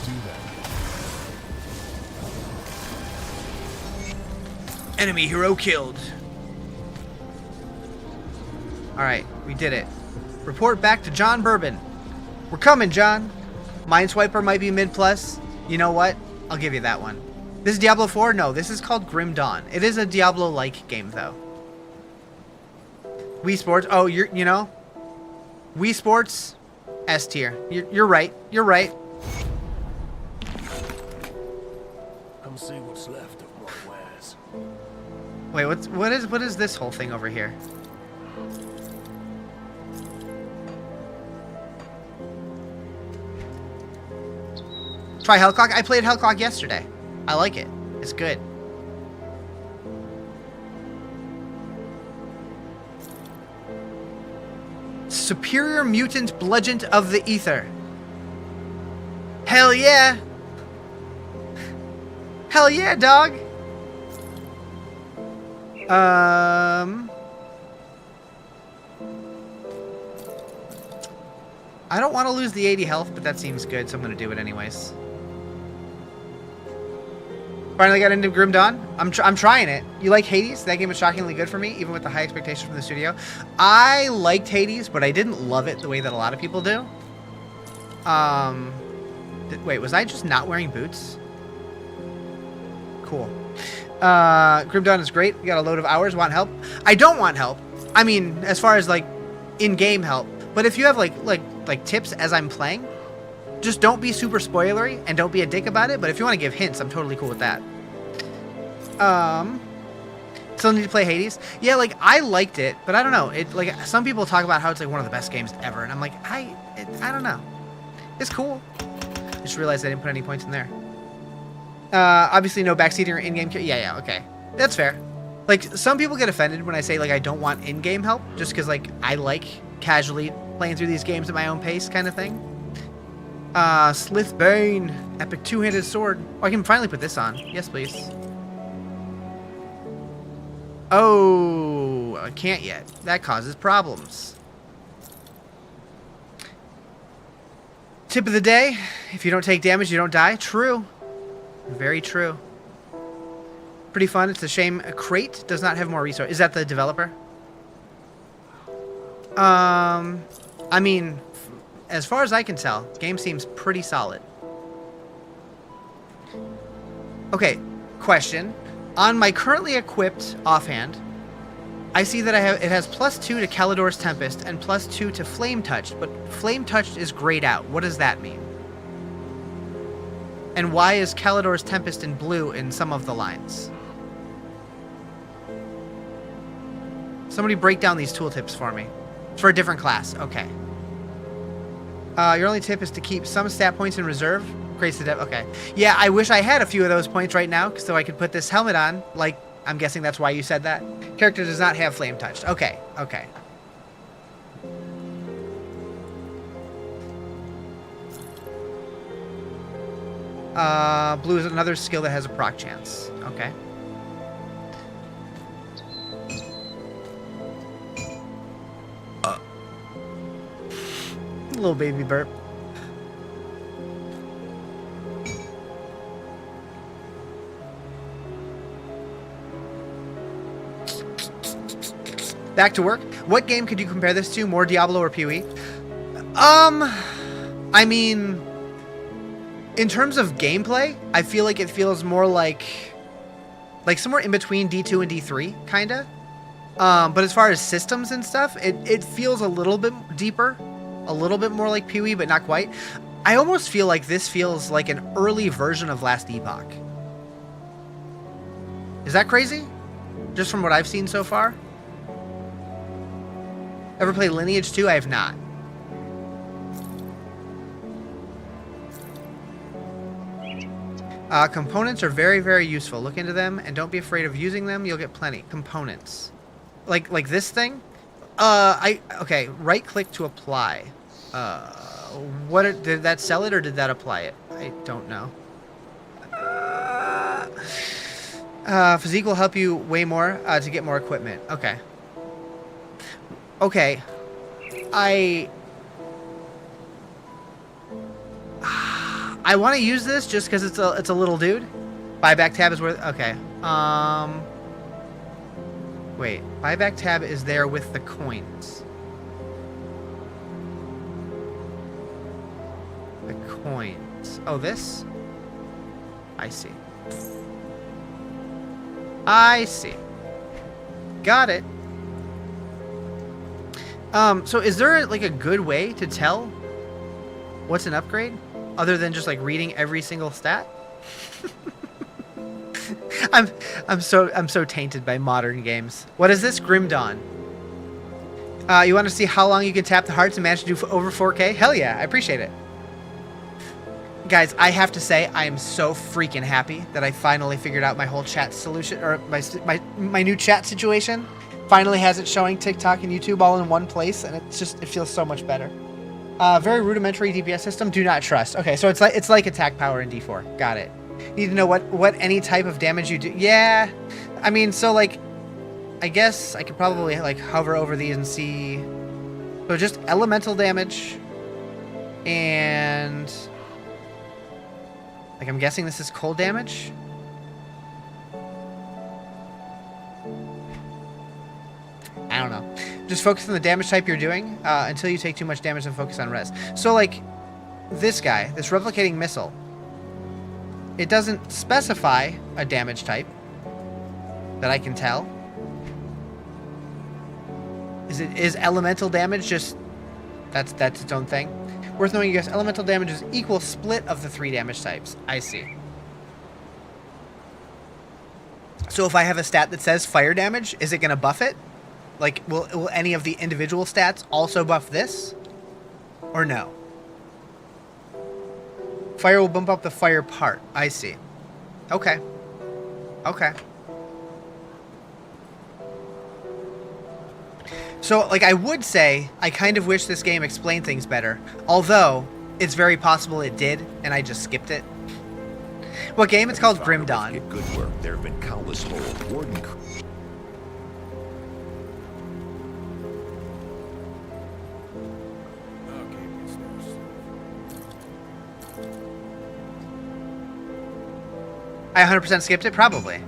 do that. Enemy hero killed. Alright, we did it. Report back to John Bourbon. We're coming, John. Mineswiper might be mid plus. You know what? I'll give you that one. This is Diablo 4? No, this is called Grim Dawn. It is a Diablo-like game, though. Wii Sports. Oh, you know? Wii Sports, S tier. You're right. You're right. Come see what's left of my wares. Wait, what is this whole thing over here? Try Hellclock? I played Hellclock yesterday. I like it. It's good. Superior Mutant Bludgeon of the Ether. Hell yeah! Hell yeah, dog! I don't want to lose the 80 health, but that seems good, so I'm going to do it anyways. Finally got into Grim Dawn. I'm trying it. You like Hades? That game was shockingly good for me, even with the high expectations from the studio. I liked Hades, but I didn't love it the way that a lot of people do. Wait, was I just not wearing boots? Cool. Grim Dawn is great. We got a load of hours. Want help? I don't want help. I mean, as far as like in-game help. But if you have like tips as I'm playing, Just don't be super spoilery and don't be a dick about it. But if you want to give hints, I'm totally cool with that. Still need to play Hades. Yeah, like I liked it, but I don't know. It like some people talk about how it's like one of the best games ever, and I'm like, I don't know. It's cool. Just realized I didn't put any points in there. Obviously no backseating or in-game. Yeah, okay, that's fair. Like some people get offended when I say like I don't want in-game help, just because like I like casually playing through these games at my own pace, kind of thing. Slithbane, epic two-handed sword. Oh, I can finally put this on. Yes, please. Oh, I can't yet. That causes problems. Tip of the day, if you don't take damage, you don't die. True. Very true. Pretty fun. It's a shame a crate does not have more resources. Is that the developer? I mean, as far as I can tell, the game seems pretty solid. Okay, question. On my currently equipped offhand, I see that it has +2 to Calidor's Tempest and +2 to Flame Touched, but Flame Touched is grayed out. What does that mean? And why is Calidor's Tempest in blue in some of the lines? Somebody break down these tooltips for me. It's for a different class. Okay. Your only tip is to keep some stat points in reserve. Creates the depth. Okay. Yeah, I wish I had a few of those points right now so I could put this helmet on. Like, I'm guessing that's why you said that. Character does not have flame touched. Okay. Okay. Blue is another skill that has a proc chance. Okay. Little baby burp. Back to work. What game could you compare this to? More Diablo or PoE? I mean, in terms of gameplay, I feel like it feels more like somewhere in between D2 and D3, kinda. But as far as systems and stuff, it feels a little bit deeper, a little bit more like PoE, but not quite. I almost feel like this feels like an early version of Last Epoch. Is that crazy? Just from what I've seen so far? Ever played Lineage 2? I have not. Components are very, very useful. Look into them and don't be afraid of using them. You'll get plenty. Components. Like this thing? Okay, right click to apply. Did that sell it or did that apply it? I don't know. Physique will help you way more to get more equipment. Okay. Okay. I want to use this just because it's a little dude. Buyback tab is worth. Okay. Wait. Buyback tab is there with the coins. The coins. Oh, this? I see. I see. Got it. So is there like a good way to tell what's an upgrade other than just like reading every single stat? I'm so tainted by modern games. What is this? Grim Dawn. You want to see how long you can tap the hearts and manage to do over 4K? Hell yeah, I appreciate it. Guys, I have to say I am so freaking happy that I finally figured out my whole chat solution, or my new chat situation. Finally has it showing TikTok and YouTube all in one place, and it feels so much better. Very rudimentary DPS system. Do not trust. Okay, so it's like attack power in D4. Got it. Need to know what any type of damage you do. Yeah, I mean, so like, I guess I could probably like hover over these and see. So just elemental damage, and like I'm guessing this is cold damage. I don't know. Just focus on the damage type you're doing until you take too much damage and focus on res. So like this guy, this replicating missile, it doesn't specify a damage type that I can tell. Is elemental damage just That's its own thing. Worth knowing, you guess elemental damage is equal split of the 3 damage types. I see. So if I have a stat that says fire damage, is it going to buff it? Like, will any of the individual stats also buff this? Or no? Fire will bump up the fire part. I see. Okay. Okay. So, like, I would say, I kind of wish this game explained things better. Although, it's very possible it did, and I just skipped it. What game? It's called Grim Dawn. Get good work. There have been countless whole warden. I 100% skipped it? Probably.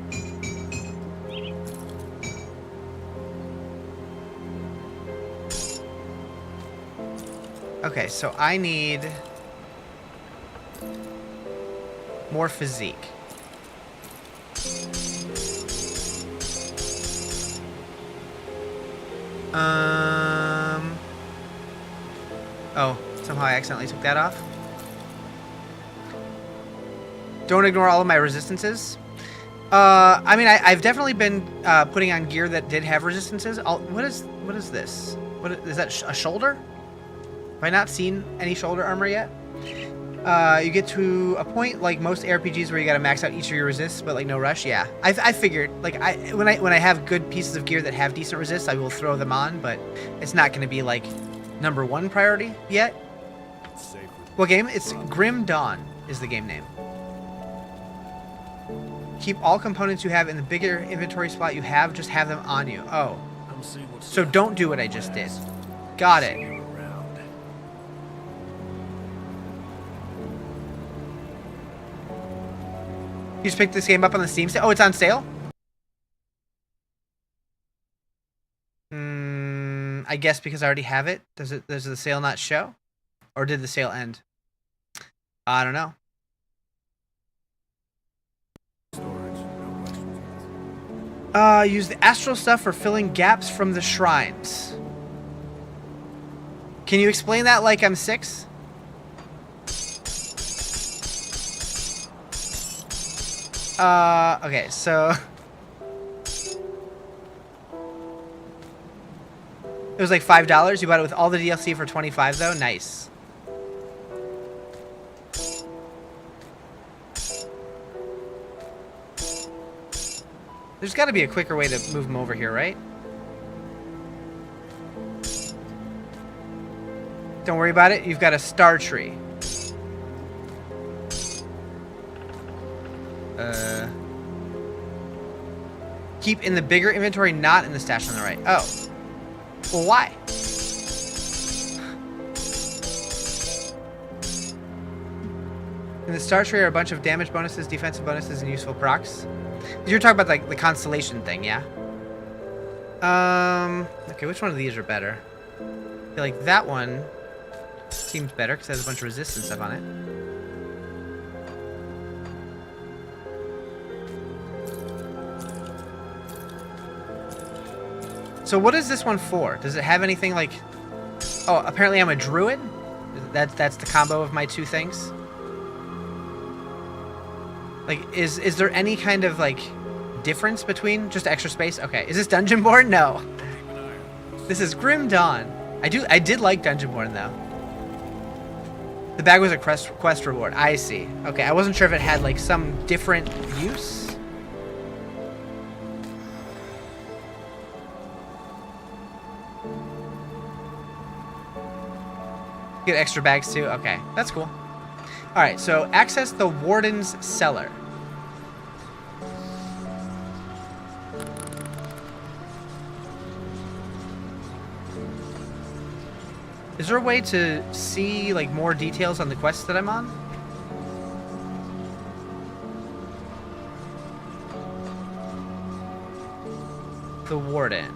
Okay, so I need more physique. Oh, somehow I accidentally took that off. Don't ignore all of my resistances. I mean, I've definitely been putting on gear that did have resistances. What is this? What is that? A shoulder? Have I not seen any shoulder armor yet? You get to a point like most ARPGs where you gotta max out each of your resists, but like no rush. Yeah, I figured like when I have good pieces of gear that have decent resists, I will throw them on, but it's not gonna be like #1 priority yet. What game? It's Grim Dawn is the game name. Keep all components you have in the bigger inventory spot you have. Just have them on you. Oh, so don't do what I just did. Got it. You just picked this game up on the Steam sale? Oh, it's on sale? I guess because I already have it. Does the sale not show? Or did the sale end? I don't know. Use the astral stuff for filling gaps from the shrines. Can you explain that like I'm 6? Okay, so it was like $5. You bought it with all the DLC for $25 though? Nice. There's got to be a quicker way to move them over here, right? Don't worry about it. You've got a star tree. Keep in the bigger inventory, not in the stash on the right. Oh. Well, why? In the star tree are a bunch of damage bonuses, defensive bonuses, and useful procs. You're talking about like the constellation thing, yeah? Okay, which one of these are better? I feel like that one seems better because it has a bunch of resistance stuff on it. So what is this one for? Does it have anything like... Oh, apparently I'm a druid? That's the combo of my two things? Like, is there any kind of, like, difference between just extra space? Okay, is this Dungeonborn? No. This is Grim Dawn. I did like Dungeonborn, though. The bag was a quest reward. I see. Okay, I wasn't sure if it had, like, some different use. Get extra bags, too? Okay, that's cool. Alright, so access the Warden's Cellar. Is there a way to see, like, more details on the quest that I'm on? The Warden.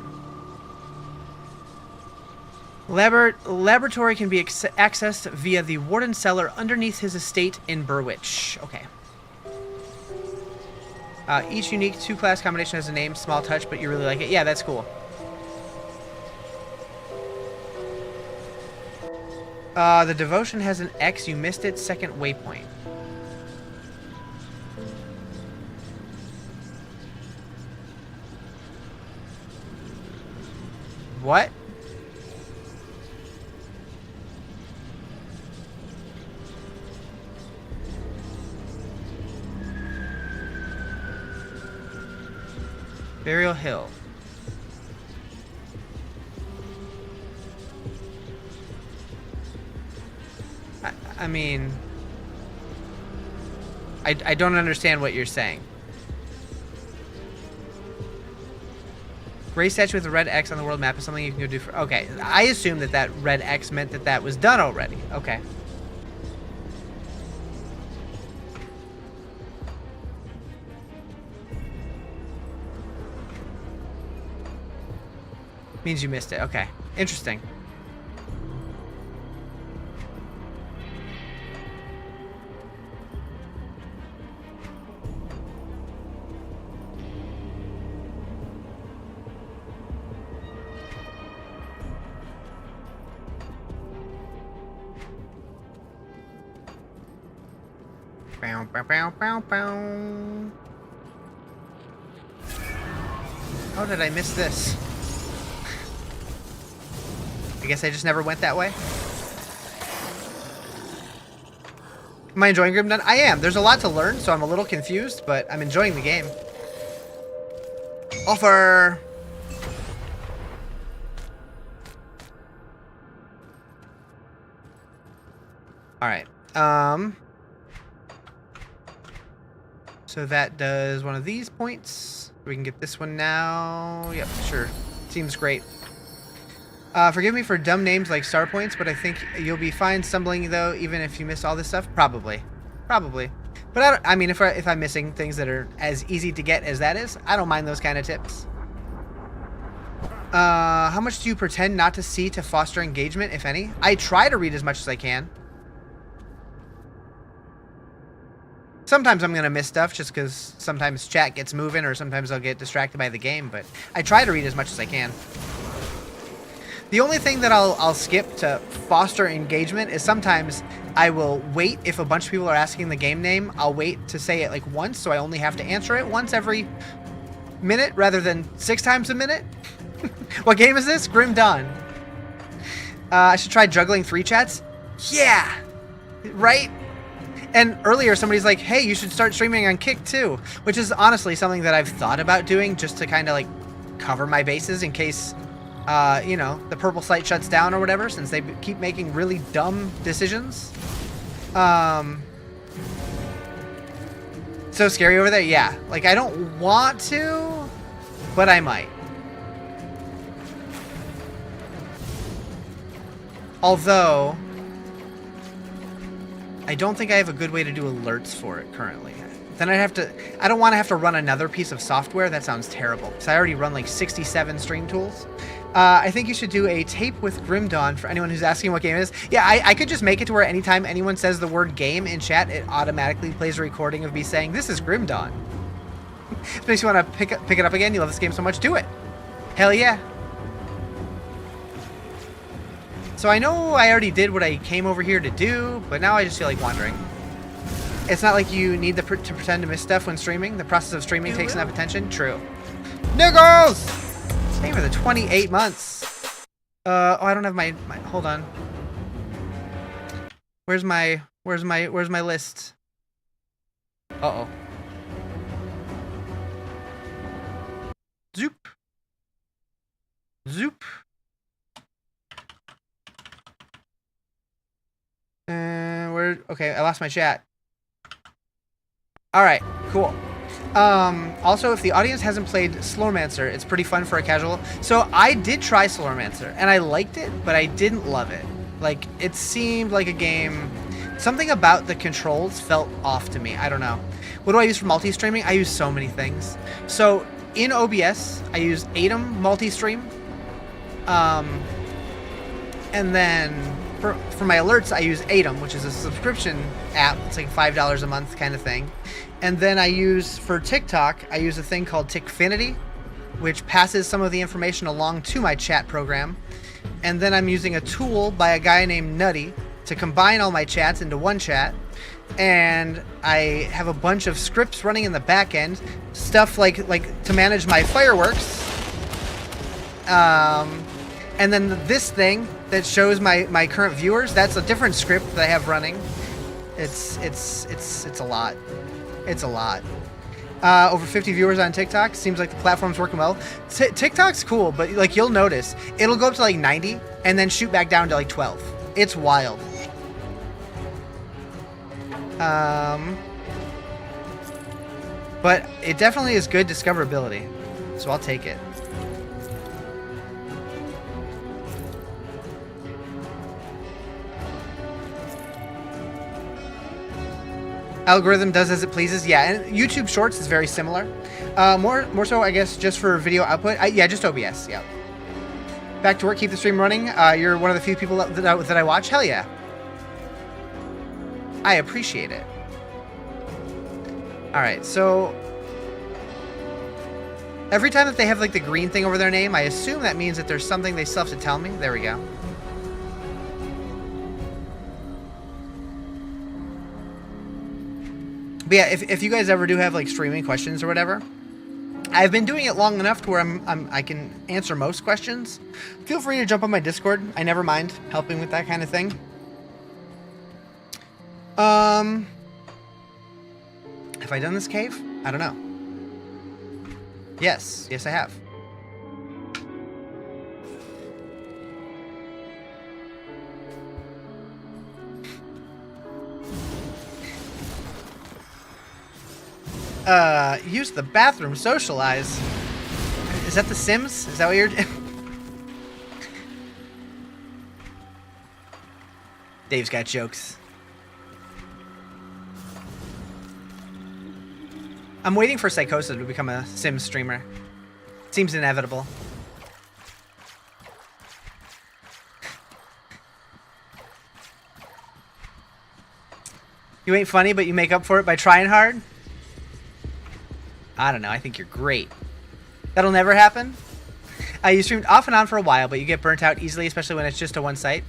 Laboratory can be accessed via the Warden's Cellar underneath his estate in Burwich. Okay. Each unique 2-class combination has a name, small touch, but you really like it. Yeah, that's cool. The devotion has an X. You missed its second waypoint. What? Burial Hill. I mean, I don't understand what you're saying. Gray statue with a red X on the world map is something you can go do for... Okay, I assume that that red X meant that that was done already. Okay. Means you missed it. Okay. Interesting. Bow, bow, bow, bow, bow. How did I miss this? I guess I just never went that way. Am I enjoying Grim Dawn? I am. There's a lot to learn, so I'm a little confused, but I'm enjoying the game. Offer! Alright. So that does one of these points. We can get this one now. Yep, sure. Seems great. Forgive me for dumb names like star points, but I think you'll be fine stumbling, though, even if you miss all this stuff. Probably. Probably. But I mean, if I'm missing things that are as easy to get as that is, I don't mind those kind of tips. How much do you pretend not to see to foster engagement, if any? I try to read as much as I can. Sometimes I'm going to miss stuff just because sometimes chat gets moving or sometimes I'll get distracted by the game, but I try to read as much as I can. The only thing that I'll skip to foster engagement is sometimes I will wait if a bunch of people are asking the game name. I'll wait to say it like once, so I only have to answer it once every minute rather than 6 times a minute. What game is this? Grim Dawn. I should try juggling 3 chats. Yeah, right? And earlier somebody's like, hey, you should start streaming on Kick too, which is honestly something that I've thought about doing just to kind of like cover my bases in case you know, the purple site shuts down or whatever, since they keep making really dumb decisions. So scary over there? Yeah. Like, I don't want to, but I might. Although, I don't think I have a good way to do alerts for it currently. Then I'd have to... I don't want to have to run another piece of software. That sounds terrible. Because I already run like 67 stream tools. I think you should do a tape with Grim Dawn for anyone who's asking what game it is. Yeah, I could just make it to where anytime anyone says the word game in chat, it automatically plays a recording of me saying, this is Grim Dawn. It makes you want to pick it up again. You love this game so much. Do it. Hell yeah. So I know I already did what I came over here to do, but now I just feel like wandering. It's not like you need to pretend to miss stuff when streaming. The process of streaming takes enough attention. True. Niggles! Stay for the 28 months. Oh, I don't have my hold on. Where's my list? Uh-oh. Zoop. Zoop. Okay, I lost my chat. All right, cool. Also, if the audience hasn't played Slowmancer, it's pretty fun for a casual. So I did try Slowmancer, and I liked it, but I didn't love it. Like, it seemed like a game... Something about the controls felt off to me. I don't know. What do I use for multi-streaming? I use so many things. So, in OBS, I use Atom multi-stream. And then... For my alerts, I use Atom, which is a subscription app. It's like $5 a month kind of thing. And then I use, for TikTok, I use a thing called Tickfinity, which passes some of the information along to my chat program. and then I'm using a tool by a guy named Nutty to combine all my chats into one chat. And I have a bunch of scripts running in the back end, stuff like to manage my fireworks. And then this thing that shows my current viewers, that's a different script that I have running. It's a lot. It's a lot. Over 50 viewers on TikTok. Seems like the platform's working well. TikTok's cool, but like you'll notice, it'll go up to like 90 and then shoot back down to like 12. It's wild. But it definitely is good discoverability, so I'll take it. Algorithm does as it pleases. Yeah, and YouTube Shorts is very similar. More so, I guess, just for video output. Yeah, just OBS. Yeah. Back to work. Keep the stream running. You're one of the few people that I watch. Hell yeah. I appreciate it. All right, so every time that they have like the green thing over their name, I assume that means that there's something they still have to tell me. There we go. But yeah, if you guys ever do have like streaming questions or whatever, I've been doing it long enough to where I can answer most questions. Feel free to jump on my Discord. I never mind helping with that kind of thing. Have I done this cave? I don't know. Yes, I have. Use the bathroom, socialize. Is that The Sims? Is that what you're doing? Dave's got jokes. I'm waiting for Psychosis to become a Sims streamer. Seems inevitable. You ain't funny, but you make up for it by trying hard? I don't know. I think you're great. That'll never happen? You streamed off and on for a while, but you get burnt out easily, especially when it's just to one site.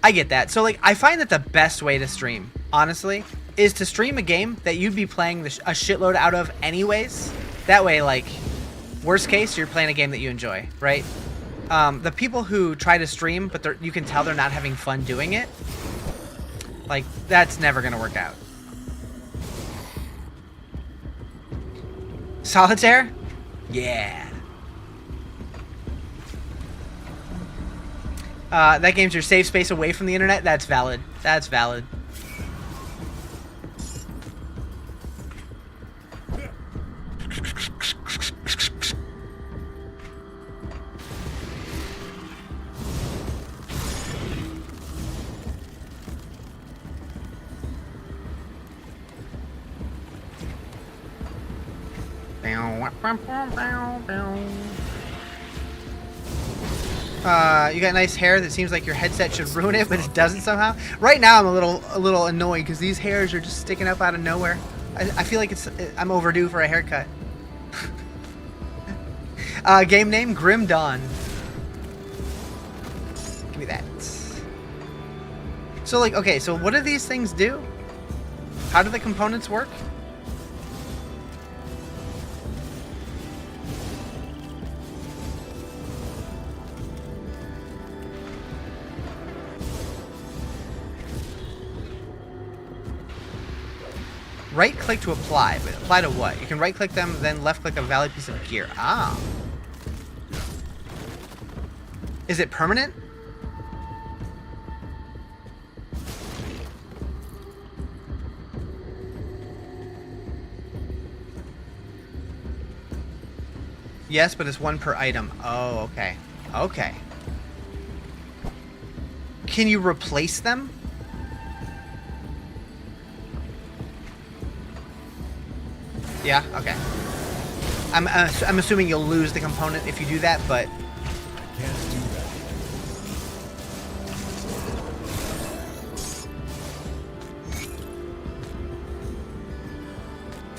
I get that. So, like, I find that the best way to stream, honestly, is to stream a game that you'd be playing a shitload out of anyways. That way, like, worst case, you're playing a game that you enjoy, right? The people who try to stream, but you can tell they're not having fun doing it, like, that's never going to work out. Solitaire? Yeah. That game's your safe space away from the internet? That's valid. That's valid. You got nice hair that seems like your headset should ruin it, but it doesn't somehow. Right now I'm a little annoyed because these hairs are just sticking up out of nowhere. I feel like I'm overdue for a haircut. Game name Grim Dawn. Give me that. So like, okay, so what do these things do? How do the components work? Right click to apply, but apply to what? You can right click them, then left click a valid piece of gear. Ah. Is it permanent? Yes, but it's one per item. Oh, okay. Okay. Can you replace them? Yeah, okay. I'm assuming you'll lose the component if you do that, but Can't do that.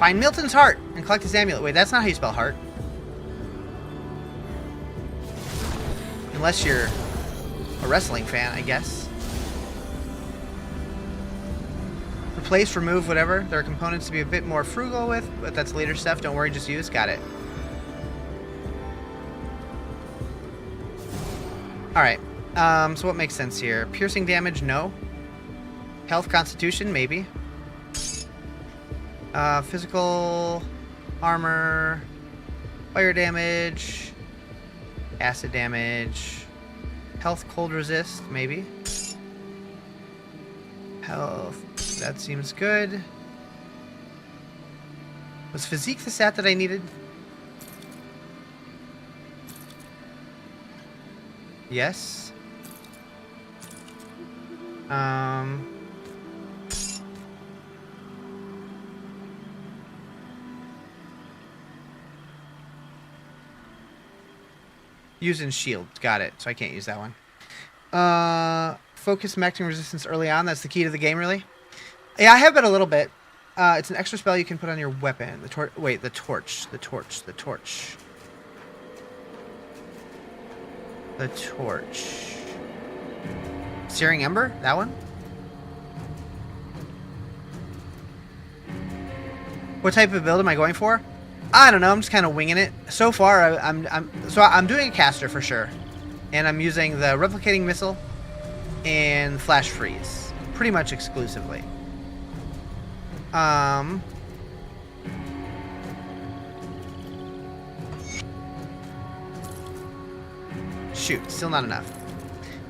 find Milton's heart and collect his amulet. Wait, that's not how you spell heart. Unless you're a wrestling fan, I guess. Replace, remove, whatever. There are components to be a bit more frugal with, but that's later stuff. Don't worry, just use. Got it. Alright. So what makes sense here? Piercing damage, no. Health, constitution, maybe. Physical armor, fire damage, acid damage, health, cold resist, maybe. Health, that seems good. Was physique the stat that I needed? Yes. Using shield. Got it. So I can't use that one. Focus maximum resistance early on. That's the key to the game, really. Yeah, I have been a little bit. It's an extra spell you can put on your weapon. The torch. Wait, the torch. The torch. The torch. The torch. Searing Ember? That one? What type of build am I going for? I don't know. I'm just kind of winging it. So far, I'm doing a caster for sure, and I'm using the replicating missile and flash freeze pretty much exclusively. Shoot, still not enough.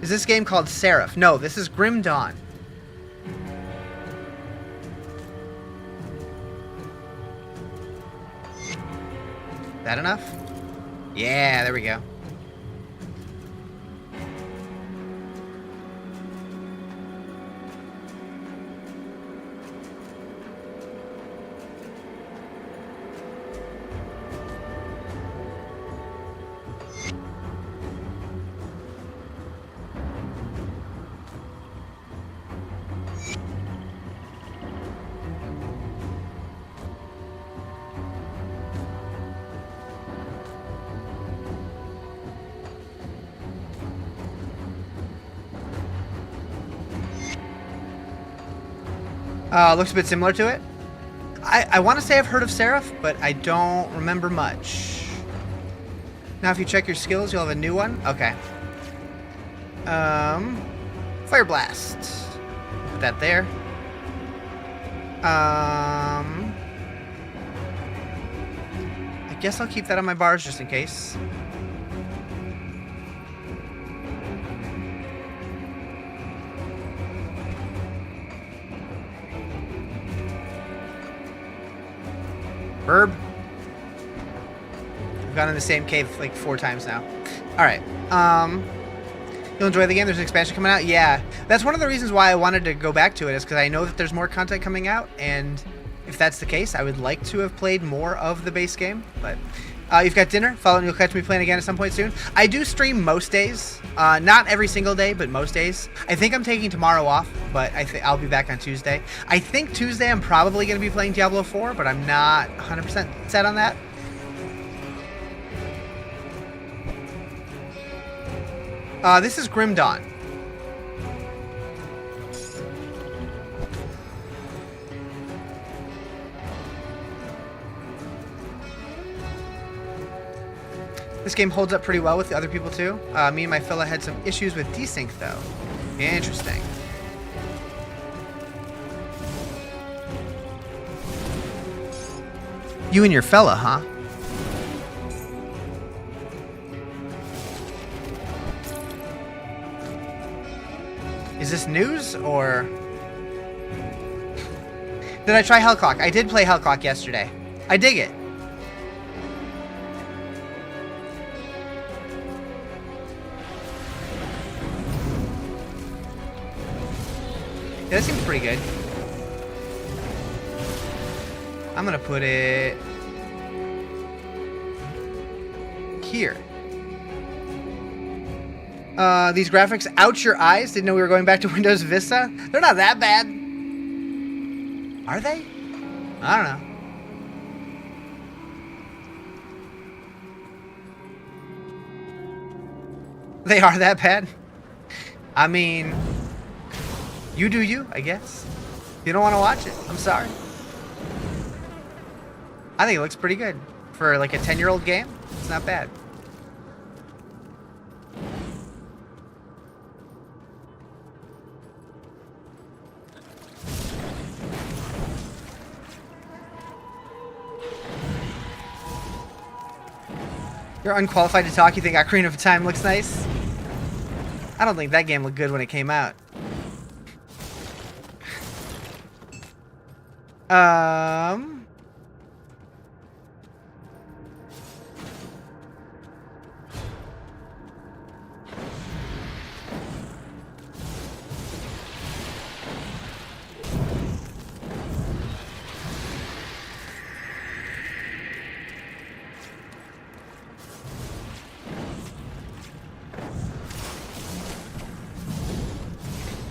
Is this game called Seraph? No, this is Grim Dawn. That enough? Yeah, there we go. Looks a bit similar to it. I want to say I've heard of Seraph, but I don't remember much. Now if you check your skills, you'll have a new one. Okay. Fire Blast. Put that there. I guess I'll keep that on my bars just in case. Herb. I've gone in the same cave like 4 times now. Alright. You'll enjoy the game. There's an expansion coming out. Yeah. That's one of the reasons why I wanted to go back to it, is because I know that there's more content coming out, and if that's the case, I would like to have played more of the base game. But you've got dinner. Follow and you'll catch me playing again at some point soon. I do stream most days. Not every single day, but most days. I think I'm taking tomorrow off, but I'll be back on Tuesday. I think Tuesday I'm probably going to be playing Diablo 4, but I'm not 100% set on that. This is Grim Dawn. This game holds up pretty well with the other people too. Me and my fella had some issues with desync though. Interesting. You and your fella, huh? Is this news or... Did I try Hellclock? I did play Hellclock yesterday. I dig it. Yeah, that seems pretty good. I'm gonna put it here. These graphics, out your eyes. Didn't know we were going back to Windows Vista. They're not that bad. Are they? I don't know. They are that bad? I mean, you do you, I guess. If you don't want to watch it, I'm sorry. I think it looks pretty good. For like a 10-year-old game, it's not bad. You're unqualified to talk. You think Ocarina of Time looks nice? I don't think that game looked good when it came out.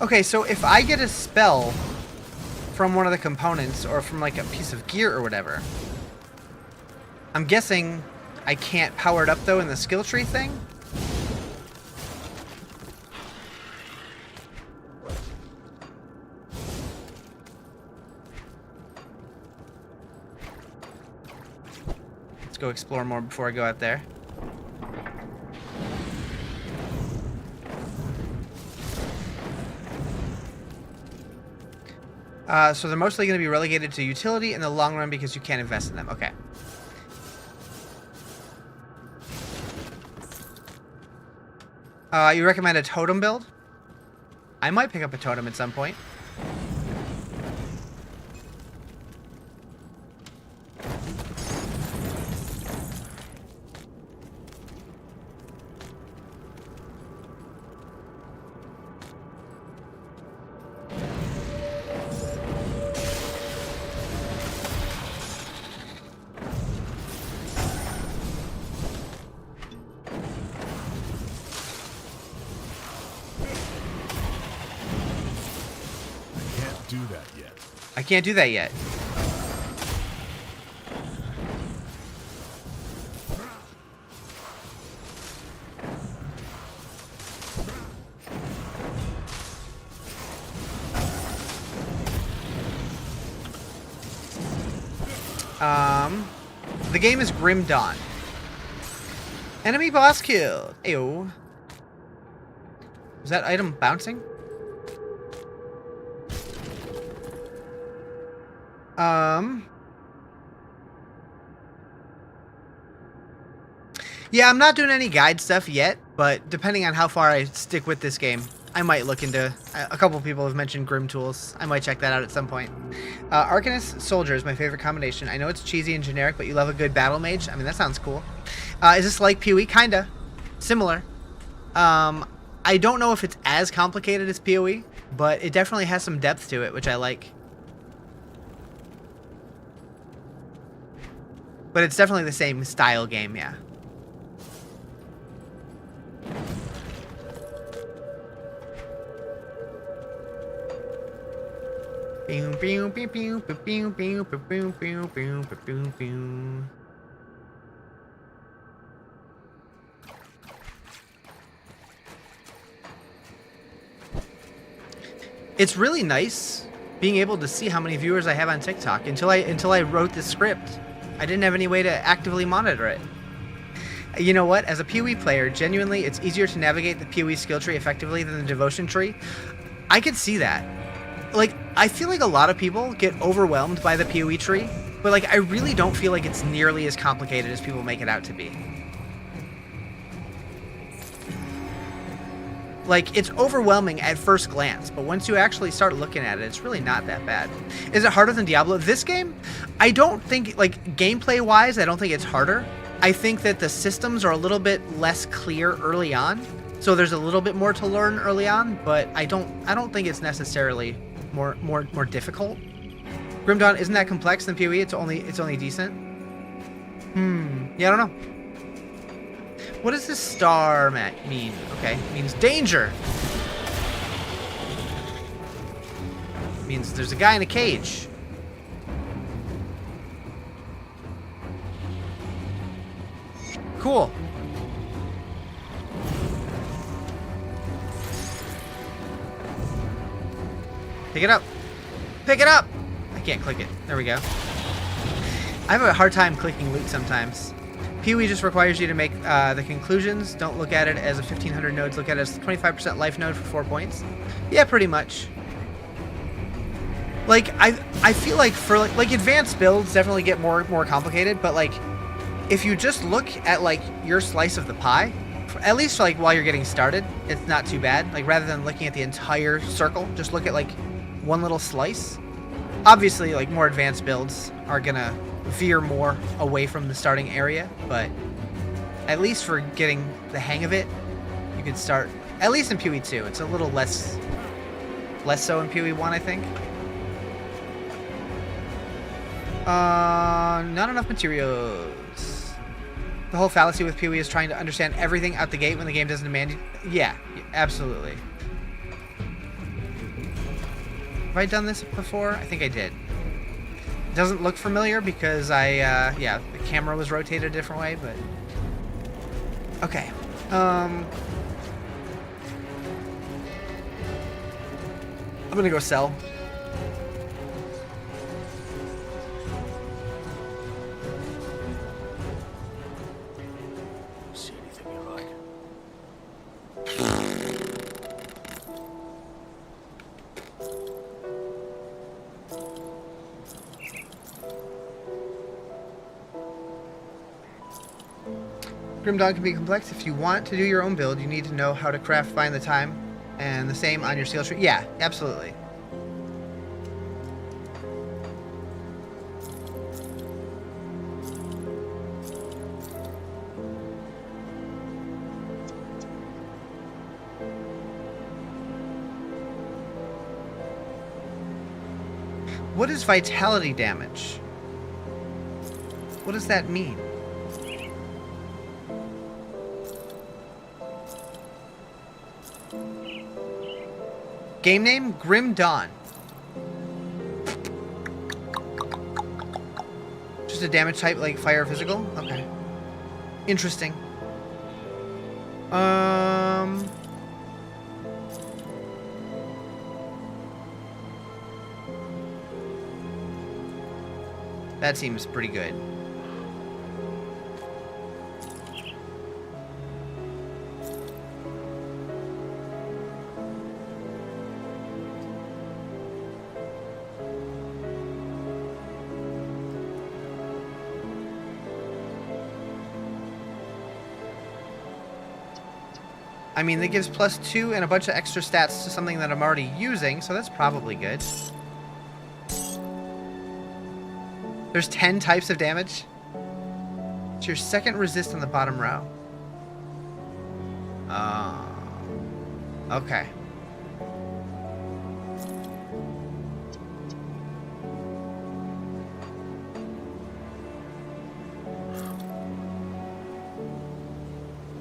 Okay, so if I get a spell from one of the components or from like a piece of gear or whatever, I'm guessing I can't power it up though in the skill tree thing? Let's go explore more before I go out there. So they're mostly going to be relegated to utility in the long run because you can't invest in them. Okay. You recommend a totem build? I might pick up a totem at some point. Do that yet. I can't do that yet. The game is Grim Dawn. Enemy boss killed. Ayo. Is that item bouncing? Yeah, I'm not doing any guide stuff yet, but depending on how far I stick with this game, I might look into... A couple people have mentioned Grim Tools. I might check that out at some point. Arcanist Soldier is my favorite combination. I know it's cheesy and generic, but you love a good battle mage. I mean, that sounds cool. Is this like PoE? Kinda. Similar. I don't know if it's as complicated as PoE, but it definitely has some depth to it, which I like. But it's definitely the same style game, yeah. It's really nice being able to see how many viewers I have on TikTok. Until I wrote this script, I didn't have any way to actively monitor it. You know what? As a PoE player, genuinely, it's easier to navigate the PoE skill tree effectively than the devotion tree. I could see that. Like, I feel like a lot of people get overwhelmed by the PoE tree, but like, I really don't feel like it's nearly as complicated as people make it out to be. Like, it's overwhelming at first glance, but once you actually start looking at it, it's really not that bad. Is it harder than Diablo? This game, I don't think, like, gameplay-wise, I don't think it's harder. I think that the systems are a little bit less clear early on, so there's a little bit more to learn early on, but I don't think it's necessarily more difficult. Grim Dawn isn't that complex than PoE. It's only decent. Yeah, I don't know. What does this star mean? Okay, it means danger. It means there's a guy in a cage. Cool. Pick it up. Pick it up! I can't click it. There we go. I have a hard time clicking loot sometimes. PoE just requires you to make the conclusions. Don't look at it as a 1500 nodes. Look at it as a 25% life node for 4 points. Yeah, pretty much. Like, I feel like for like advanced builds definitely get more complicated, but like if you just look at like your slice of the pie, at least like while you're getting started, it's not too bad. Like rather than looking at the entire circle, just look at like one little slice. Obviously, like more advanced builds are gonna veer more away from the starting area, but at least for getting the hang of it, you could start at least in PoE 2. It's a little less so in PoE 1, I think. Not enough materials. The whole fallacy with PoE is trying to understand everything out the gate when the game doesn't demand you. Yeah, absolutely. Have I done this before? I think I did. It doesn't look familiar because yeah, the camera was rotated a different way, but... Okay. I'm gonna go sell. See anything you like? Grim Dawn can be complex. If you want to do your own build, you need to know how to craft, find the time, and the same on your seal tree. Yeah, absolutely. What is vitality damage? What does that mean? Game name? Grim Dawn. Just a damage type like fire or physical? Okay. Interesting. That seems pretty good. I mean, that gives +2 and a bunch of extra stats to something that I'm already using, so that's probably good. There's 10 types of damage. It's your second resist on the bottom row. Okay.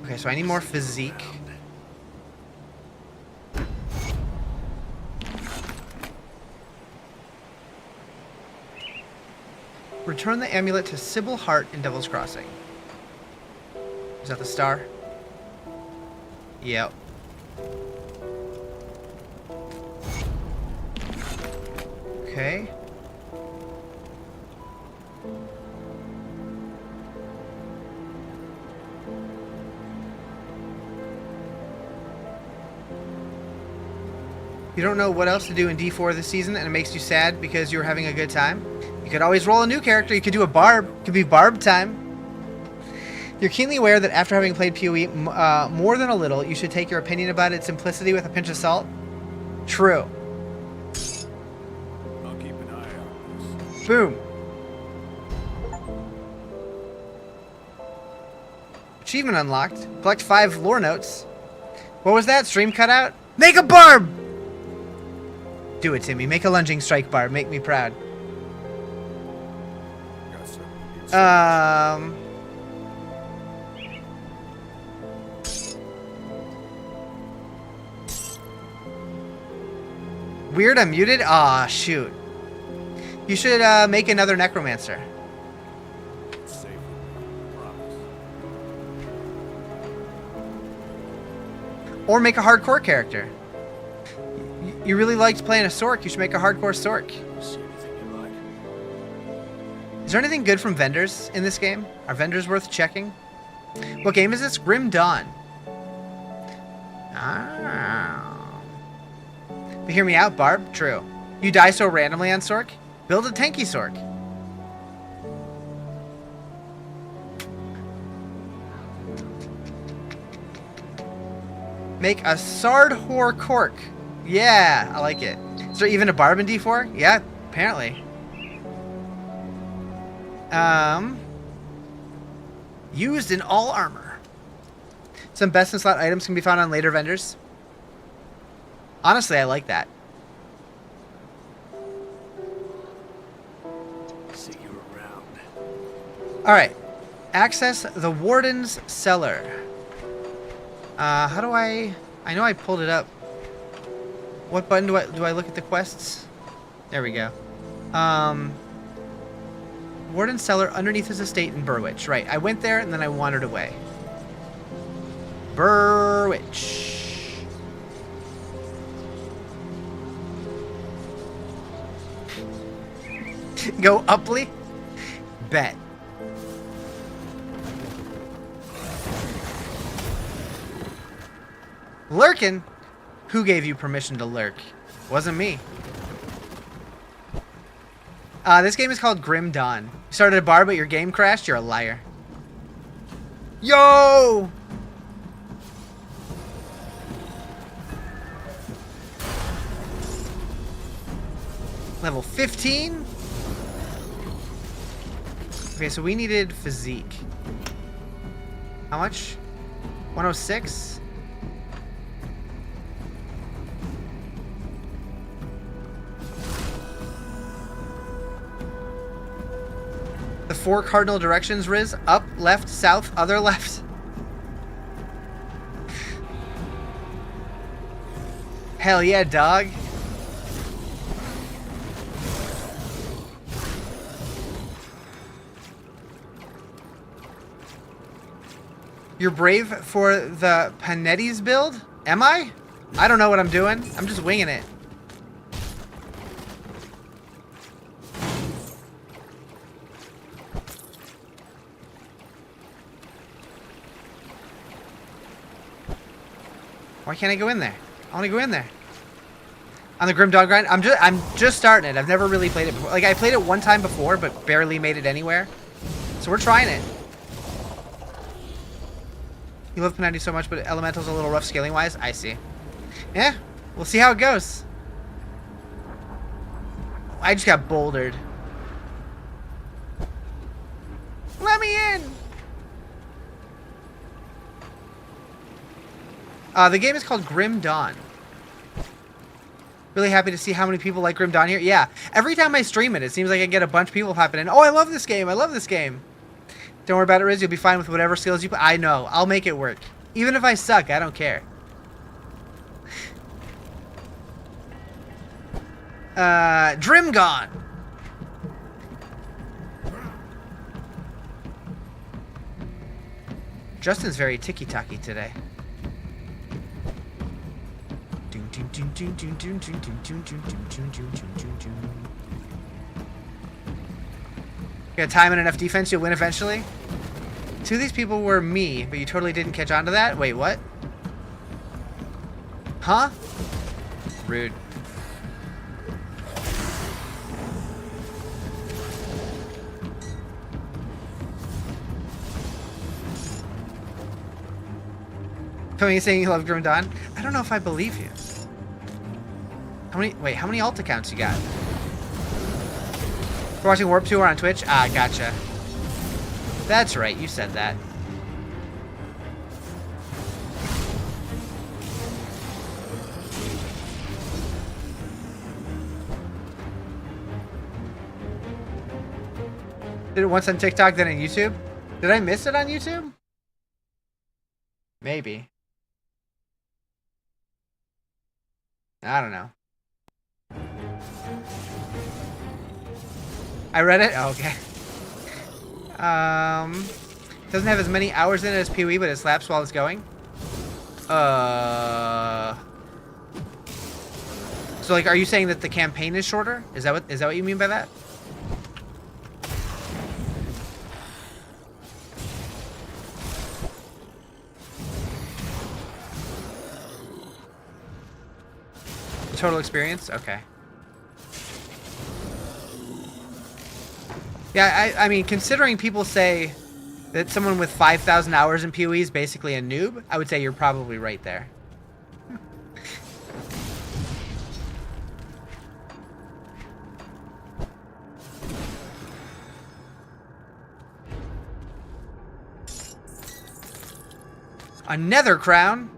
Okay, so I need more physique. Return the amulet to Sybil Hart in Devil's Crossing. Is that the star? Yep. Okay. You don't know what else to do in D4 this season, and it makes you sad because you're having a good time? You could always roll a new character. You could do a barb. It could be barb time. You're keenly aware that after having played PoE more than a little, you should take your opinion about its simplicity with a pinch of salt. True. I'll keep an eye on this. Boom. Achievement unlocked. Collect 5 lore notes. What was that? Stream cutout? Make a barb! Do it, Timmy. Make a lunging strike barb. Make me proud. Got some Weird, I'm muted? Aw, shoot. You should make another necromancer. safe. Promise. Or make a hardcore character. You really liked playing a Sork. You should make a hardcore Sork. See anything you like? Is there anything good from vendors in this game? Are vendors worth checking? What game is this? Grim Dawn. Ah. But hear me out, Barb. True. You die so randomly on Sork? Build a tanky Sork. Make a Sardhor Cork. Yeah, I like it. Is there even a Barb in D4? Yeah, apparently. Used in all armor. Some best in slot items can be found on later vendors. Honestly, I like that. See you around. Alright. Access the Warden's Cellar. How do I know I pulled it up. What button do I look at the quests? There we go. Warden's Cellar underneath his estate in Burwich. Right, I went there and then I wandered away. Burwich. Go Upley? Bet. Lurkin? Who gave you permission to lurk? Wasn't me. This game is called Grim Dawn. You started a bar, but your game crashed? You're a liar. Yo! Level 15? Okay, so we needed physique. How much? 106? The 4 cardinal directions, Riz. Up, left, south, other left. Hell yeah, dog. You're brave for the Panetti's build? Am I? I don't know what I'm doing. I'm just winging it. Why can't I go in there? I want to go in there. On the Grim Dawn grind, I'm just starting it. I've never really played it before. Like, I played it one time before, but barely made it anywhere. So we're trying it. You love Panetti so much, but Elemental's a little rough scaling-wise. I see. Yeah, we'll see how it goes. I just got bouldered. Let me in! The game is called Grim Dawn. Really happy to see how many people like Grim Dawn here. Yeah, every time I stream it, it seems like I get a bunch of people popping in. Oh, I love this game. I love this game. Don't worry about it, Riz. You'll be fine with whatever skills you put. I know. I'll make it work. Even if I suck, I don't care. Drimgon. Justin's very ticky-tacky today. Got time and enough defense, you'll win eventually. 2 of these people were me, but you totally didn't catch on to that? Wait, what? Huh? Rude. Coming and saying you love Grim Dawn? I don't know if I believe you. How many alt accounts you got? We're watching Warp Tour on Twitch? Ah, gotcha. That's right, you said that. Did it once on TikTok, then on YouTube? Did I miss it on YouTube? Maybe. I don't know. I read it? Oh, okay. Doesn't have as many hours in it as PoE, but it slaps while it's going. So, like, are you saying that the campaign is shorter? Is that what you mean by that? Total experience? Okay. Yeah, I mean, considering people say that someone with 5,000 hours in PoE is basically a noob, I would say you're probably right there. A nether crown?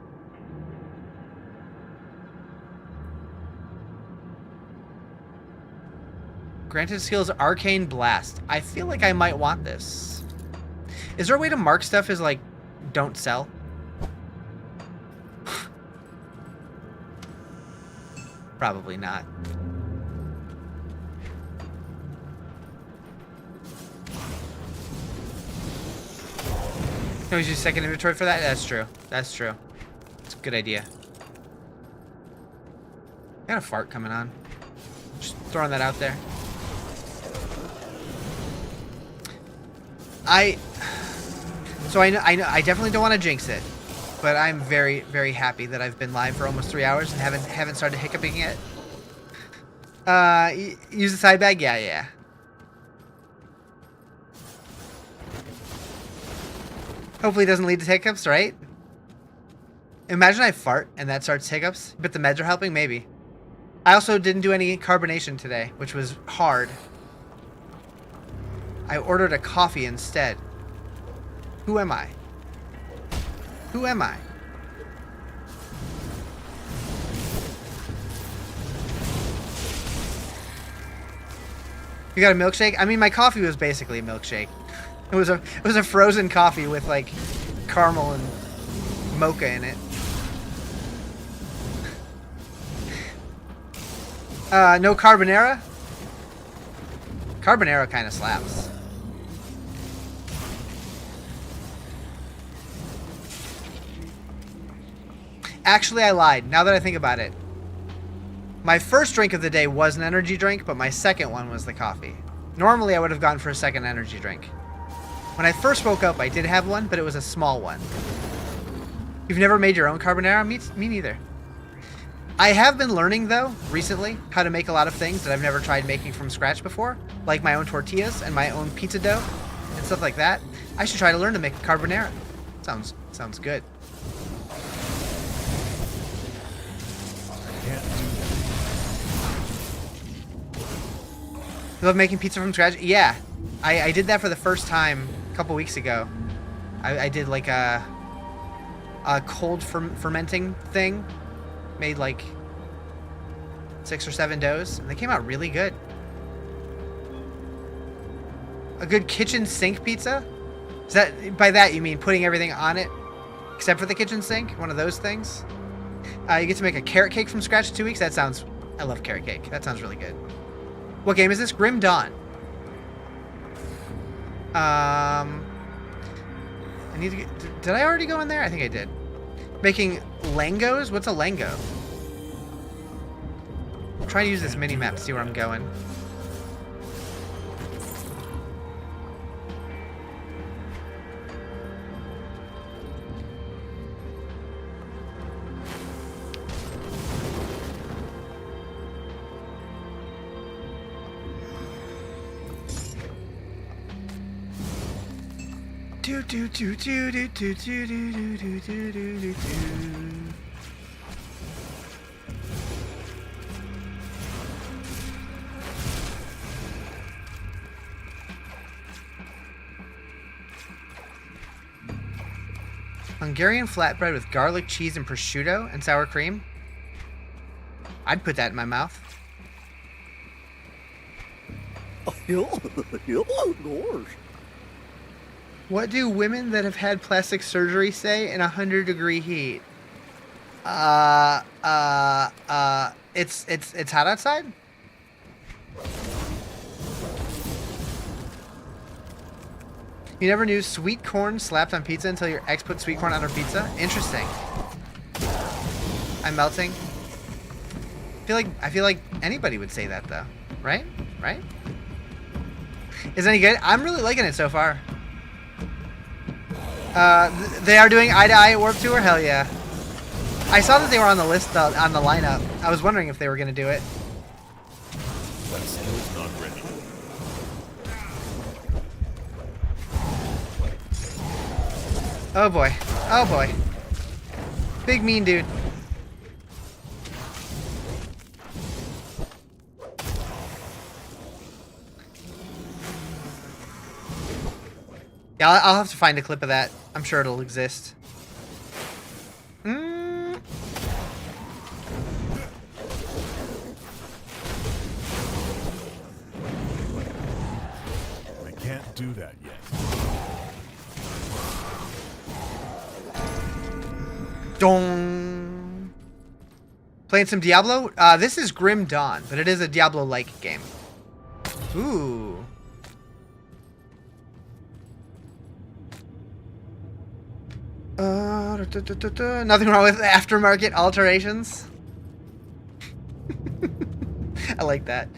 Granted skills Arcane Blast. I feel like I might want this. Is there a way to mark stuff as, like, don't sell? Probably not. Can we use second inventory for that? That's true. That's true. It's a good idea. Got a fart coming on. Just throwing that out there. So I know I definitely don't want to jinx it, but I'm very, very happy that I've been live for almost 3 hours and haven't started hiccuping yet. Use the side bag? Yeah. Hopefully it doesn't lead to hiccups, right? Imagine I fart and that starts hiccups, but the meds are helping, maybe. I also didn't do any carbonation today, which was hard. I ordered a coffee instead. Who am I? Who am I? You got a milkshake? I mean, my coffee was basically a milkshake. It was a frozen coffee with like caramel and mocha in it. No carbonara? Carbonara kind of slaps. Actually, I lied. Now that I think about it. My first drink of the day was an energy drink, but my second one was the coffee. Normally, I would have gone for a second energy drink. When I first woke up, I did have one, but it was a small one. You've never made your own carbonara? Me neither. I have been learning, though, recently, how to make a lot of things that I've never tried making from scratch before, like my own tortillas and my own pizza dough and stuff like that. I should try to learn to make carbonara. Sounds good. You love making pizza from scratch? Yeah. I did that for the first time a couple weeks ago. I did like a cold fermenting thing. Made like 6 or 7 doughs, and they came out really good. A good kitchen sink pizza? Is that, by that you mean putting everything on it except for the kitchen sink? One of those things? You get to make a carrot cake from scratch in 2 weeks? I love carrot cake. That sounds really good. What game is this? Grim Dawn. I need to get... Did I already go in there? I think I did. Making Langos? What's a Lango? I'm trying to use this mini-map to see where I'm going. Do do do do do do do do do do do do. Hungarian flatbread with garlic, cheese, and prosciutto and sour cream. I'd put that in my mouth. What do women that have had plastic surgery say in 100-degree heat? It's hot outside? You never knew sweet corn slapped on pizza until your ex put sweet corn on her pizza? Interesting. I'm melting. I feel like anybody would say that though, right? Right? Is it any good? I'm really liking it so far. They are doing Eye to Eye at Warped Tour. Hell yeah! I saw that they were on the list on the lineup. I was wondering if they were gonna do it. That snow's not ready. Oh boy! Oh boy! Big mean dude. Yeah, I'll have to find a clip of that. I'm sure it'll exist. I can't do that yet. Dong. Playing some Diablo? This is Grim Dawn, but it is a Diablo-like game. Ooh. Nothing wrong with aftermarket alterations. I like that.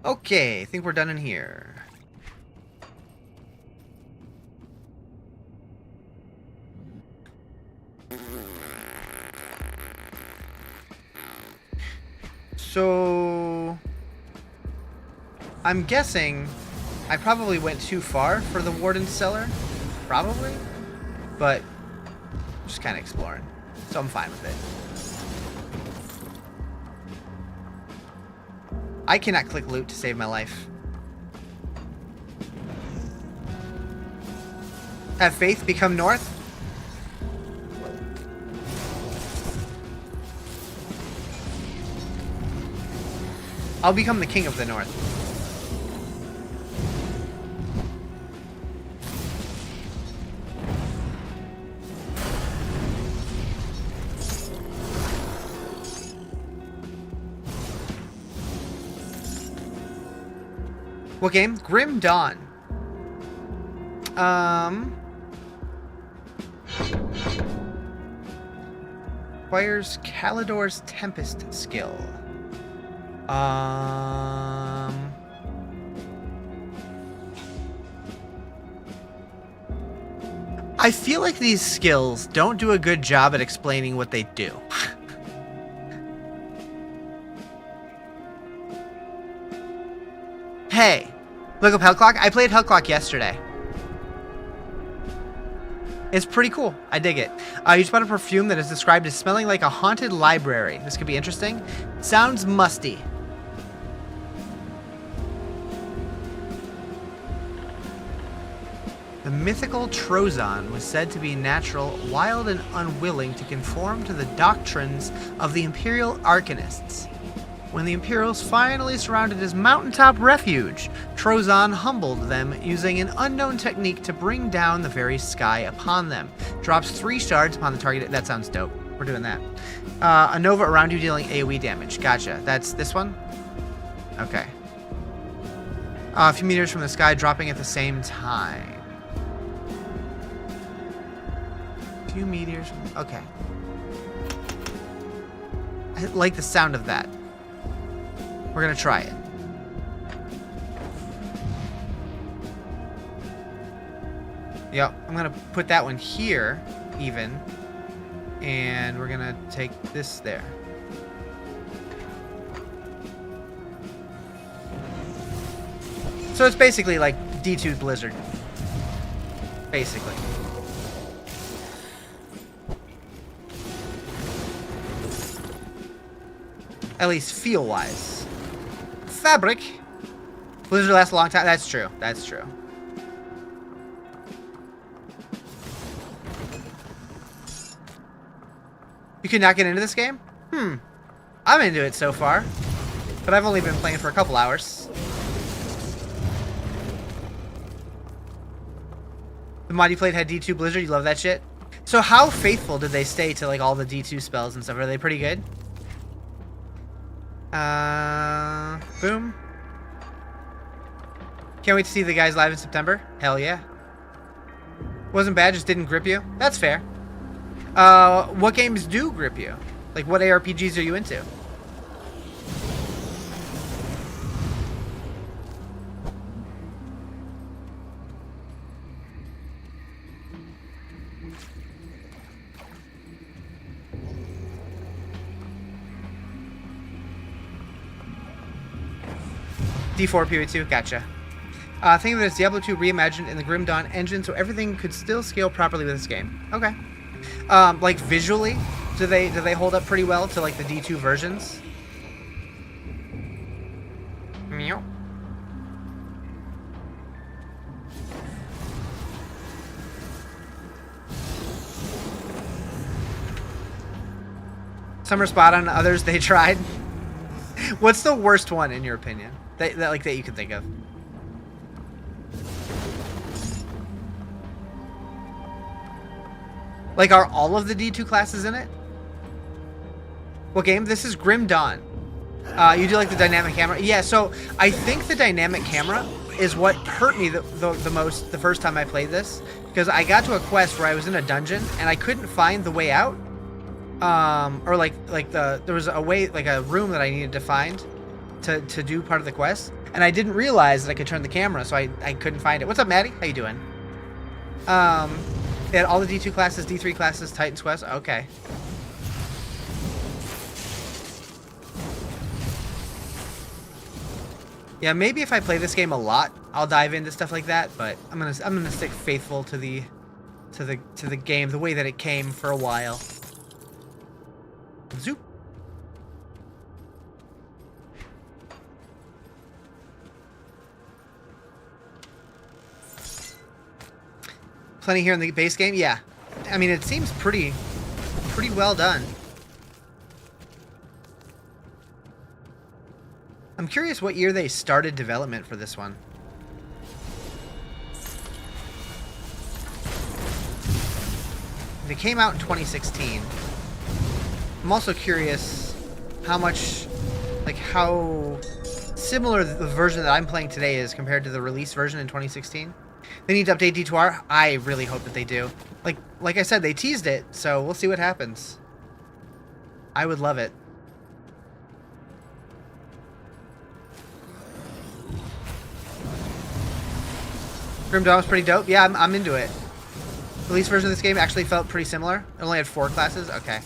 Okay, I think we're done in here. So I'm guessing I probably went too far for the Warden's Cellar. Probably. But just kind of exploring. So I'm fine with it. I cannot click loot to save my life. Have faith, become north. I'll become the king of the north. What game? Grim Dawn. Requires Calidor's Tempest skill. I feel like these skills don't do a good job at explaining what they do. Hey, look up Hellclock. I played Hellclock yesterday. It's pretty cool. I dig it. You spot a perfume that is described as smelling like a haunted library. This could be interesting. Sounds musty. The mythical Trozon was said to be natural, wild, and unwilling to conform to the doctrines of the Imperial Arcanists. When the Imperials finally surrounded his mountaintop refuge, Trozon humbled them using an unknown technique to bring down the very sky upon them. Drops 3 shards upon the target. That sounds dope. We're doing that. A Nova around you dealing AoE damage. Gotcha. That's this one? Okay. A few meters from the sky dropping at the same time. A few meters from... Okay. I like the sound of that. We're gonna try it. Yep, I'm gonna put that one here, even. And we're gonna take this there. So it's basically like D2 Blizzard. Basically. At least feel-wise. Fabric. Blizzard lasts a long time. That's true. That's true. You could not get into this game? I'm into it so far. But I've only been playing for a couple hours. The mod you played had D2 Blizzard. You love that shit? So how faithful did they stay to like all the D2 spells and stuff? Are they pretty good? Boom. Can't wait to see the guys live in September. Hell yeah. Wasn't bad, just didn't grip you. That's fair. What games do grip you? Like, what ARPGs are you into? D4 PV2, gotcha. Think of it as Diablo 2 reimagined in the Grim Dawn engine, so everything could still scale properly with this game. Okay. Like visually, do they hold up pretty well to like the D2 versions? Meow. Some are spot on, others they tried. What's the worst one in your opinion? That you can think of? Like, are all of the D2 classes in it? What game? This is Grim Dawn. You do like the dynamic camera? Yeah, so I think the dynamic camera is what hurt me the most the first time I played this. Because I got to a quest where I was in a dungeon and I couldn't find the way out. Or there was a way, like a room that I needed to find to do part of the quest. And I didn't realize that I could turn the camera, so I couldn't find it. What's up, Maddie? How you doing? They had all the D2 classes, D3 classes, Titan's Quest. Okay. Yeah, maybe if I play this game a lot, I'll dive into stuff like that. But I'm gonna stick faithful to the game, the way that it came for a while. Zoop. Plenty here in the base game? Yeah. I mean, it seems pretty well done. I'm curious what year they started development for this one. They came out in 2016. I'm also curious how much, like how similar the version that I'm playing today is compared to the release version in 2016. They need to update D2R. I really hope that they do. Like I said, they teased it, so we'll see what happens. I would love it. Grim Dawn was pretty dope. Yeah, I'm into it. Release version of this game actually felt pretty similar. It only had 4 classes. Okay.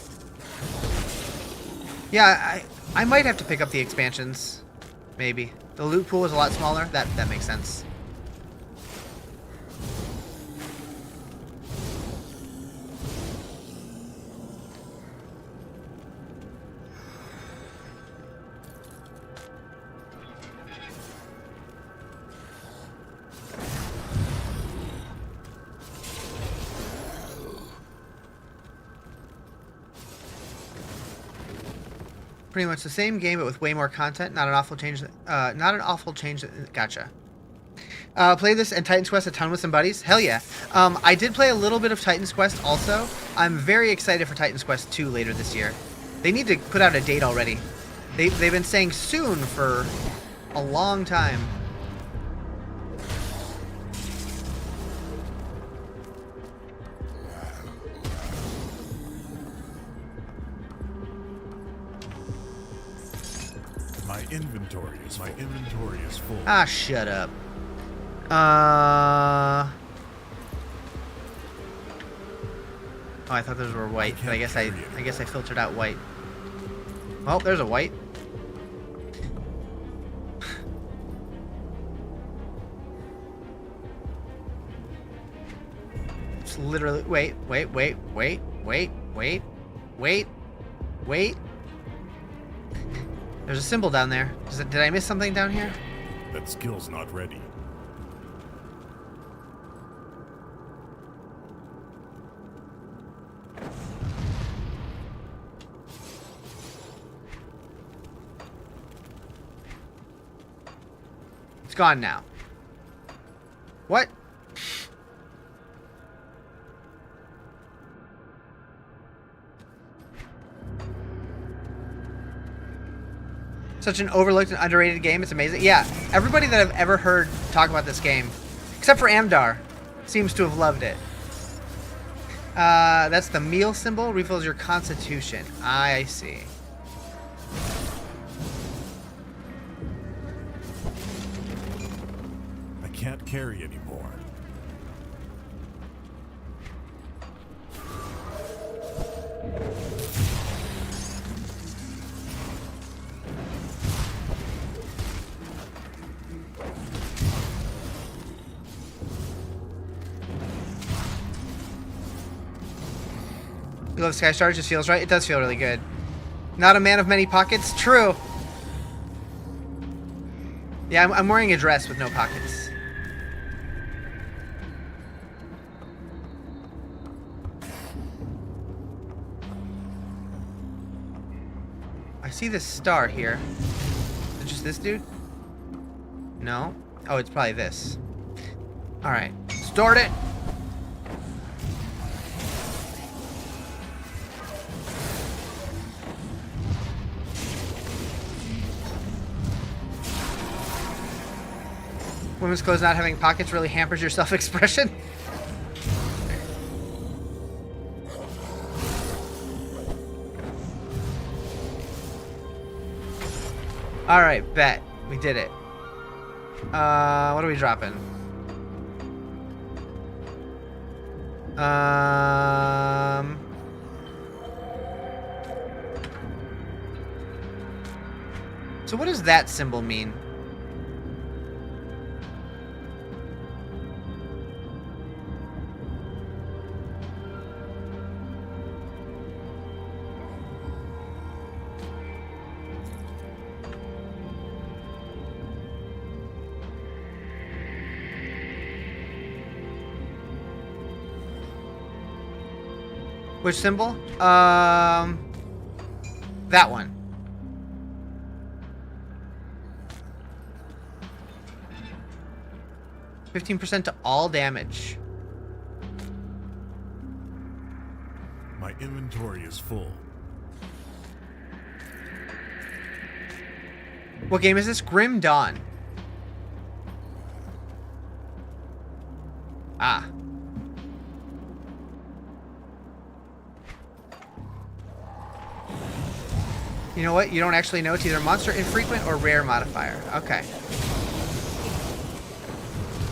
Yeah, I might have to pick up the expansions. Maybe. The loot pool is a lot smaller. That makes sense. Pretty much the same game, but with way more content. Not an awful change. Not an awful change. Gotcha. Play this and Titan's Quest a ton with some buddies. Hell yeah. I did play a little bit of Titan's Quest also. I'm very excited for Titan's Quest 2 later this year. They need to put out a date already. They've been saying soon for a long time. My inventory is full. Ah, shut up. Oh, I thought those were white, but I guess I filtered out white. Well, there's a white. It's literally wait. There's a symbol down there. Did I miss something down here? That skill's not ready. It's gone now. What? Such an overlooked and underrated game. It's amazing. Yeah, everybody that I've ever heard talk about this game, except for Amdar, seems to have loved it. That's the meal symbol. Refills your constitution. I see. I can't carry anymore. You love Skystar, it just feels right. It does feel really good. Not a man of many pockets? True. Yeah, I'm wearing a dress with no pockets. I see this star here. Is it just this dude? No? Oh, it's probably this. Alright. Start it! Women's clothes not having pockets really hampers your self-expression. Alright, bet. We did it. What are we dropping? So what does that symbol mean? Which symbol? That one. %15 to all damage. My inventory is full. What game is this? Grim Dawn. Ah. You know what? You don't actually know. It's either monster infrequent or rare modifier. Okay.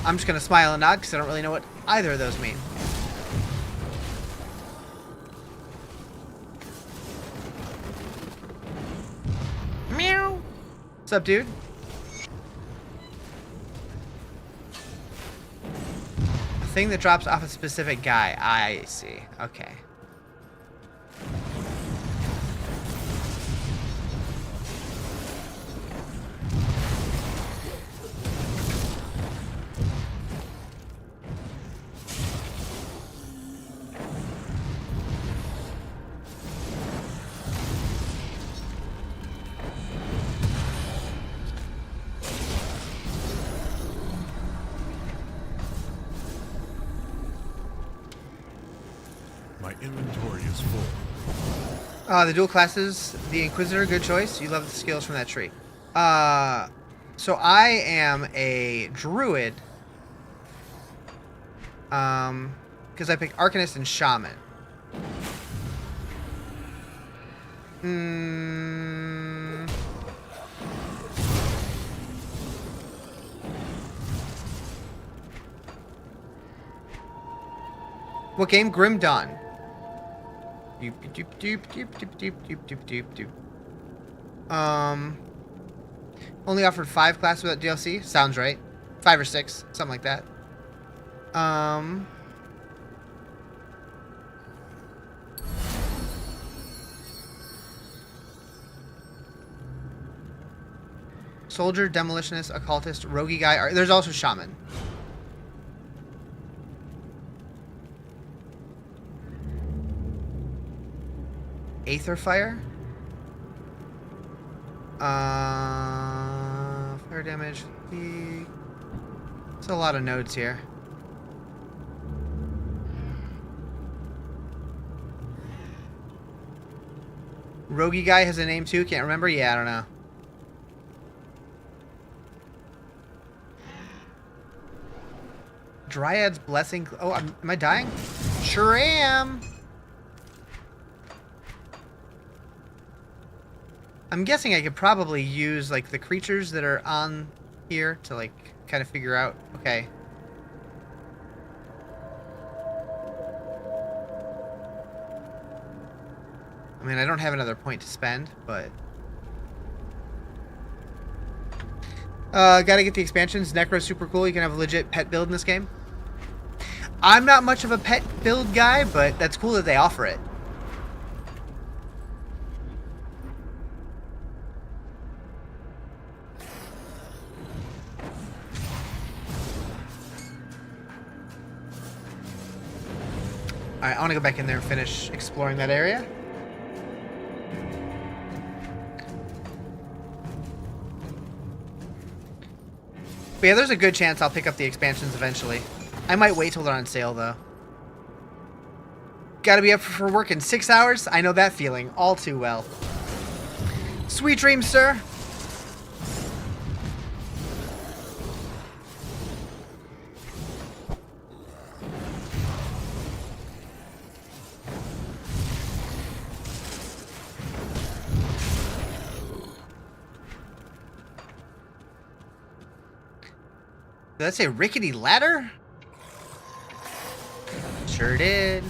I'm just going to smile and nod because I don't really know what either of those mean. Meow. What's up, dude? A thing that drops off a specific guy. I see. Okay. My inventory is full. The dual classes, the Inquisitor, good choice. You love the skills from that tree. So I am a druid. Because I picked Arcanist and Shaman. What game? Grim Dawn. Only offered 5 classes without DLC. Sounds right. 5 or 6, something like that. Soldier, Demolitionist, Occultist, Roguey Guy. There's also Shaman. Aether Fire? Fire damage. It's a lot of nodes here. Rogie guy has a name too. Can't remember. Yeah, I don't know. Dryad's Blessing. Oh, am I dying? Sure am. I'm guessing I could probably use like the creatures that are on here to like kind of figure out. Okay. I mean, I don't have another point to spend, but gotta get the expansions. Necro's super cool. You can have a legit pet build in this game. I'm not much of a pet build guy, but that's cool that they offer it. Alright, I want to go back in there and finish exploring that area. But yeah, there's a good chance I'll pick up the expansions eventually. I might wait till they're on sale, though. Gotta be up for work in 6 hours? I know that feeling all too well. Sweet dreams, sir. Did that say rickety ladder? Sure did.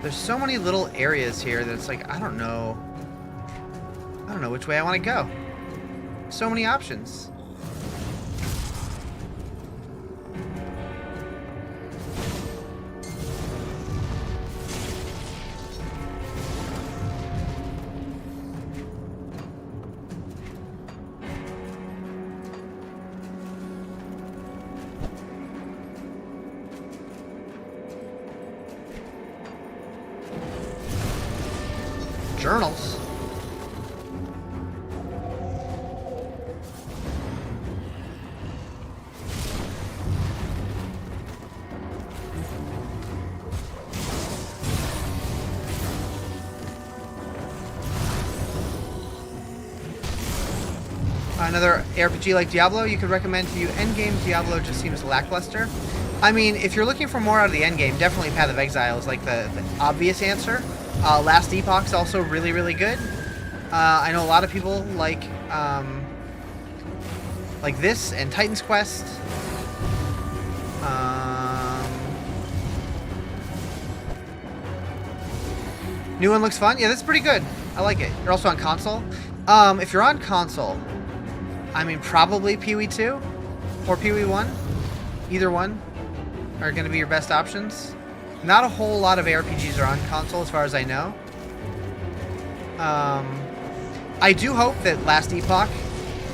There's so many little areas here that it's like, I don't know which way I want to go. So many options. Journals. Another ARPG like Diablo you could recommend to you. Endgame Diablo just seems lackluster. I mean, if you're looking for more out of the endgame, definitely Path of Exile is like the obvious answer. Last Epoch's also really, really good. I know a lot of people like this and Titan's Quest. New one looks fun. Yeah, that's pretty good. I like it. You're also on console. If you're on console, I mean, probably Pee-wee 2 or Pee-wee 1. Either one are going to be your best options. Not a whole lot of ARPGs are on console as far as I know. I do hope that Last Epoch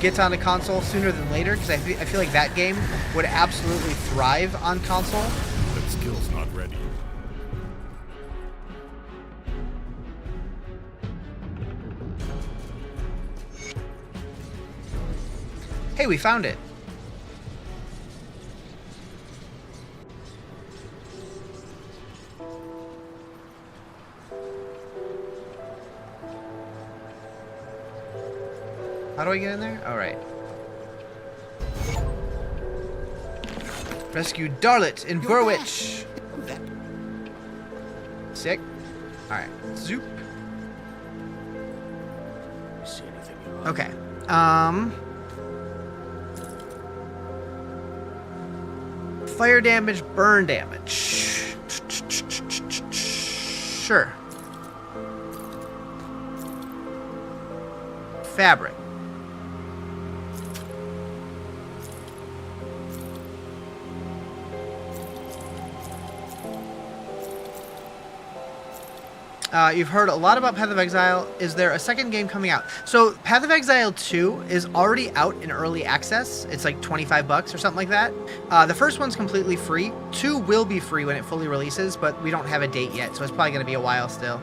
gets onto console sooner than later, because I feel like that game would absolutely thrive on console. That skill's not ready. Hey, we found it. How do I get in there? All right. Rescue Darlet in Burwich. Sick. All right. Zoop. See anything you like? Okay. Fire damage, burn damage. Sure. You've heard a lot about Path of Exile. Is there a second game coming out? So Path of Exile 2 is already out in early access. It's like $25 or something like that. The first one's completely free. 2 will be free when it fully releases, but we don't have a date yet, so it's probably going to be a while still.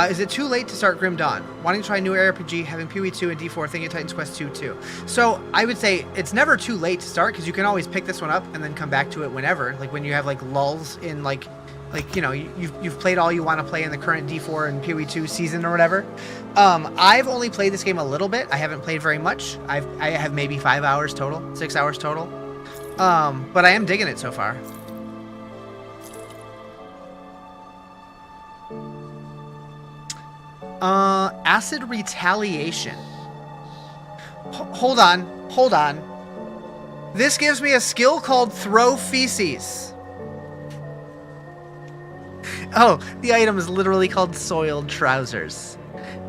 Is it too late to start Grim Dawn? Wanting to try a new ARPG, having PoE 2 and D4, thinking of Titan's Quest 2 too. So I would say it's never too late to start, because you can always pick this one up and then come back to it whenever. Like when you have like lulls in like you know, you've played all you want to play in the current D4 and PoE 2 season or whatever. I've only played this game a little bit. I haven't played very much. I have maybe 5 hours total, 6 hours total. But I am digging it so far. Acid Retaliation. Hold on. This gives me a skill called Throw Feces. Oh, the item is literally called Soiled Trousers.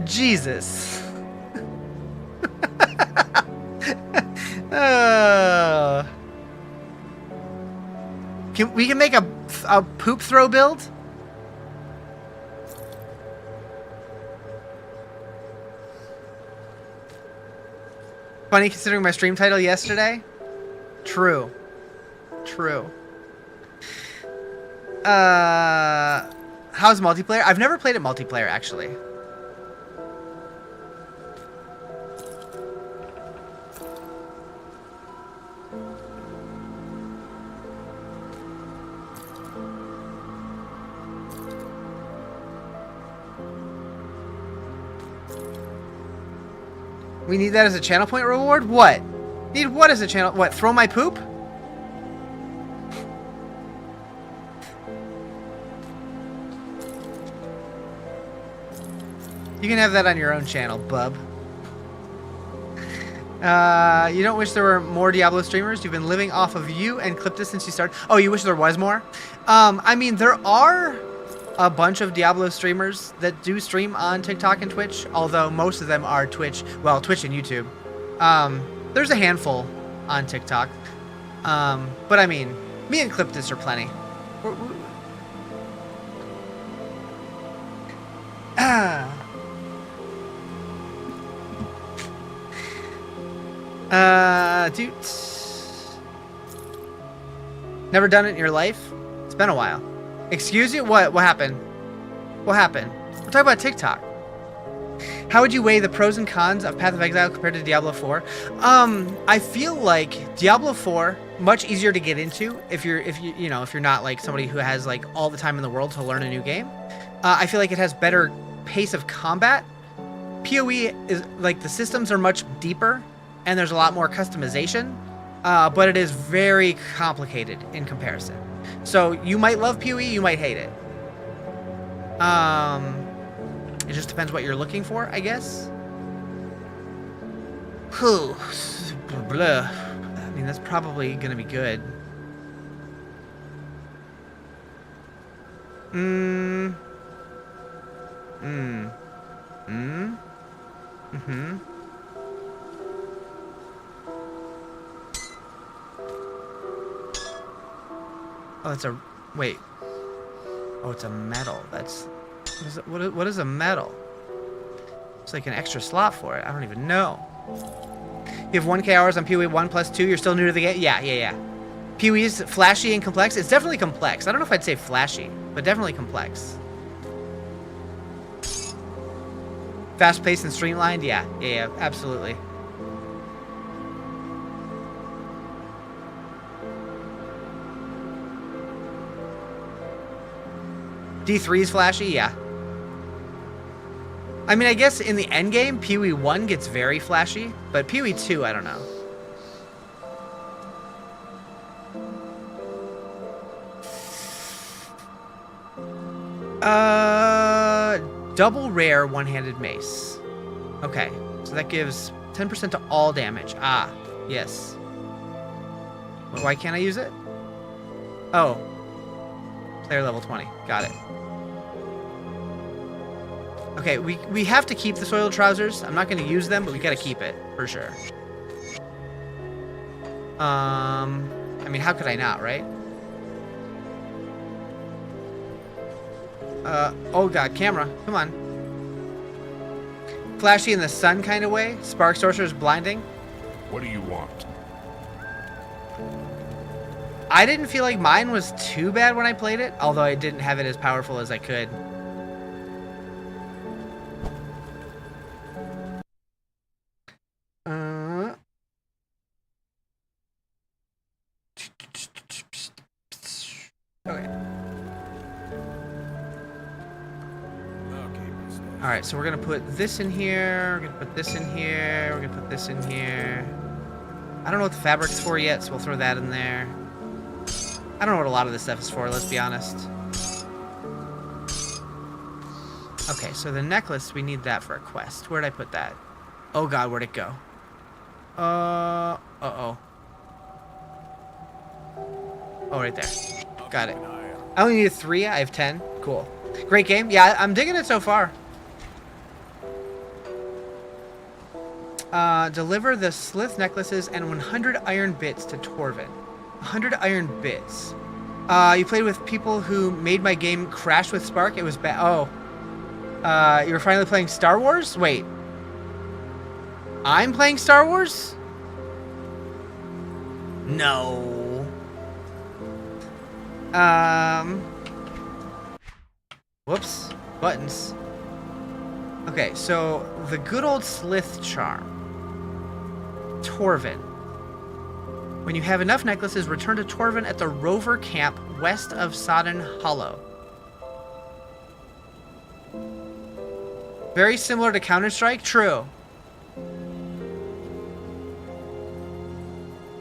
Jesus. We can make a poop throw build? Funny considering my stream title yesterday. True. How's multiplayer? I've never played it multiplayer, actually. We need that as a channel point reward? What? Need what as a channel? What, throw my poop? You can have that on your own channel, bub. You don't wish there were more Diablo streamers? You've been living off of you and Cliptus since you started. Oh, you wish there was more? I mean, there are a bunch of Diablo streamers that do stream on TikTok and Twitch, although most of them are Twitch and YouTube. There's a handful on TikTok. But I mean, me and Cliptus are plenty. Dude. Never done it in your life? It's been a while. Excuse you? What happened? What happened? We're talking about TikTok. How would you weigh the pros and cons of Path of Exile compared to Diablo 4? I feel like Diablo 4 much easier to get into if you're not like somebody who has like all the time in the world to learn a new game. I feel like it has better pace of combat. PoE is like the systems are much deeper and there's a lot more customization, but it is very complicated in comparison. So you might love PoE, you might hate it. It just depends what you're looking for, I guess. Whew. Blah. I mean, that's probably gonna be good. Oh, that's a... Wait. Oh, it's a medal. That's... What is a medal? It's like an extra slot for it. I don't even know. You have 1K hours on PoE 1 plus 2. You're still new to the game? Yeah. PoE is flashy and complex. It's definitely complex. I don't know if I'd say flashy, but definitely complex. Fast-paced and streamlined? Yeah, absolutely. D3 is flashy? Yeah. I mean, I guess in the end game, PoE 1 gets very flashy, but PoE 2, I don't know. Double rare one-handed mace. Okay, so that gives 10% to all damage. Ah, yes. Why can't I use it? Oh. Player level 20. Got it. Okay, we have to keep the soiled trousers. I'm not going to use them, but we got to keep it for sure. I mean, how could I not, right? Oh god, camera. Come on. Flashy in the sun kind of way. Spark Sorcerer's blinding. What do you want? I didn't feel like mine was too bad when I played it, although I didn't have it as powerful as I could. Okay. Alright, so we're gonna put this in here, we're gonna put this in here, we're gonna put this in here. I don't know what the fabric's for yet, so we'll throw that in there. I don't know what a lot of this stuff is for, let's be honest. Okay, so the necklace, we need that for a quest. Where'd I put that? Oh god, where'd it go? Uh-oh. Oh, right there. Got it. I only needed 3, I have 10. Cool. Great game. Yeah, I'm digging it so far. Deliver the Slith necklaces and 100 iron bits to Torvin. 100 iron bits. You played with people who made my game crash with Spark. It was bad. Oh. You were finally playing Star Wars? Wait. I'm playing Star Wars? No. Whoops. Buttons. Okay, so the good old Slith charm. Torvin. When you have enough necklaces, return to Torvin at the Rover Camp west of Sodden Hollow. Very similar to Counter-Strike? True.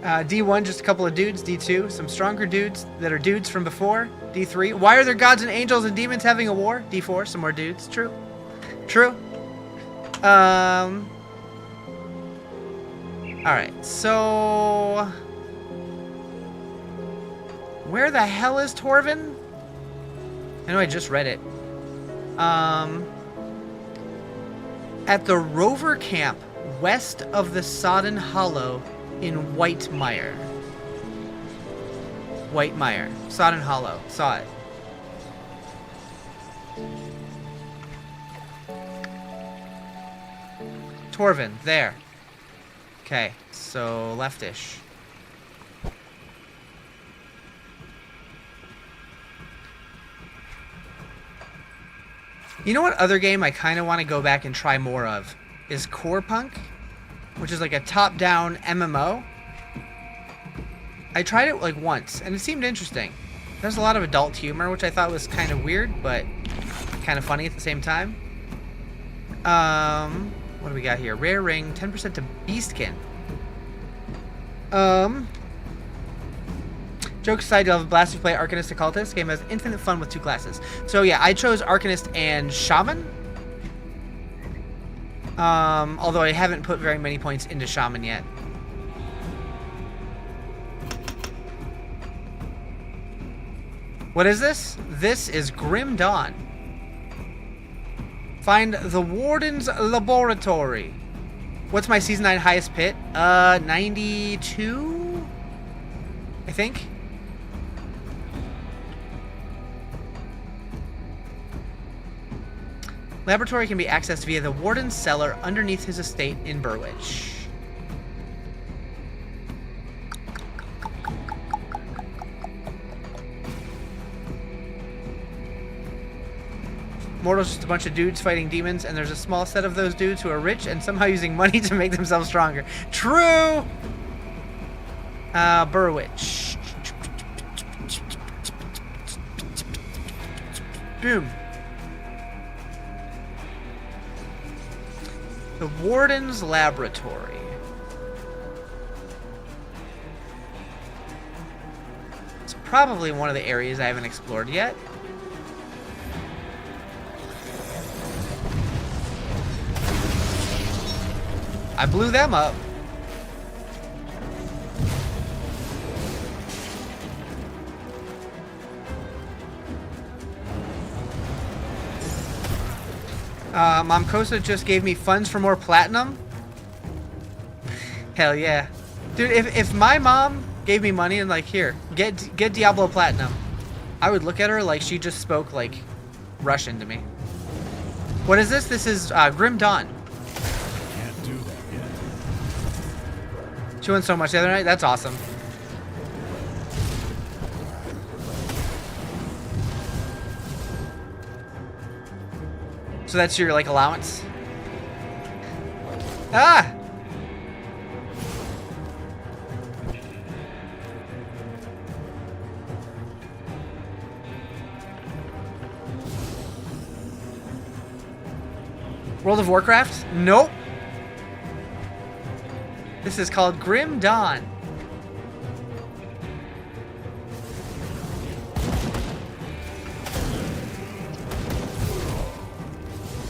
D1, just a couple of dudes. D2, some stronger dudes that are dudes from before. D3, why are there gods and angels and demons having a war? D4, some more dudes. True. True. Alright, so... where the hell is Torvin? I know I just read it. At the Rover Camp west of the Sodden Hollow in Whitemire. Whitemire. Sodden Hollow. Saw it. Torvin. There. Okay. So, leftish. You know what other game I kind of want to go back and try more of? Is Core Punk, which is like a top-down MMO. I tried it like once, and it seemed interesting. There's a lot of adult humor, which I thought was kind of weird, but kind of funny at the same time. What do we got here? Rare ring, 10% to Beastkin. Jokes aside, you'll have a blast if you play Arcanist to Cultist. Game has infinite fun with 2 classes. So yeah, I chose Arcanist and Shaman. Although I haven't put very many points into Shaman yet. What is this? This is Grim Dawn. Find the Warden's Laboratory. What's my Season 9 highest pit? 92? I think. Laboratory can be accessed via the Warden's cellar underneath his estate in Burwich. Mortal's just a bunch of dudes fighting demons, and there's a small set of those dudes who are rich and somehow using money to make themselves stronger. True! Burwich. Boom. The Warden's Laboratory. It's probably one of the areas I haven't explored yet. I blew them up. Mom Kosa just gave me funds for more platinum. Hell yeah. Dude, if my mom gave me money and like, here, get Diablo platinum, I would look at her like she just spoke like rush into me. What is this? This is Grim Dawn. Can't do that yet. She won so much the other night. That's awesome. So that's your like allowance? Ah! World of Warcraft? Nope. This is called Grim Dawn.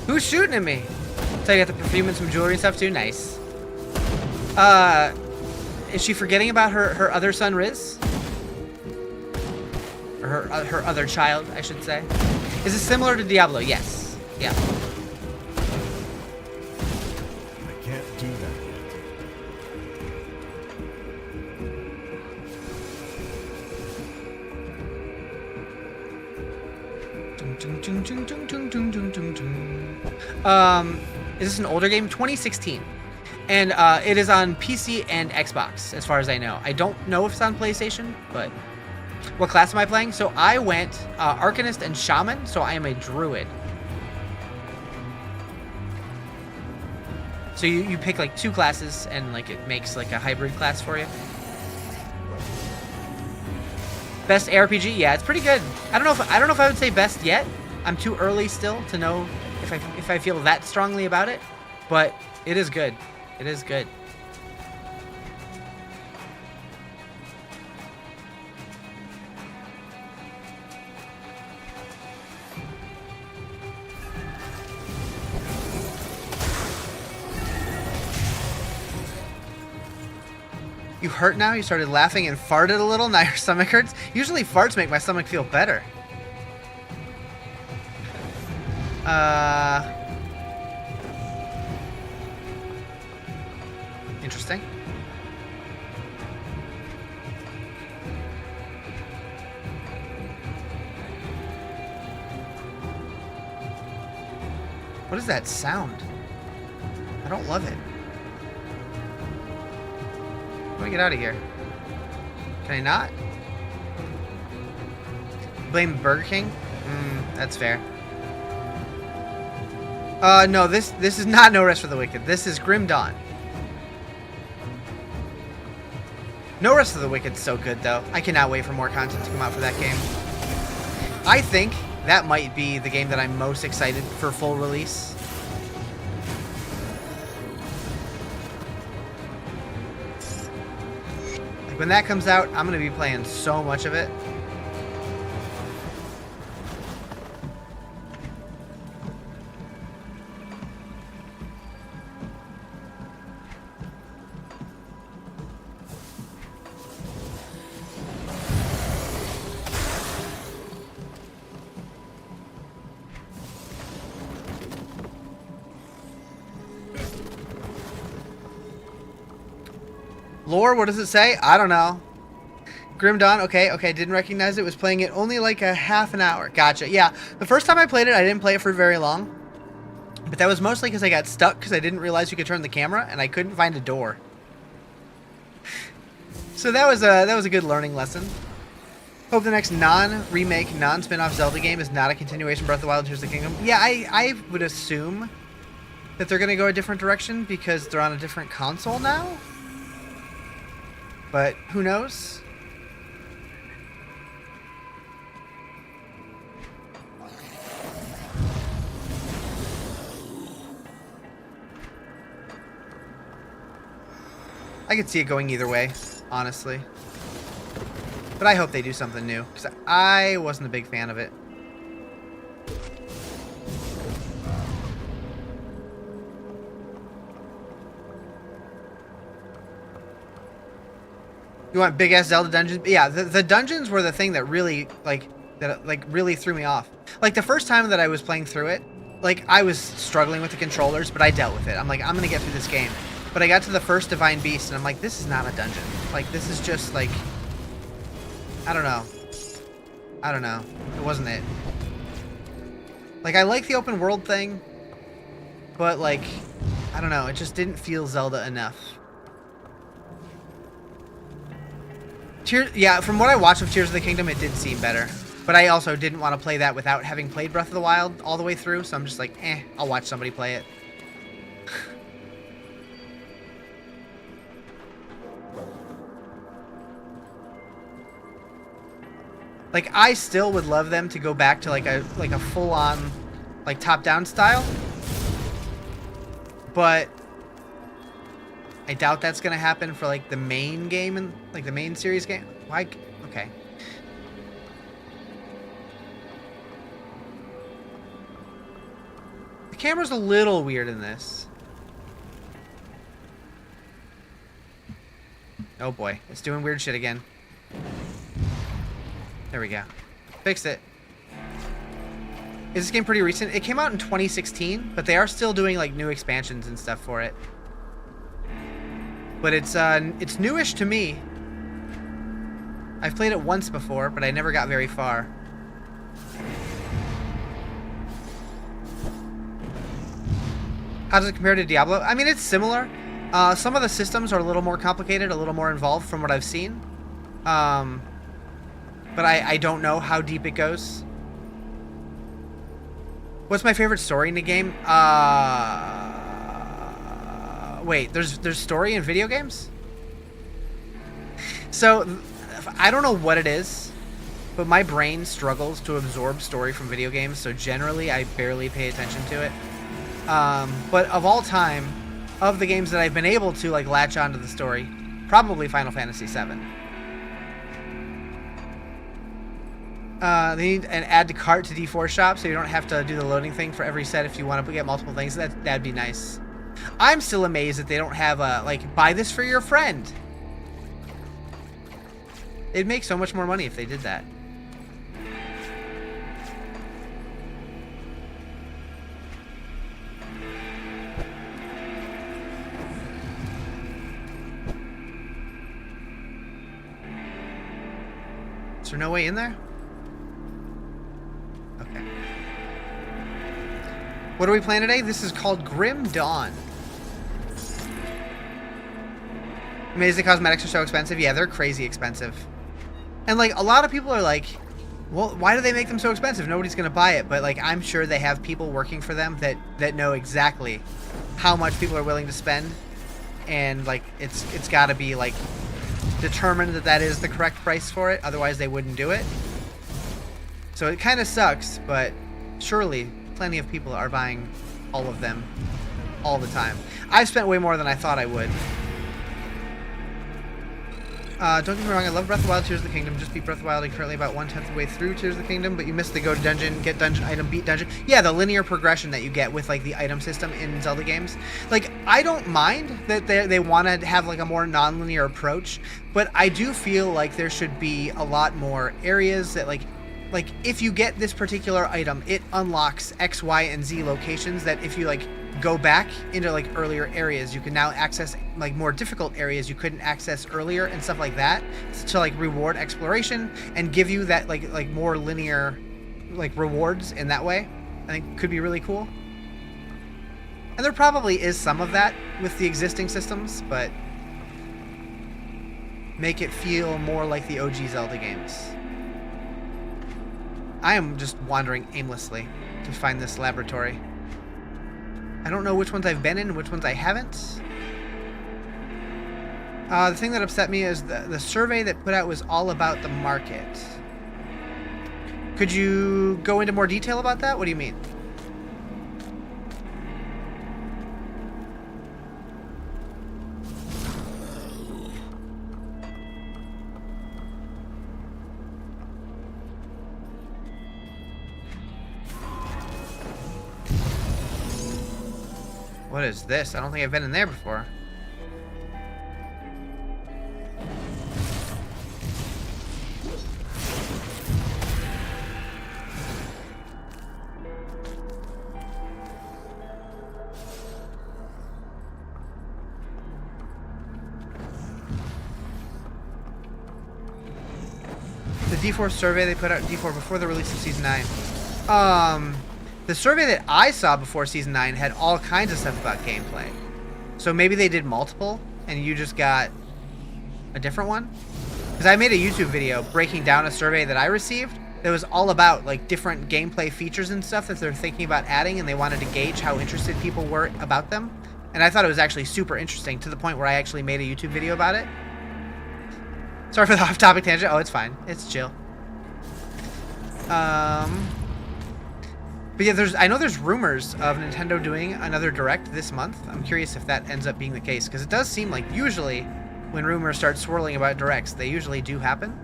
Who's shooting at me? So I got the perfume and some jewelry and stuff too. Nice. Is she forgetting about her other son Riz? Or her other child, I should say. Is it similar to Diablo? Yes. Yeah. I can't do that yet. Is this an older game? 2016. And it is on PC and Xbox, as far as I know. I don't know if it's on PlayStation, but what class am I playing? So I went Arcanist and Shaman, so I am a Druid. So you pick like 2 classes, and like it makes like a hybrid class for you. Best ARPG? Yeah, it's pretty good. I don't know if I would say best yet. I'm too early still to know if I feel that strongly about it, but it is good. It is good. You hurt now? You started laughing and farted a little? Now your stomach hurts? Usually farts make my stomach feel better. Interesting. What is that sound? I don't love it. Let me get out of here. Can I not? Blame Burger King? That's fair. No, this is not No Rest for the Wicked. This is Grim Dawn. No Rest for the Wicked's so good, though. I cannot wait for more content to come out for that game. I think that might be the game that I'm most excited for full release. Like when that comes out, I'm going to be playing so much of it. Lore, what does it say? I don't know. Grim Dawn, okay, didn't recognize it. Was playing it only like a half an hour. Gotcha. Yeah, the first time I played it, I didn't play it for very long. But that was mostly because I got stuck because I didn't realize you could turn the camera and I couldn't find a door. So that was a good learning lesson. Hope the next non-remake, non-spin-off Zelda game is not a continuation of Breath of the Wild, Tears of the Kingdom. Yeah, I would assume that they're going to go a different direction because they're on a different console now. But who knows? I could see it going either way, honestly. But I hope they do something new, because I wasn't a big fan of it. You want big ass Zelda dungeons? Yeah, the dungeons were the thing that really really threw me off. Like the first time that I was playing through it, like I was struggling with the controllers, but I dealt with it. I'm like, I'm gonna get through this game. But I got to the first Divine Beast, and I'm like, this is not a dungeon. Like this is just like, I don't know. It wasn't it. Like, I like the open world thing, but, like, I don't know, it just didn't feel Zelda enough. Yeah, from what I watched of Tears of the Kingdom, it did seem better. But I also didn't want to play that without having played Breath of the Wild all the way through, so I'm just like, I'll watch somebody play it. Like, I still would love them to go back to like a full-on, like, top-down style. But I doubt that's gonna happen for like the main game and like the main series game. Like, okay. The camera's a little weird in this. Oh boy, it's doing weird shit again. There we go. Fixed it. Is this game pretty recent? It came out in 2016, but they are still doing like new expansions and stuff for it. But it's newish to me. I've played it once before, but I never got very far. How does it compare to Diablo? I mean, it's similar. Some of the systems are a little more complicated, a little more involved from what I've seen. But I don't know how deep it goes. What's my favorite story in the game? Wait, there's story in video games? So, I don't know what it is, but my brain struggles to absorb story from video games, so generally I barely pay attention to it. But of all time, of the games that I've been able to like latch onto the story, probably Final Fantasy VII. They need an add to cart to D4 shop, so you don't have to do the loading thing for every set if you want to get multiple things. That'd be nice. I'm still amazed that they don't have a, like, buy this for your friend. It'd make so much more money if they did that. Is there no way in there? Okay. What are we playing today? This is called Grim Dawn. Amazing cosmetics are so expensive. Yeah, they're crazy expensive. And like a lot of people are like, well, why do they make them so expensive? Nobody's gonna buy it. But like I'm sure they have people working for them that know exactly how much people are willing to spend. And like it's gotta be like determined that is the correct price for it. Otherwise they wouldn't do it. So it kind of sucks, but surely plenty of people are buying all of them all the time. I've spent way more than I thought I would. Don't get me wrong, I love Breath of the Wild, Tears of the Kingdom. Just beat Breath of the Wild and currently about 1/10 of the way through Tears of the Kingdom, but you missed the go to dungeon, get dungeon item, beat dungeon. Yeah, the linear progression that you get with like the item system in Zelda games. Like, I don't mind that they want to have like a more non-linear approach, but I do feel like there should be a lot more areas that like if you get this particular item, it unlocks X, Y, and Z locations that if you like go back into like earlier areas, you can now access like more difficult areas you couldn't access earlier and stuff like that to like reward exploration and give you that like more linear like rewards in that way. I think could be really cool. And there probably is some of that with the existing systems, but make it feel more like the OG Zelda games. I am just wandering aimlessly to find this laboratory. I don't know which ones I've been in and which ones I haven't. The thing that upset me is the survey that put out was all about the market. Could you go into more detail about that? What do you mean? What is this? I don't think I've been in there before. The D4 survey they put out in D4 before the release of Season 9. The survey that I saw before Season 9 had all kinds of stuff about gameplay. So maybe they did multiple, and you just got a different one? Because I made a YouTube video breaking down a survey that I received that was all about like different gameplay features and stuff that they're thinking about adding, and they wanted to gauge how interested people were about them. And I thought it was actually super interesting, to the point where I actually made a YouTube video about it. Sorry for the off-topic tangent. Oh, it's fine. It's chill. But yeah, I know there's rumors of Nintendo doing another Direct this month. I'm curious if that ends up being the case, because it does seem like usually when rumors start swirling about Directs, they usually do happen.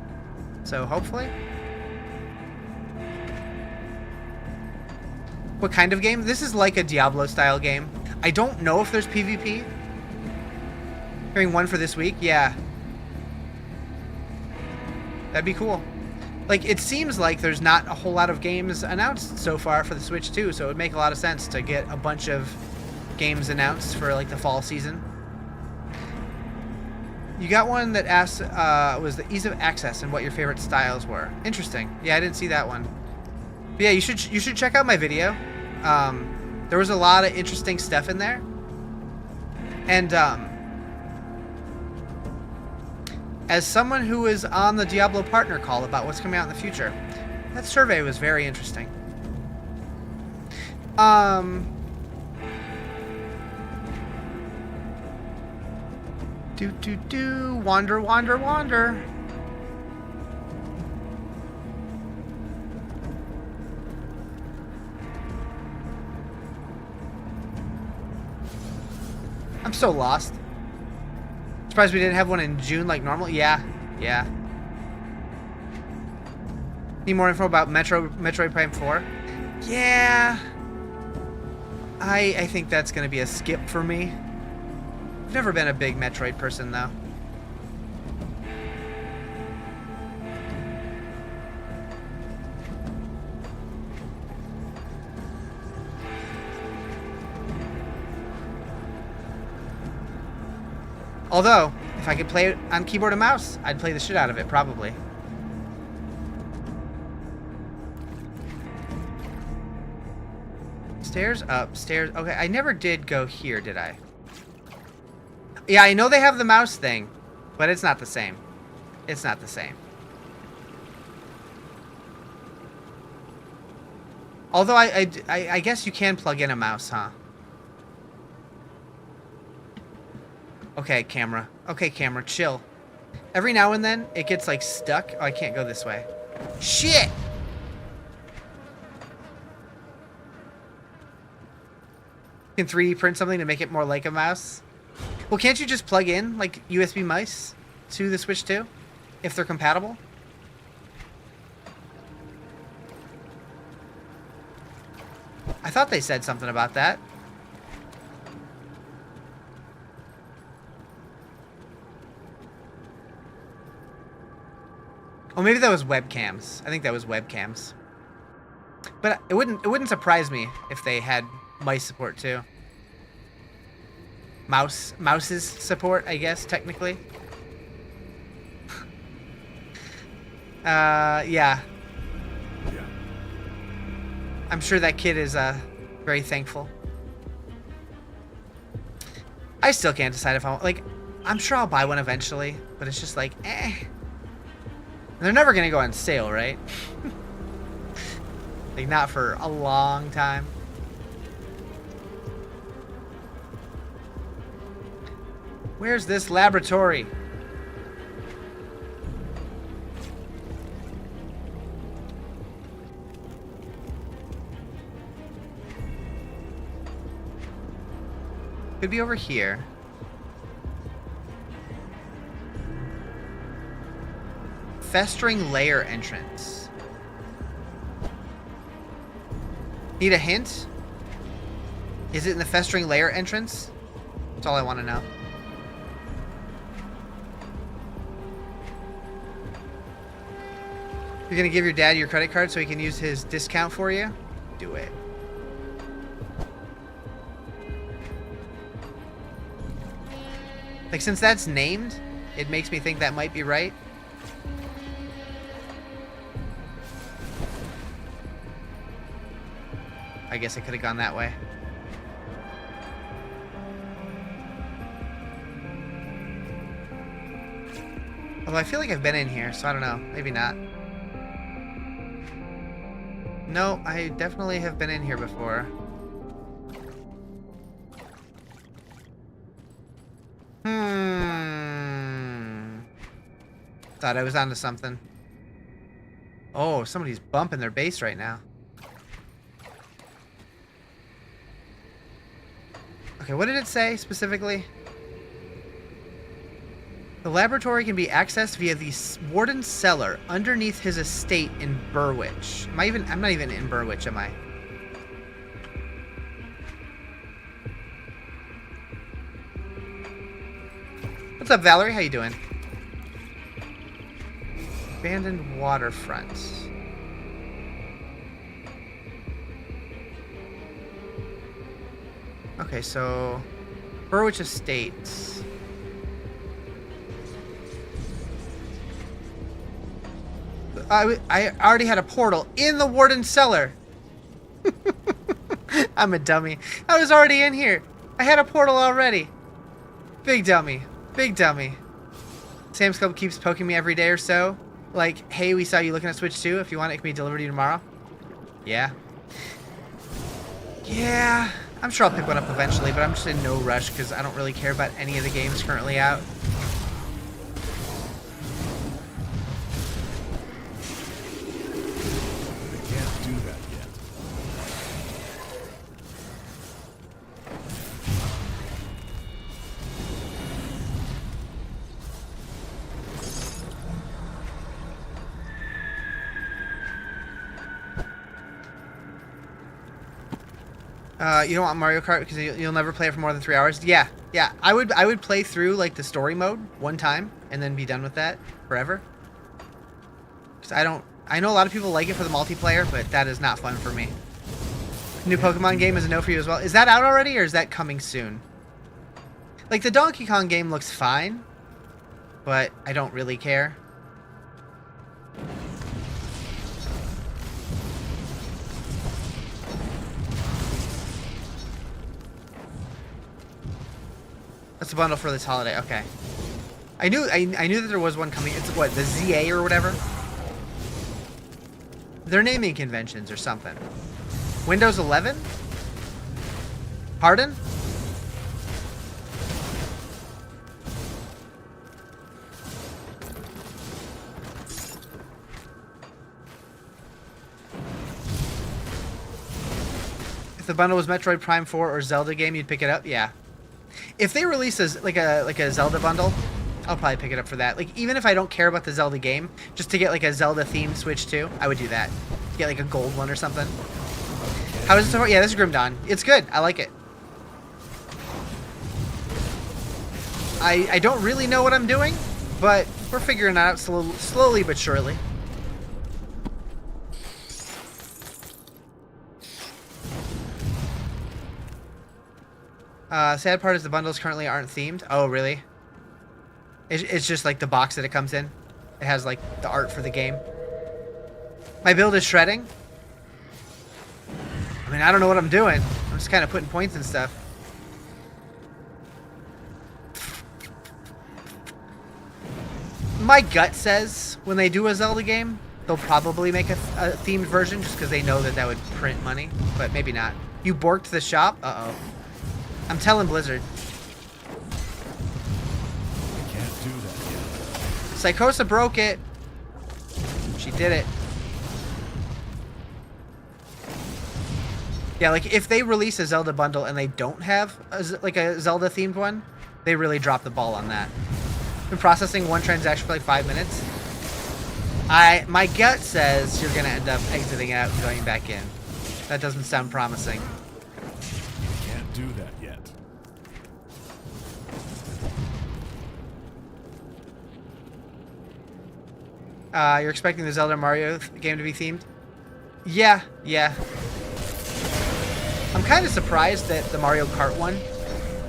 So hopefully. What kind of game? This is like a Diablo-style game. I don't know if there's PvP. Hearing one for this week? Yeah. That'd be cool. Like, it seems like there's not a whole lot of games announced so far for the Switch 2, so it would make a lot of sense to get a bunch of games announced for, like, the fall season. You got one that asked, was the ease of access and what your favorite styles were. Interesting. Yeah, I didn't see that one. But yeah, you should check out my video. There was a lot of interesting stuff in there. And, as someone who is on the Diablo partner call about what's coming out in the future, that survey was very interesting. Wander, wander, wander. I'm so lost. Surprised we didn't have one in June like normal. Yeah. Need more info about Metroid Prime 4? Yeah. I think that's gonna be a skip for me. I've never been a big Metroid person though. Although, if I could play it on keyboard and mouse, I'd play the shit out of it, probably. Stairs up, stairs... Okay, I never did go here, did I? Yeah, I know they have the mouse thing, but it's not the same. It's not the same. Although I guess you can plug in a mouse, huh? Okay, camera. Okay, camera, chill. Every now and then, it gets, like, stuck. Oh, I can't go this way. Shit! You can 3D print something to make it more like a mouse? Well, can't you just plug in, like, USB mice to the Switch 2? If they're compatible? I thought they said something about that. Oh, maybe that was webcams. I think that was webcams. But it wouldn't surprise me if they had mice support too. Mouses support, I guess, technically. Yeah. I'm sure that kid is very thankful. I still can't decide if I want, like, I'm sure I'll buy one eventually, but it's just like, eh. They're never gonna go on sale, right? Like, not for a long time. Where's this laboratory? Could be over here. Festering layer entrance. Need a hint? Is it in the festering layer entrance? That's all I want to know. You're gonna give your dad your credit card so he can use his discount for you? Do it. Like, since that's named, it makes me think that might be right. I guess I could have gone that way. Although I feel like I've been in here, so I don't know. Maybe not. No, I definitely have been in here before. Thought I was onto something. Oh, somebody's bumping their bass right now. Okay, what did it say specifically? The laboratory can be accessed via the warden's cellar underneath his estate in Burwich. I'm not even in Burwich, am I? What's up, Valerie? How you doing? Abandoned waterfront. Okay, so Burwich Estates. I already had a portal in the warden's cellar. I'm a dummy. I was already in here. I had a portal already. Big dummy. Big dummy. Sam's Club keeps poking me every day or so. Like, hey, we saw you looking at Switch 2. If you want, it can be delivered to you tomorrow. Yeah. Yeah. I'm sure I'll pick one up eventually, but I'm just in no rush because I don't really care about any of the games currently out. I can't do that yet. You don't want Mario Kart because you'll never play it for more than 3 hours? Yeah, yeah. I would play through like the story mode one time and then be done with that forever. Because I know a lot of people like it for the multiplayer, but that is not fun for me. New Pokemon game is a no for you as well. Is that out already or is that coming soon? Like the Donkey Kong game looks fine, but I don't really care. That's a bundle for this holiday. Okay. I knew that there was one coming. It's what, the ZA or whatever? They're naming conventions or something. Windows 11? Pardon? If the bundle was Metroid Prime 4 or Zelda game, you'd pick it up? Yeah. If they release like a Zelda bundle, I'll probably pick it up for that. Like, even if I don't care about the Zelda game, just to get like a Zelda themed Switch 2, I would do that. Get like a gold one or something. How is it so far? Yeah, this is Grim Dawn. It's good. I like it. I don't really know what I'm doing, but we're figuring it out slowly but surely. Sad part is the bundles currently aren't themed. Oh, really? It's just like the box that it comes in. It has like the art for the game. My build is shredding. I mean, I don't know what I'm doing. I'm just kind of putting points and stuff. My gut says when they do a Zelda game, they'll probably make a themed version just because they know that would print money. But maybe not. You borked the shop? Uh-oh. I'm telling Blizzard. I can't do that yet. Psychosa broke it. She did it. Yeah, like if they release a Zelda bundle and they don't have like a Zelda themed one, they really drop the ball on that. Been processing one transaction for like 5 minutes. My gut says you're gonna end up exiting out and going back in. That doesn't sound promising. I can't do that yet. You're expecting the Zelda Mario game to be themed? Yeah. I'm kind of surprised that the Mario Kart one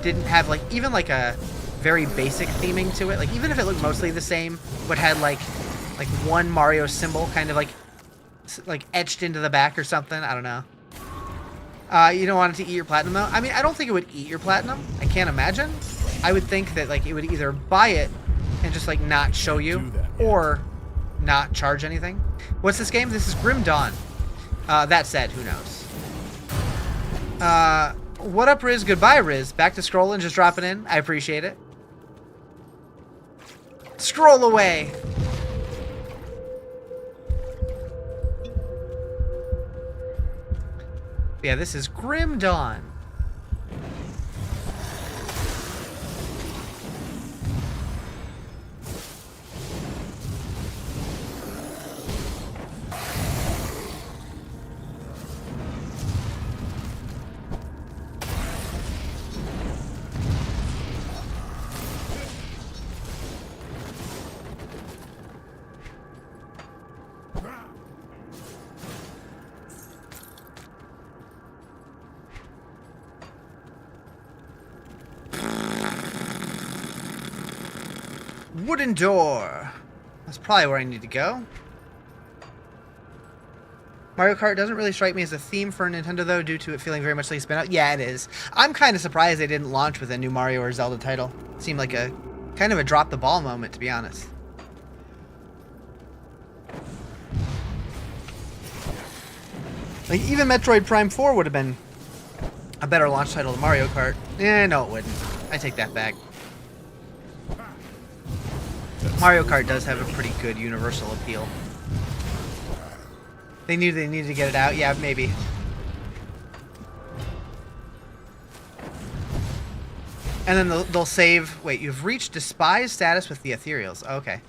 didn't have like even like a very basic theming to it. Like even if it looked mostly the same, but had like one Mario symbol kind of like etched into the back or something. I don't know. You don't want it to eat your platinum though? I mean, I don't think it would eat your platinum. I can't imagine. I would think that like it would either buy it and just like not show you, or not charge anything. What's this game? This is Grim Dawn. That said, who knows? What up, Riz? Goodbye, Riz. Back to scrolling, just dropping in. I appreciate it. Scroll away. Yeah, this is Grim Dawn. Wooden door. That's probably where I need to go. Mario Kart doesn't really strike me as a theme for Nintendo, though, due to it feeling very much like a spin-out. Yeah, it is. I'm kind of surprised they didn't launch with a new Mario or Zelda title. It seemed like a kind of a drop-the-ball moment, to be honest. Like, even Metroid Prime 4 would have been a better launch title than Mario Kart. No, it wouldn't. I take that back. Mario Kart does have a pretty good universal appeal. They knew they needed to get it out. Yeah, maybe. And then they'll save... Wait, you've reached despised status with the Ethereals. Okay.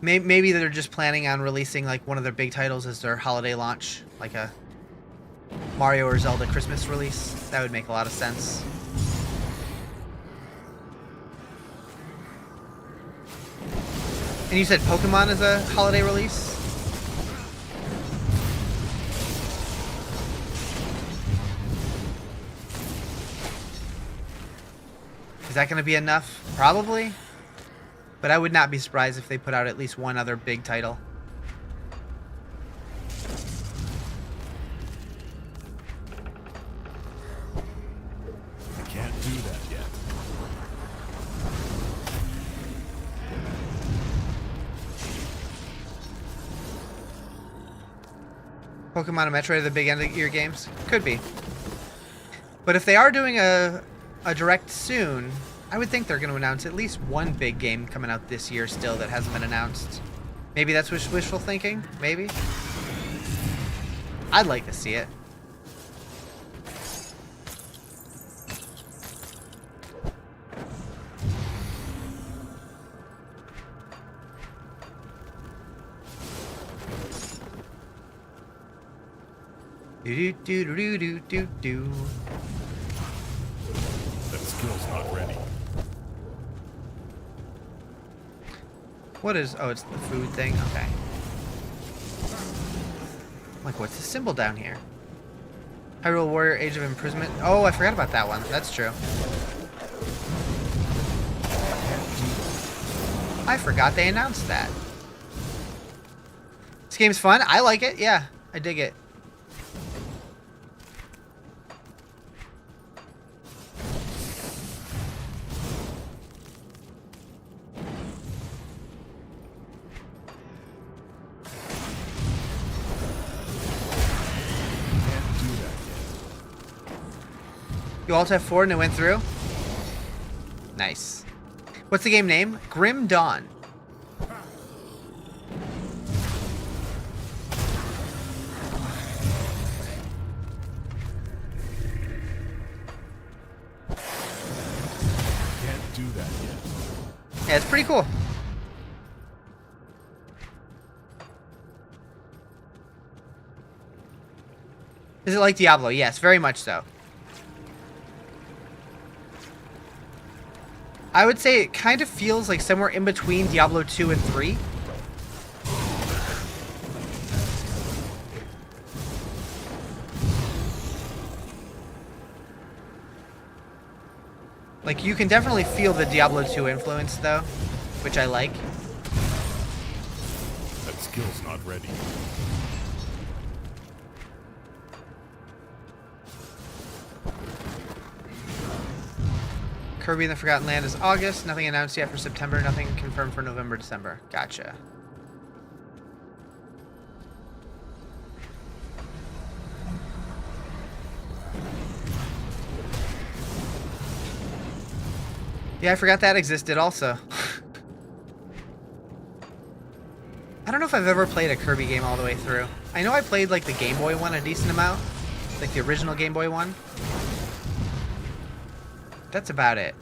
Maybe they're just planning on releasing like one of their big titles as their holiday launch. Like a Mario or Zelda Christmas release. That would make a lot of sense. And you said Pokemon is a holiday release? Is that going to be enough? Probably. But I would not be surprised if they put out at least one other big title. I can't do that yet. Pokemon and Metroid are the big end of year games? Could be. But if they are doing a direct soon, I would think they're going to announce at least one big game coming out this year still that hasn't been announced. Maybe that's wishful thinking? Maybe? I'd like to see it. Do do do do do do do. That skill's not ready. What is... Oh, it's the food thing? Okay. Like, what's the symbol down here? Hyrule Warrior Age of Imprisonment. Oh, I forgot about that one. That's true. I forgot they announced that. This game's fun. I like it. Yeah, I dig it. You all have 4 and it went through? Nice. What's the game name? Grim Dawn. Can't do that yet. Yeah, it's pretty cool. Is it like Diablo? Yes, very much so. I would say it kind of feels like somewhere in between Diablo 2 and 3. Like, you can definitely feel the Diablo 2 influence, though, which I like. That skill's not ready. Kirby and the Forgotten Land is August. Nothing announced yet for September. Nothing confirmed for November, December. Gotcha. Yeah, I forgot that existed also. I don't know if I've ever played a Kirby game all the way through. I know I played like the Game Boy one a decent amount. Like the original Game Boy one. That's about it.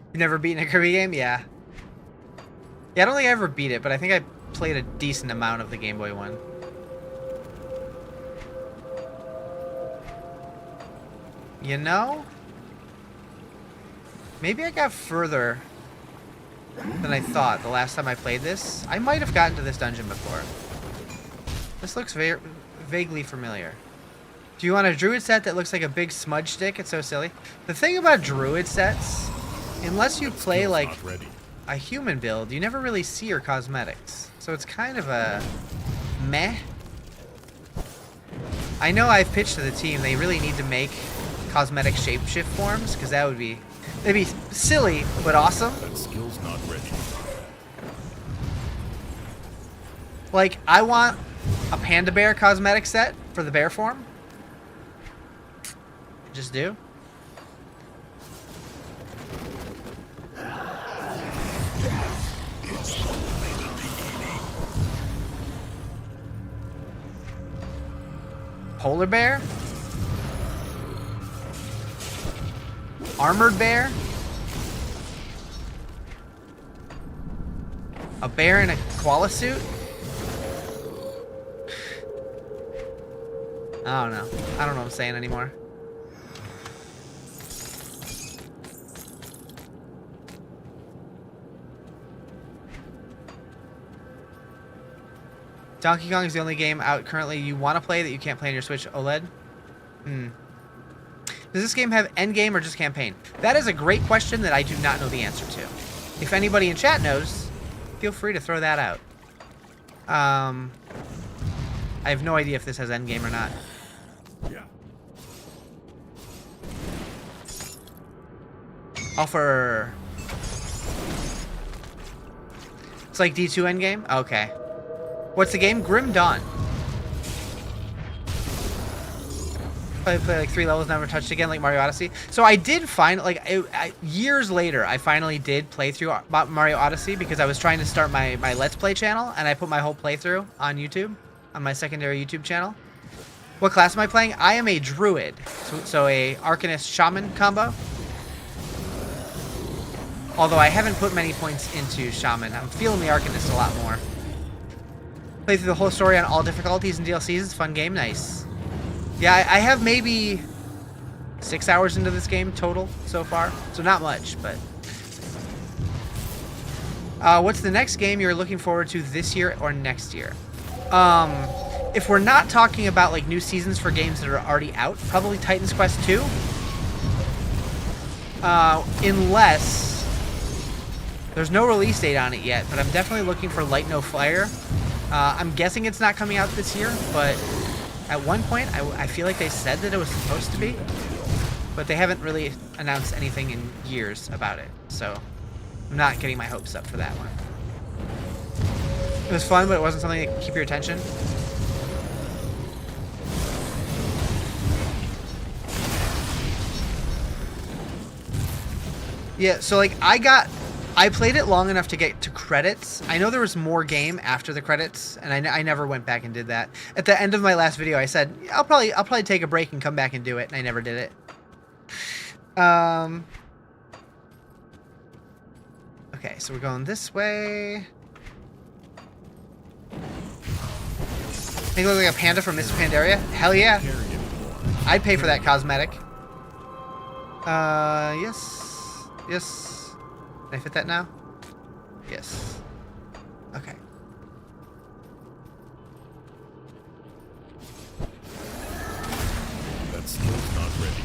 You've never beaten a Kirby game? Yeah. Yeah, I don't think I ever beat it, but I think I played a decent amount of the Game Boy one. You know? Maybe I got further than I thought the last time I played this. I might have gotten to this dungeon before. This looks vaguely familiar. Do you want a druid set that looks like a big smudge stick? It's so silly. The thing about druid sets, unless you play like a human build, you never really see your cosmetics. So it's kind of a meh. I know I've pitched to the team they really need to make cosmetic shapeshift forms, because that would be, they'd be silly but awesome. That skill's not ready. Like, I want a panda bear cosmetic set for the bear form. Just do. Polar bear? Armored bear? A bear in a koala suit? I don't know. I don't know what I'm saying anymore. Donkey Kong is the only game out currently you want to play that you can't play on your Switch OLED? Does this game have endgame or just campaign? That is a great question that I do not know the answer to. If anybody in chat knows, feel free to throw that out. I have no idea if this has endgame or not. Yeah. Offer. It's like D2 endgame? Okay. What's the game? Grim Dawn. Play like 3 levels, never touched again, like Mario Odyssey. So I did find, like, years later, I finally did play through Mario Odyssey because I was trying to start my Let's Play channel, and I put my whole playthrough on YouTube, on my secondary YouTube channel. What class am I playing? I am a druid, so a Arcanist Shaman combo. Although I haven't put many points into Shaman. I'm feeling the Arcanist a lot more. Play through the whole story on all difficulties and DLCs. It's a fun game. Nice. Yeah, I have maybe 6 hours into this game total so far. So not much, but... what's the next game you're looking forward to this year or next year? If we're not talking about like new seasons for games that are already out, probably Titan's Quest 2. Unless... there's no release date on it yet, but I'm definitely looking for Light No Fire. I'm guessing it's not coming out this year, but at one point I feel like they said that it was supposed to be, but they haven't really announced anything in years about it, so I'm not getting my hopes up for that one. It was fun, but it wasn't something that could keep your attention. Yeah, so like I played it long enough to get to credits. I know there was more game after the credits, and I never went back and did that. At the end of my last video, I said I'll probably take a break and come back and do it, and I never did it. Okay, so we're going this way. Make it look like a panda from Mr. Pandaria? Hell yeah! I'd pay for that cosmetic. Yes, yes. Can I fit that now? Yes. Okay. That skill's not ready.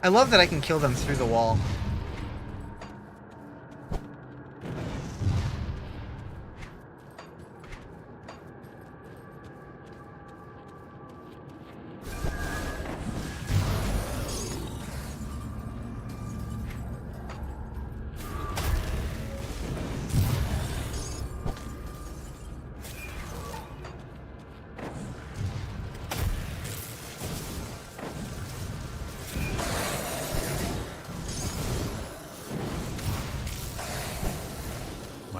I love that I can kill them through the wall.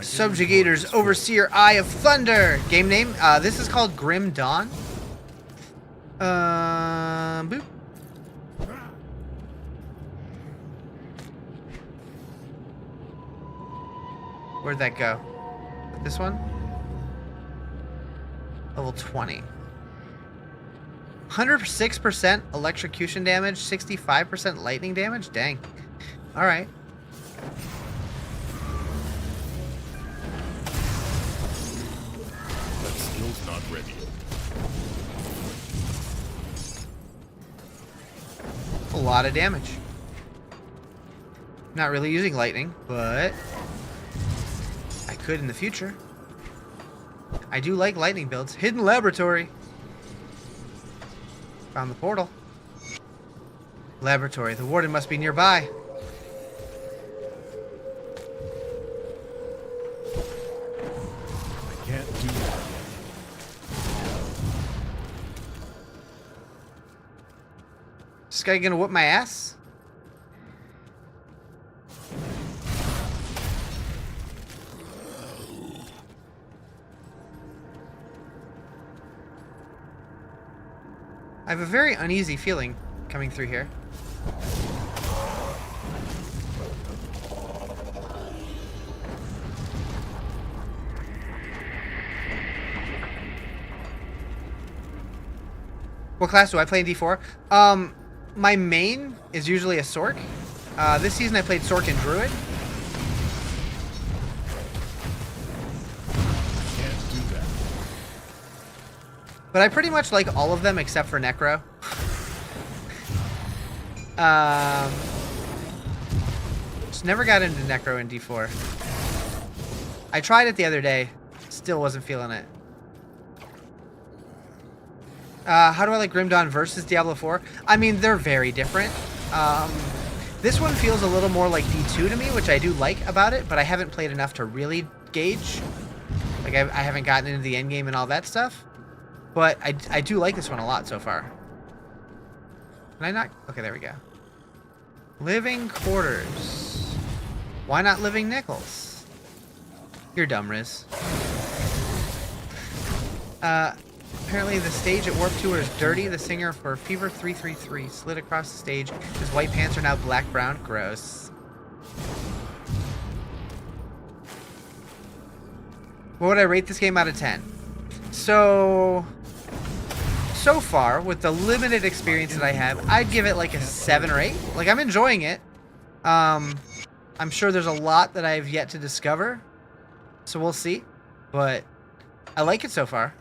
Subjugators, Overseer, Eye of Thunder. Game name. This is called Grim Dawn. Boop. Where'd that go? This one? Level 20. 106% electrocution damage, 65% lightning damage? Dang. Alright. Skill's not ready. A lot of damage. Not really using lightning, but I could in the future. I do like lightning builds. Hidden laboratory. Found the portal. Laboratory. The warden must be nearby. I can't do that. This guy gonna whoop my ass? I have a very uneasy feeling coming through here. What class do I play in D4? My main is usually a Sork. This season I played Sork and Druid. Can't do that. But I pretty much like all of them except for Necro. Just never got into Necro in D4. I tried it the other day. Still wasn't feeling it. How do I like Grim Dawn versus Diablo 4? I mean, they're very different. This one feels a little more like D2 to me, which I do like about it, but I haven't played enough to really gauge. Like, I haven't gotten into the endgame and all that stuff. But I do like this one a lot so far. Can I not? Okay, there we go. Living quarters. Why not living nickels? You're dumb, Riz. Apparently the stage at Warp Tour is dirty. The singer for Fever 333 slid across the stage. His white pants are now black-brown. Gross. What would I rate this game out of 10? So far, with the limited experience that I have, I'd give it like a 7 or 8. Like, I'm enjoying it. I'm sure there's a lot that I've yet to discover. So we'll see. But I like it so far.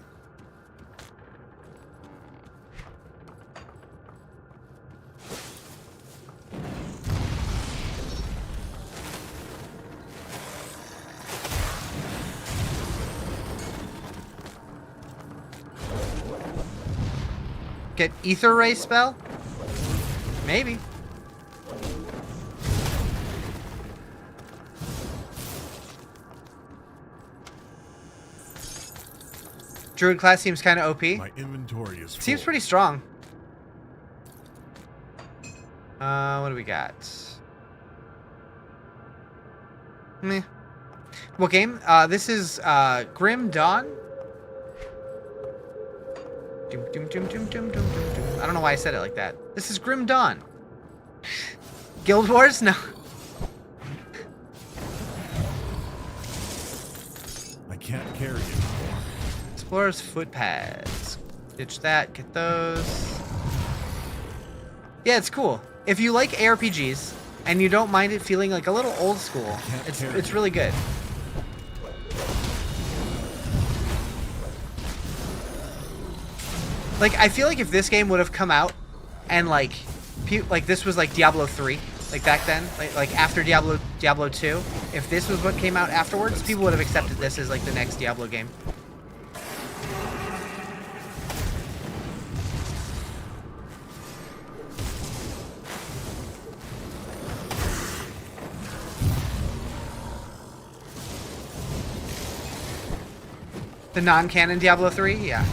Get Ether Ray spell? Maybe. Druid class seems kind of OP. My inventory is full. Seems pretty strong. What do we got? Meh. What game? This is Grim Dawn. I don't know why I said it like that. This is Grim Dawn. Guild Wars? No. I can't carry it anymore. Explorer's footpads. Ditch that. Get those. Yeah, it's cool. If you like ARPGs and you don't mind it feeling like a little old school, it's really good. Like, I feel like if this game would have come out and, like, like this was like Diablo 3, like back then, like after Diablo 2. If this was what came out afterwards, people would have accepted this as like the next Diablo game. The non-canon Diablo 3, yeah.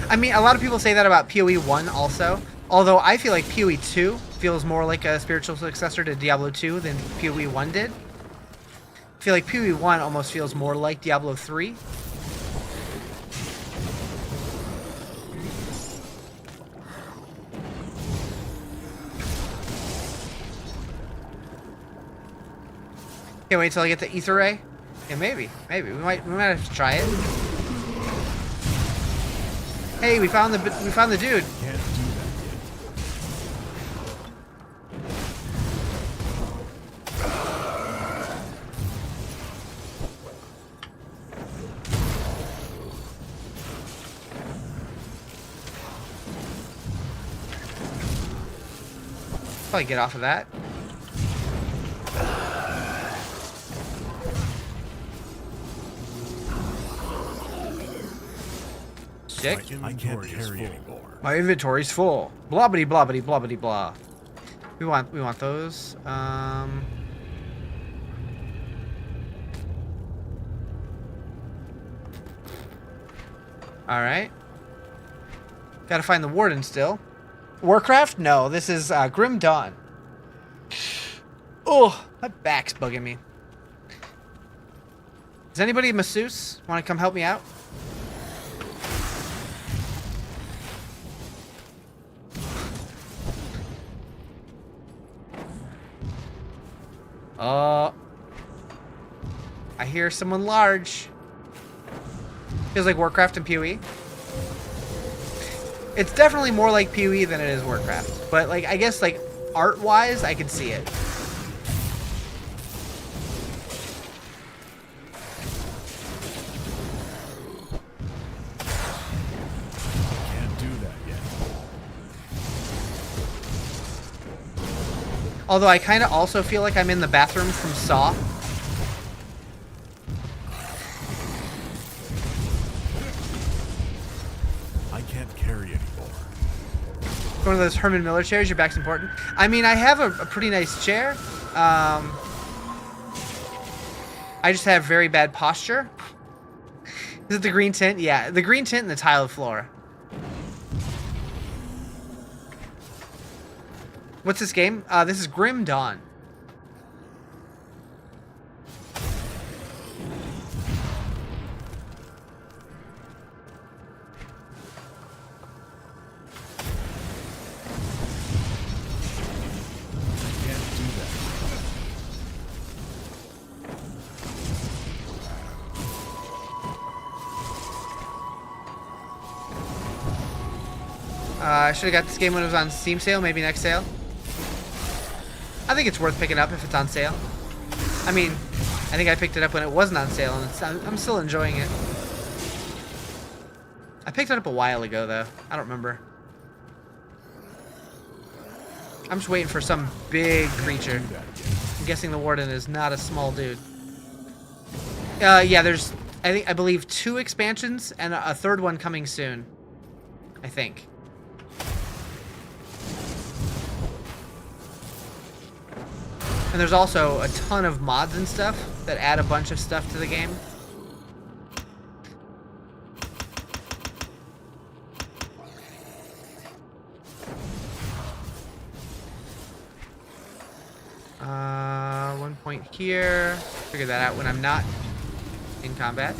I mean, a lot of people say that about PoE 1 also. Although I feel like PoE 2 feels more like a spiritual successor to Diablo 2 than PoE 1 did. I feel like PoE 1 almost feels more like Diablo 3. Can't wait till I get the Ether Ray. Yeah, maybe. We might have to try it. Hey, we found the dude. Can't do that yet. Probably get off of that. Sick. I can't carry anymore. My inventory's full. Blobbity blobbity blobbity blah. We want those. Alright. Gotta find the warden still. Warcraft? No, this is Grim Dawn. Oh, that back's bugging me. Does anybody masseuse want to come help me out? I hear someone large. Feels like Warcraft and PoE. It's definitely more like PoE than it is Warcraft. But like, I guess like art-wise, I could see it. Can't do that yet. Although I kind of also feel like I'm in the bathroom from Saw. I can't carry anymore. One of those Herman Miller chairs, your back's important. I mean, I have a pretty nice chair. I just have very bad posture. Is it the green tint? Yeah, the green tint and the tiled floor. What's this game? This is Grim Dawn. Can't do that. I should have got this game when it was on Steam sale, maybe next sale. I think it's worth picking up if it's on sale. I mean, I think I picked it up when it wasn't on sale, and I'm still enjoying it. I picked it up a while ago, though. I don't remember. I'm just waiting for some big creature. I'm guessing the warden is not a small dude. Yeah, there's, I believe 2 expansions and a third one coming soon. I think. And there's also a ton of mods and stuff that add a bunch of stuff to the game. One point here. Figure that out when I'm not in combat.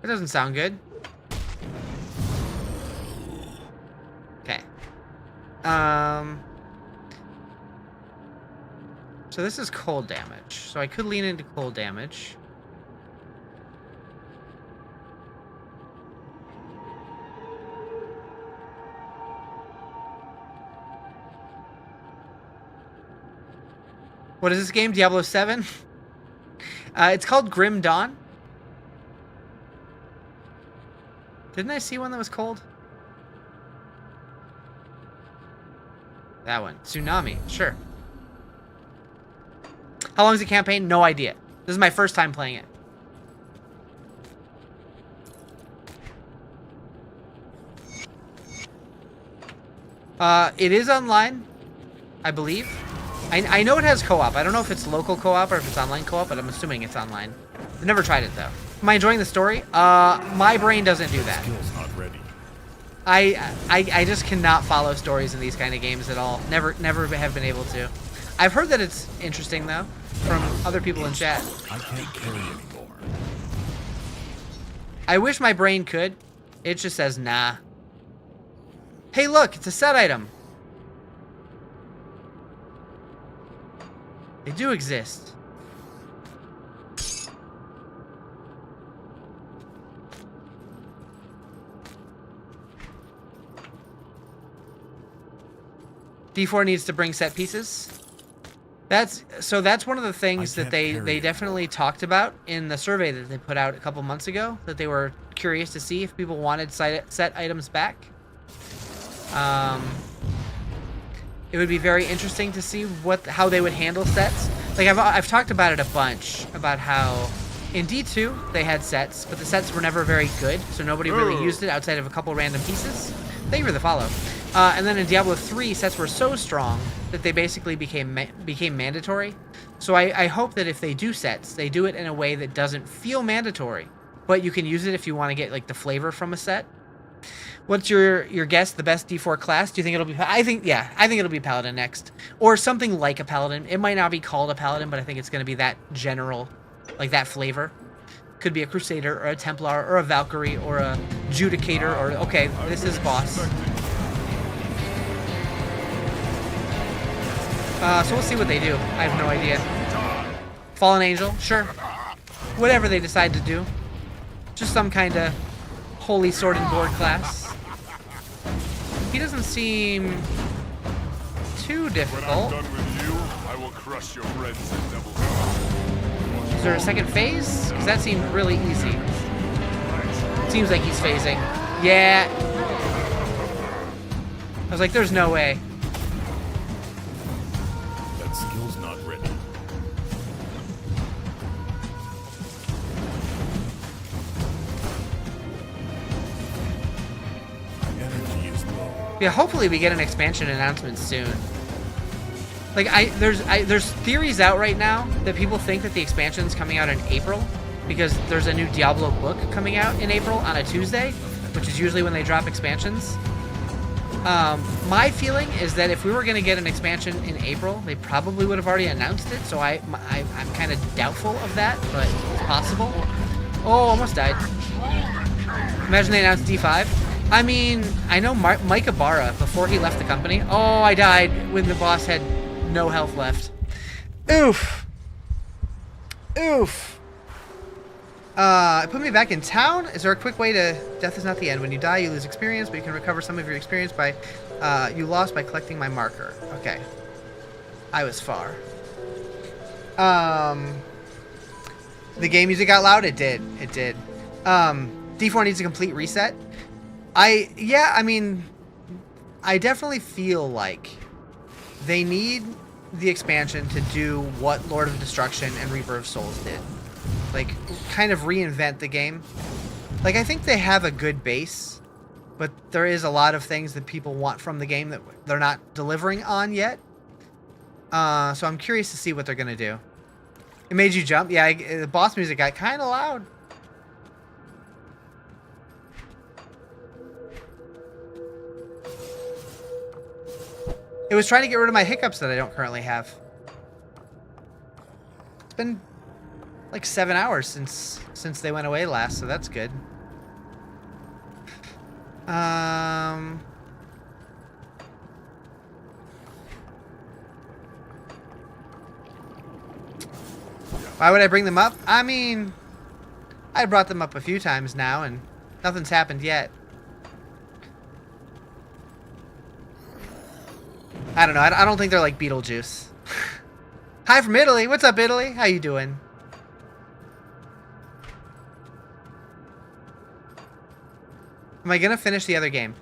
That doesn't sound good. Okay. So this is cold damage. So I could lean into cold damage. What is this game? Diablo 7? It's called Grim Dawn. Didn't I see one that was cold? That one. Tsunami. Sure. How long is the campaign? No idea. This is my first time playing it. It is online, I believe. I know it has co-op. I don't know if it's local co-op or if it's online co-op, but I'm assuming it's online. I've never tried it, though. Am I enjoying the story? My brain doesn't do that. Skill's not ready. I just cannot follow stories in these kind of games at all. Never have been able to. I've heard that it's interesting, though, from other people in chat. I can't carry anymore. I wish my brain could. It just says, nah. Hey, look, it's a set item. They do exist. D4 needs to bring set pieces. That's one of the things that they definitely talked about in the survey that they put out a couple months ago, that they were curious to see if people wanted set items back. It would be very interesting to see how they would handle sets. Like I've talked about it a bunch, about how in D2 they had sets, but the sets were never very good, so nobody really used it outside of a couple random pieces. Thank you for the follow. And then in Diablo 3, sets were so strong that they basically became mandatory. So I hope that if they do sets, they do it in a way that doesn't feel mandatory, but you can use it if you want to get like the flavor from a set. What's your guess? The best D4 class? Do you think it'll be? I think it'll be Paladin next, or something like a Paladin. It might not be called a Paladin, but I think it's going to be that general, like that flavor. Could be a Crusader or a Templar or a Valkyrie or a Judicator or okay, this is boss. So we'll see what they do. I have no idea. Fallen Angel, sure. Whatever they decide to do. Just some kind of holy sword and board class. He doesn't seem too difficult. When I'm done with you, I will crush your friends in double. Is there a second phase? Because that seemed really easy. Seems like he's phasing. Yeah. I was like, there's no way. That skill's not ready. My energy is low. Yeah, hopefully we get an expansion announcement soon. Like there's theories out right now that people think that the expansion's coming out in April because there's a new Diablo book coming out in April on a Tuesday, which is usually when they drop expansions. My feeling is that if we were going to get an expansion in April, they probably would have already announced it. So I'm kind of doubtful of that, but it's possible. Oh, almost died. Imagine they announced D5. I mean, I know Mike Ibarra, before he left the company. Oh, I died when the boss had no health left. Oof. Oof. It put me back in town. Is there a quick way to... Death is not the end. When you die, you lose experience, but you can recover some of your experience by... you lost by collecting my marker. Okay. I was far. The game music got loud? It did. It did. D4 needs a complete reset. I mean, I definitely feel like they need the expansion to do what Lord of Destruction and Reaper of Souls did. Like, kind of reinvent the game. Like, I think they have a good base, but there is a lot of things that people want from the game that they're not delivering on yet. So I'm curious to see what they're going to do. It made you jump? Yeah, the boss music got kind of loud. It was trying to get rid of my hiccups that I don't currently have. It's been like 7 hours since they went away last, so that's good. Why would I bring them up? I mean, I brought them up a few times now, and nothing's happened yet. I don't know. I don't think they're like Beetlejuice. Hi from Italy. What's up, Italy? How you doing? Am I gonna finish the other game?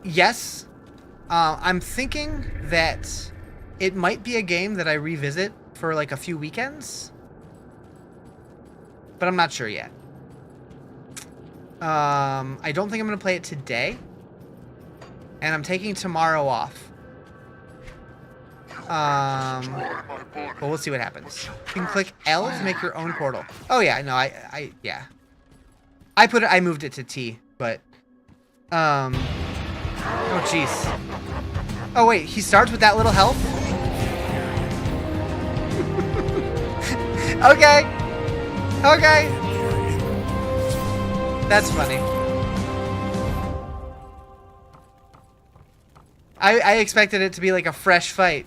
Yes. I'm thinking that it might be a game that I revisit for like a few weekends, but I'm not sure yet. I don't think I'm gonna play it today, and I'm taking tomorrow off. But we'll see what happens. You can click L to make your own portal. Oh yeah, no, yeah. I moved it to T, but oh jeez. Oh wait, he starts with that little health? Okay. Okay. That's funny. I expected it to be like a fresh fight.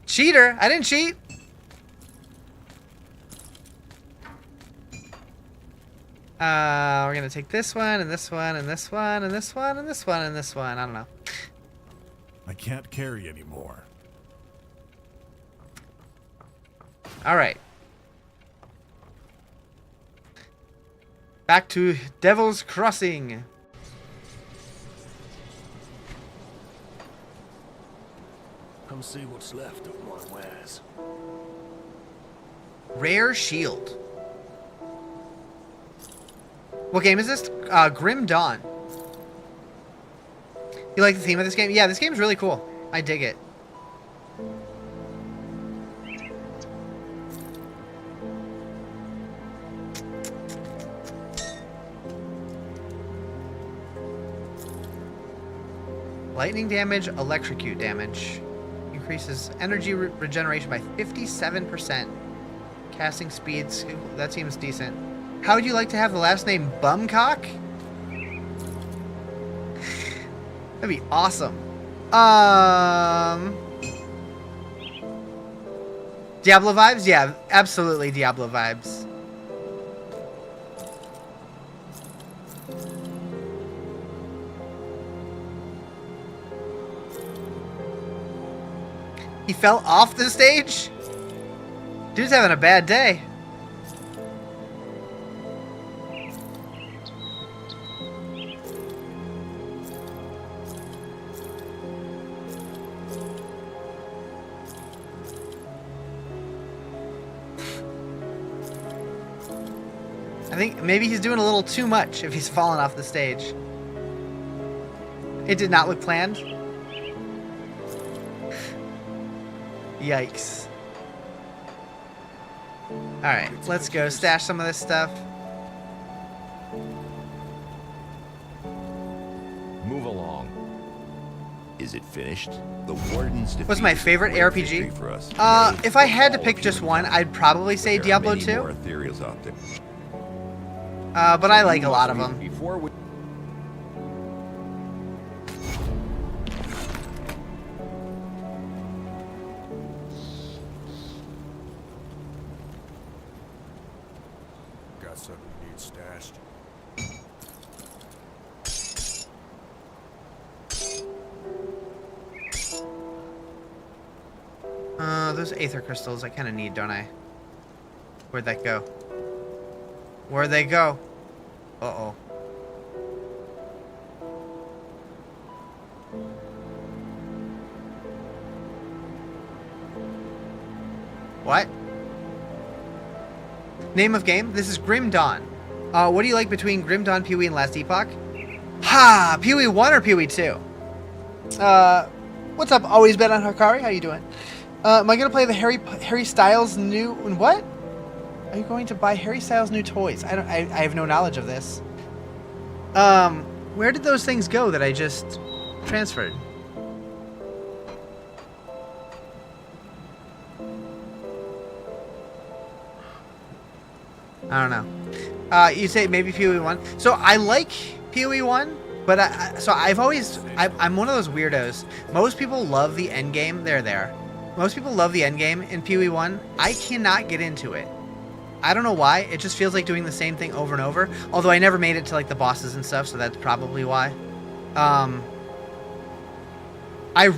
Cheater! I didn't cheat! We're gonna take this one, and this one, and this one, and this one, and this one, and this one. I don't know. I can't carry anymore. Alright. Back to Devil's Crossing. Come see what's left of my wares. Rare Shield. What game is this? Grim Dawn. You like the theme of this game? Yeah, this game's really cool. I dig it. Lightning damage, electrocute damage. Increases energy regeneration by 57%. Casting speeds, that seems decent. How would you like to have the last name Bumcock? That'd be awesome. Diablo vibes? Yeah, absolutely Diablo vibes. He fell off the stage? Dude's having a bad day. I think maybe he's doing a little too much if he's fallen off the stage. It did not look planned. Yikes. Alright, let's go stash some of this stuff. Move along. Is it finished? The Warden's What's my favorite ARPG? For us. If I had to pick just one, I'd probably say Diablo 2. More ethereals out there. But I like a lot of them. Before we Got something you need stashed. Those aether crystals I kind of need, don't I? Where'd that go? Where'd they go? Uh-oh. What? Name of game? This is Grim Dawn. What do you like between Grim Dawn, PoE, and Last Epoch? Ha! PoE 1 or PoE 2? What's up? Always been on Hakari. How you doing? Am I gonna play the Harry Styles new... What? Are you going to buy Harry Styles new toys? I have no knowledge of this. Where did those things go that I just transferred? I don't know. You say maybe PoE 1. So I like PoE 1, but I'm one of those weirdos. Most people love the end game. They're there. Most people love the end game in PoE 1. I cannot get into it. I don't know why. It just feels like doing the same thing over and over. Although I never made it to like the bosses and stuff, so that's probably why. I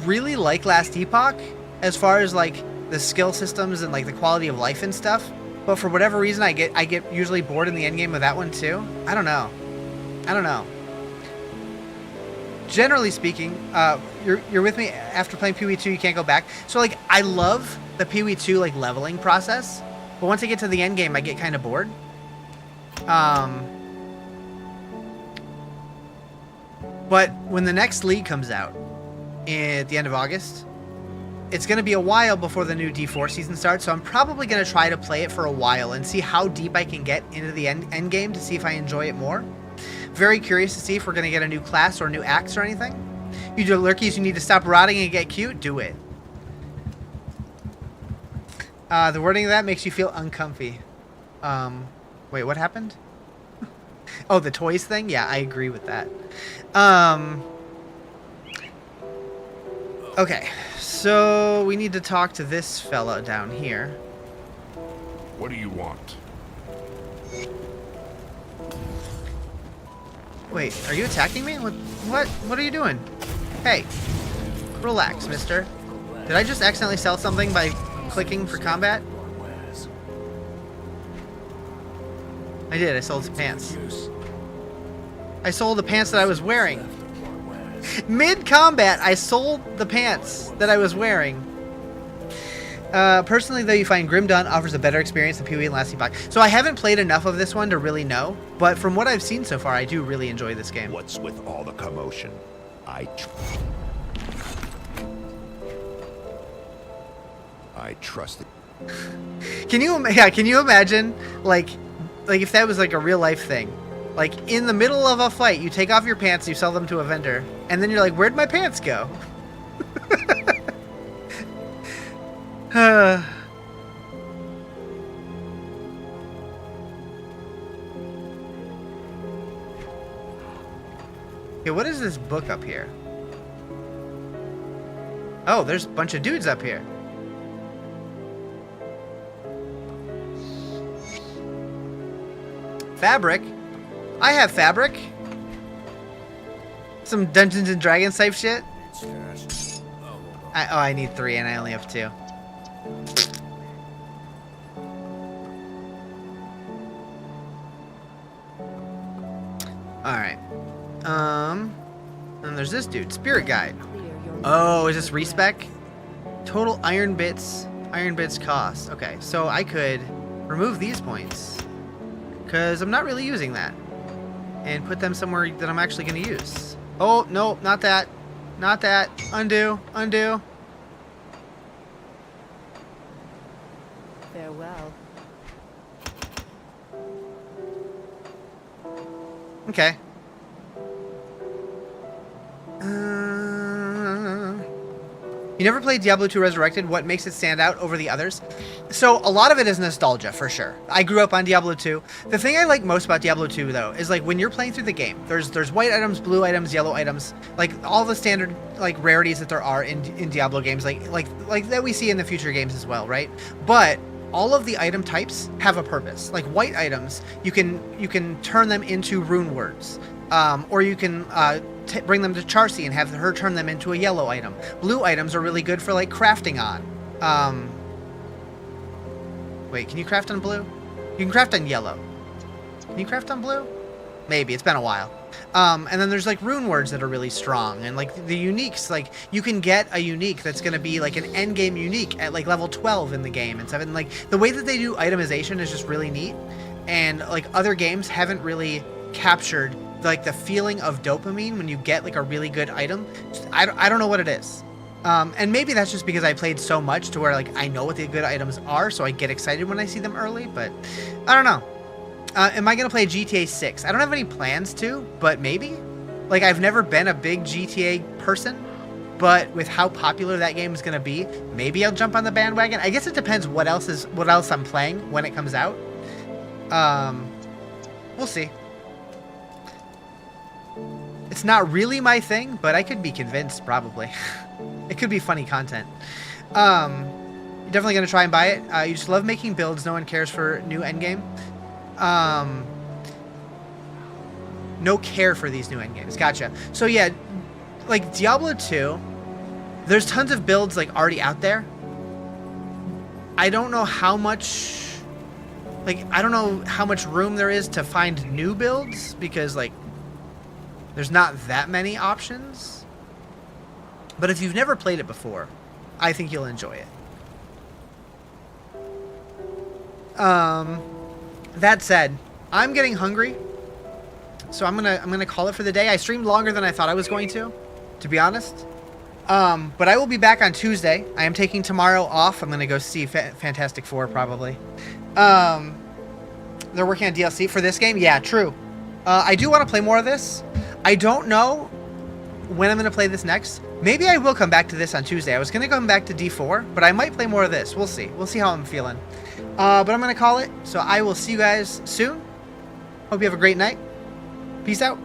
really like Last Epoch as far as like the skill systems and like the quality of life and stuff. but for whatever reason, I get usually bored in the end game with that one too. I don't know. Generally speaking, you're with me after playing PoE 2, you can't go back. So like, I love the PoE 2 like leveling process, but once I get to the end game, I get kind of bored. But when the next League comes out at the end of August, it's going to be a while before the new D4 season starts, so I'm probably going to try to play it for a while and see how deep I can get into the end game to see if I enjoy it more. Very curious to see if we're going to get a new class or a new axe or anything. You do lurkies, you need to stop rotting and get cute? Do it. The wording of that makes you feel uncomfy. Wait, what happened? Oh, the toys thing? Yeah, I agree with that. Okay, so we need to talk to this fella down here. What do you want? Wait, are you attacking me? What are you doing? Hey, relax, mister. Did I just accidentally sell something by clicking for combat? I did, I sold some pants. I sold the pants that I was wearing. Mid-combat, I sold the pants that I was wearing. Personally, though, you find Grim Dawn offers a better experience than PoE and Last Epoch. So I haven't played enough of this one to really know, but from what I've seen so far, I do really enjoy this game. What's with all the commotion? I trust it. Can you imagine, like if that was like a real life thing? Like, in the middle of a fight, you take off your pants, you sell them to a vendor, and then you're like, where'd my pants go? Okay, what is this book up here? Oh, there's a bunch of dudes up here. Fabric? I have fabric. Some Dungeons and Dragons type shit. I need 3 and I only have 2. Alright. And there's this dude, Spirit Guide. Oh, is this respec? Total iron bits cost. Okay, so I could remove these points, because I'm not really using that, and put them somewhere that I'm actually going to use. Oh, no, not that. Not that. Undo. Undo. Farewell. Okay. You never played Diablo 2 Resurrected? What makes it stand out over the others? So a lot of it is nostalgia, for sure. I grew up on Diablo 2. The thing I like most about Diablo 2, though, is like when you're playing through the game, there's white items, blue items, yellow items, like all the standard like rarities that there are in Diablo games, like that we see in the future games as well, right? But all of the item types have a purpose. Like white items, you can turn them into rune words, or you can bring them to Charcy and have her turn them into a yellow item. Blue items are really good for like crafting on. Wait, can you craft on blue? You can craft on yellow. Can you craft on blue? Maybe, it's been a while. And then there's like rune words that are really strong, and like the uniques, like you can get a unique that's going to be like an end game unique at like level 12 in the game and stuff. And like the way that they do itemization is just really neat, and like other games haven't really captured like the feeling of dopamine when you get like a really good item. I don't know what it is. And maybe that's just because I played so much to where like I know what the good items are, so I get excited when I see them early, but I don't know. Am I going to play GTA 6? I don't have any plans to, but maybe. Like, I've never been a big GTA person, but with how popular that game is going to be, maybe I'll jump on the bandwagon. I guess it depends what else I'm playing when it comes out. We'll see. It's not really my thing, but I could be convinced, probably. It could be funny content. You're definitely going to try and buy it. You just love making builds. No one cares for new endgame. No care for these new endgames. Gotcha. So yeah, like Diablo 2, there's tons of builds like already out there. I don't know how much Like, I don't know how much room there is to find new builds, because, like, there's not that many options. But if you've never played it before, I think you'll enjoy it. That said, I'm getting hungry, so I'm gonna call it for the day. I streamed longer than I thought I was going to be honest. But I will be back on Tuesday. I am taking tomorrow off. I'm gonna go see Fantastic Four probably. They're working on DLC for this game. Yeah, true. I do want to play more of this. I don't know when I'm gonna play this next. Maybe I will come back to this on Tuesday. I was gonna come back to D4, but I might play more of this. We'll see. We'll see how I'm feeling. But I'm gonna call it. So I will see you guys soon. Hope you have a great night. Peace out.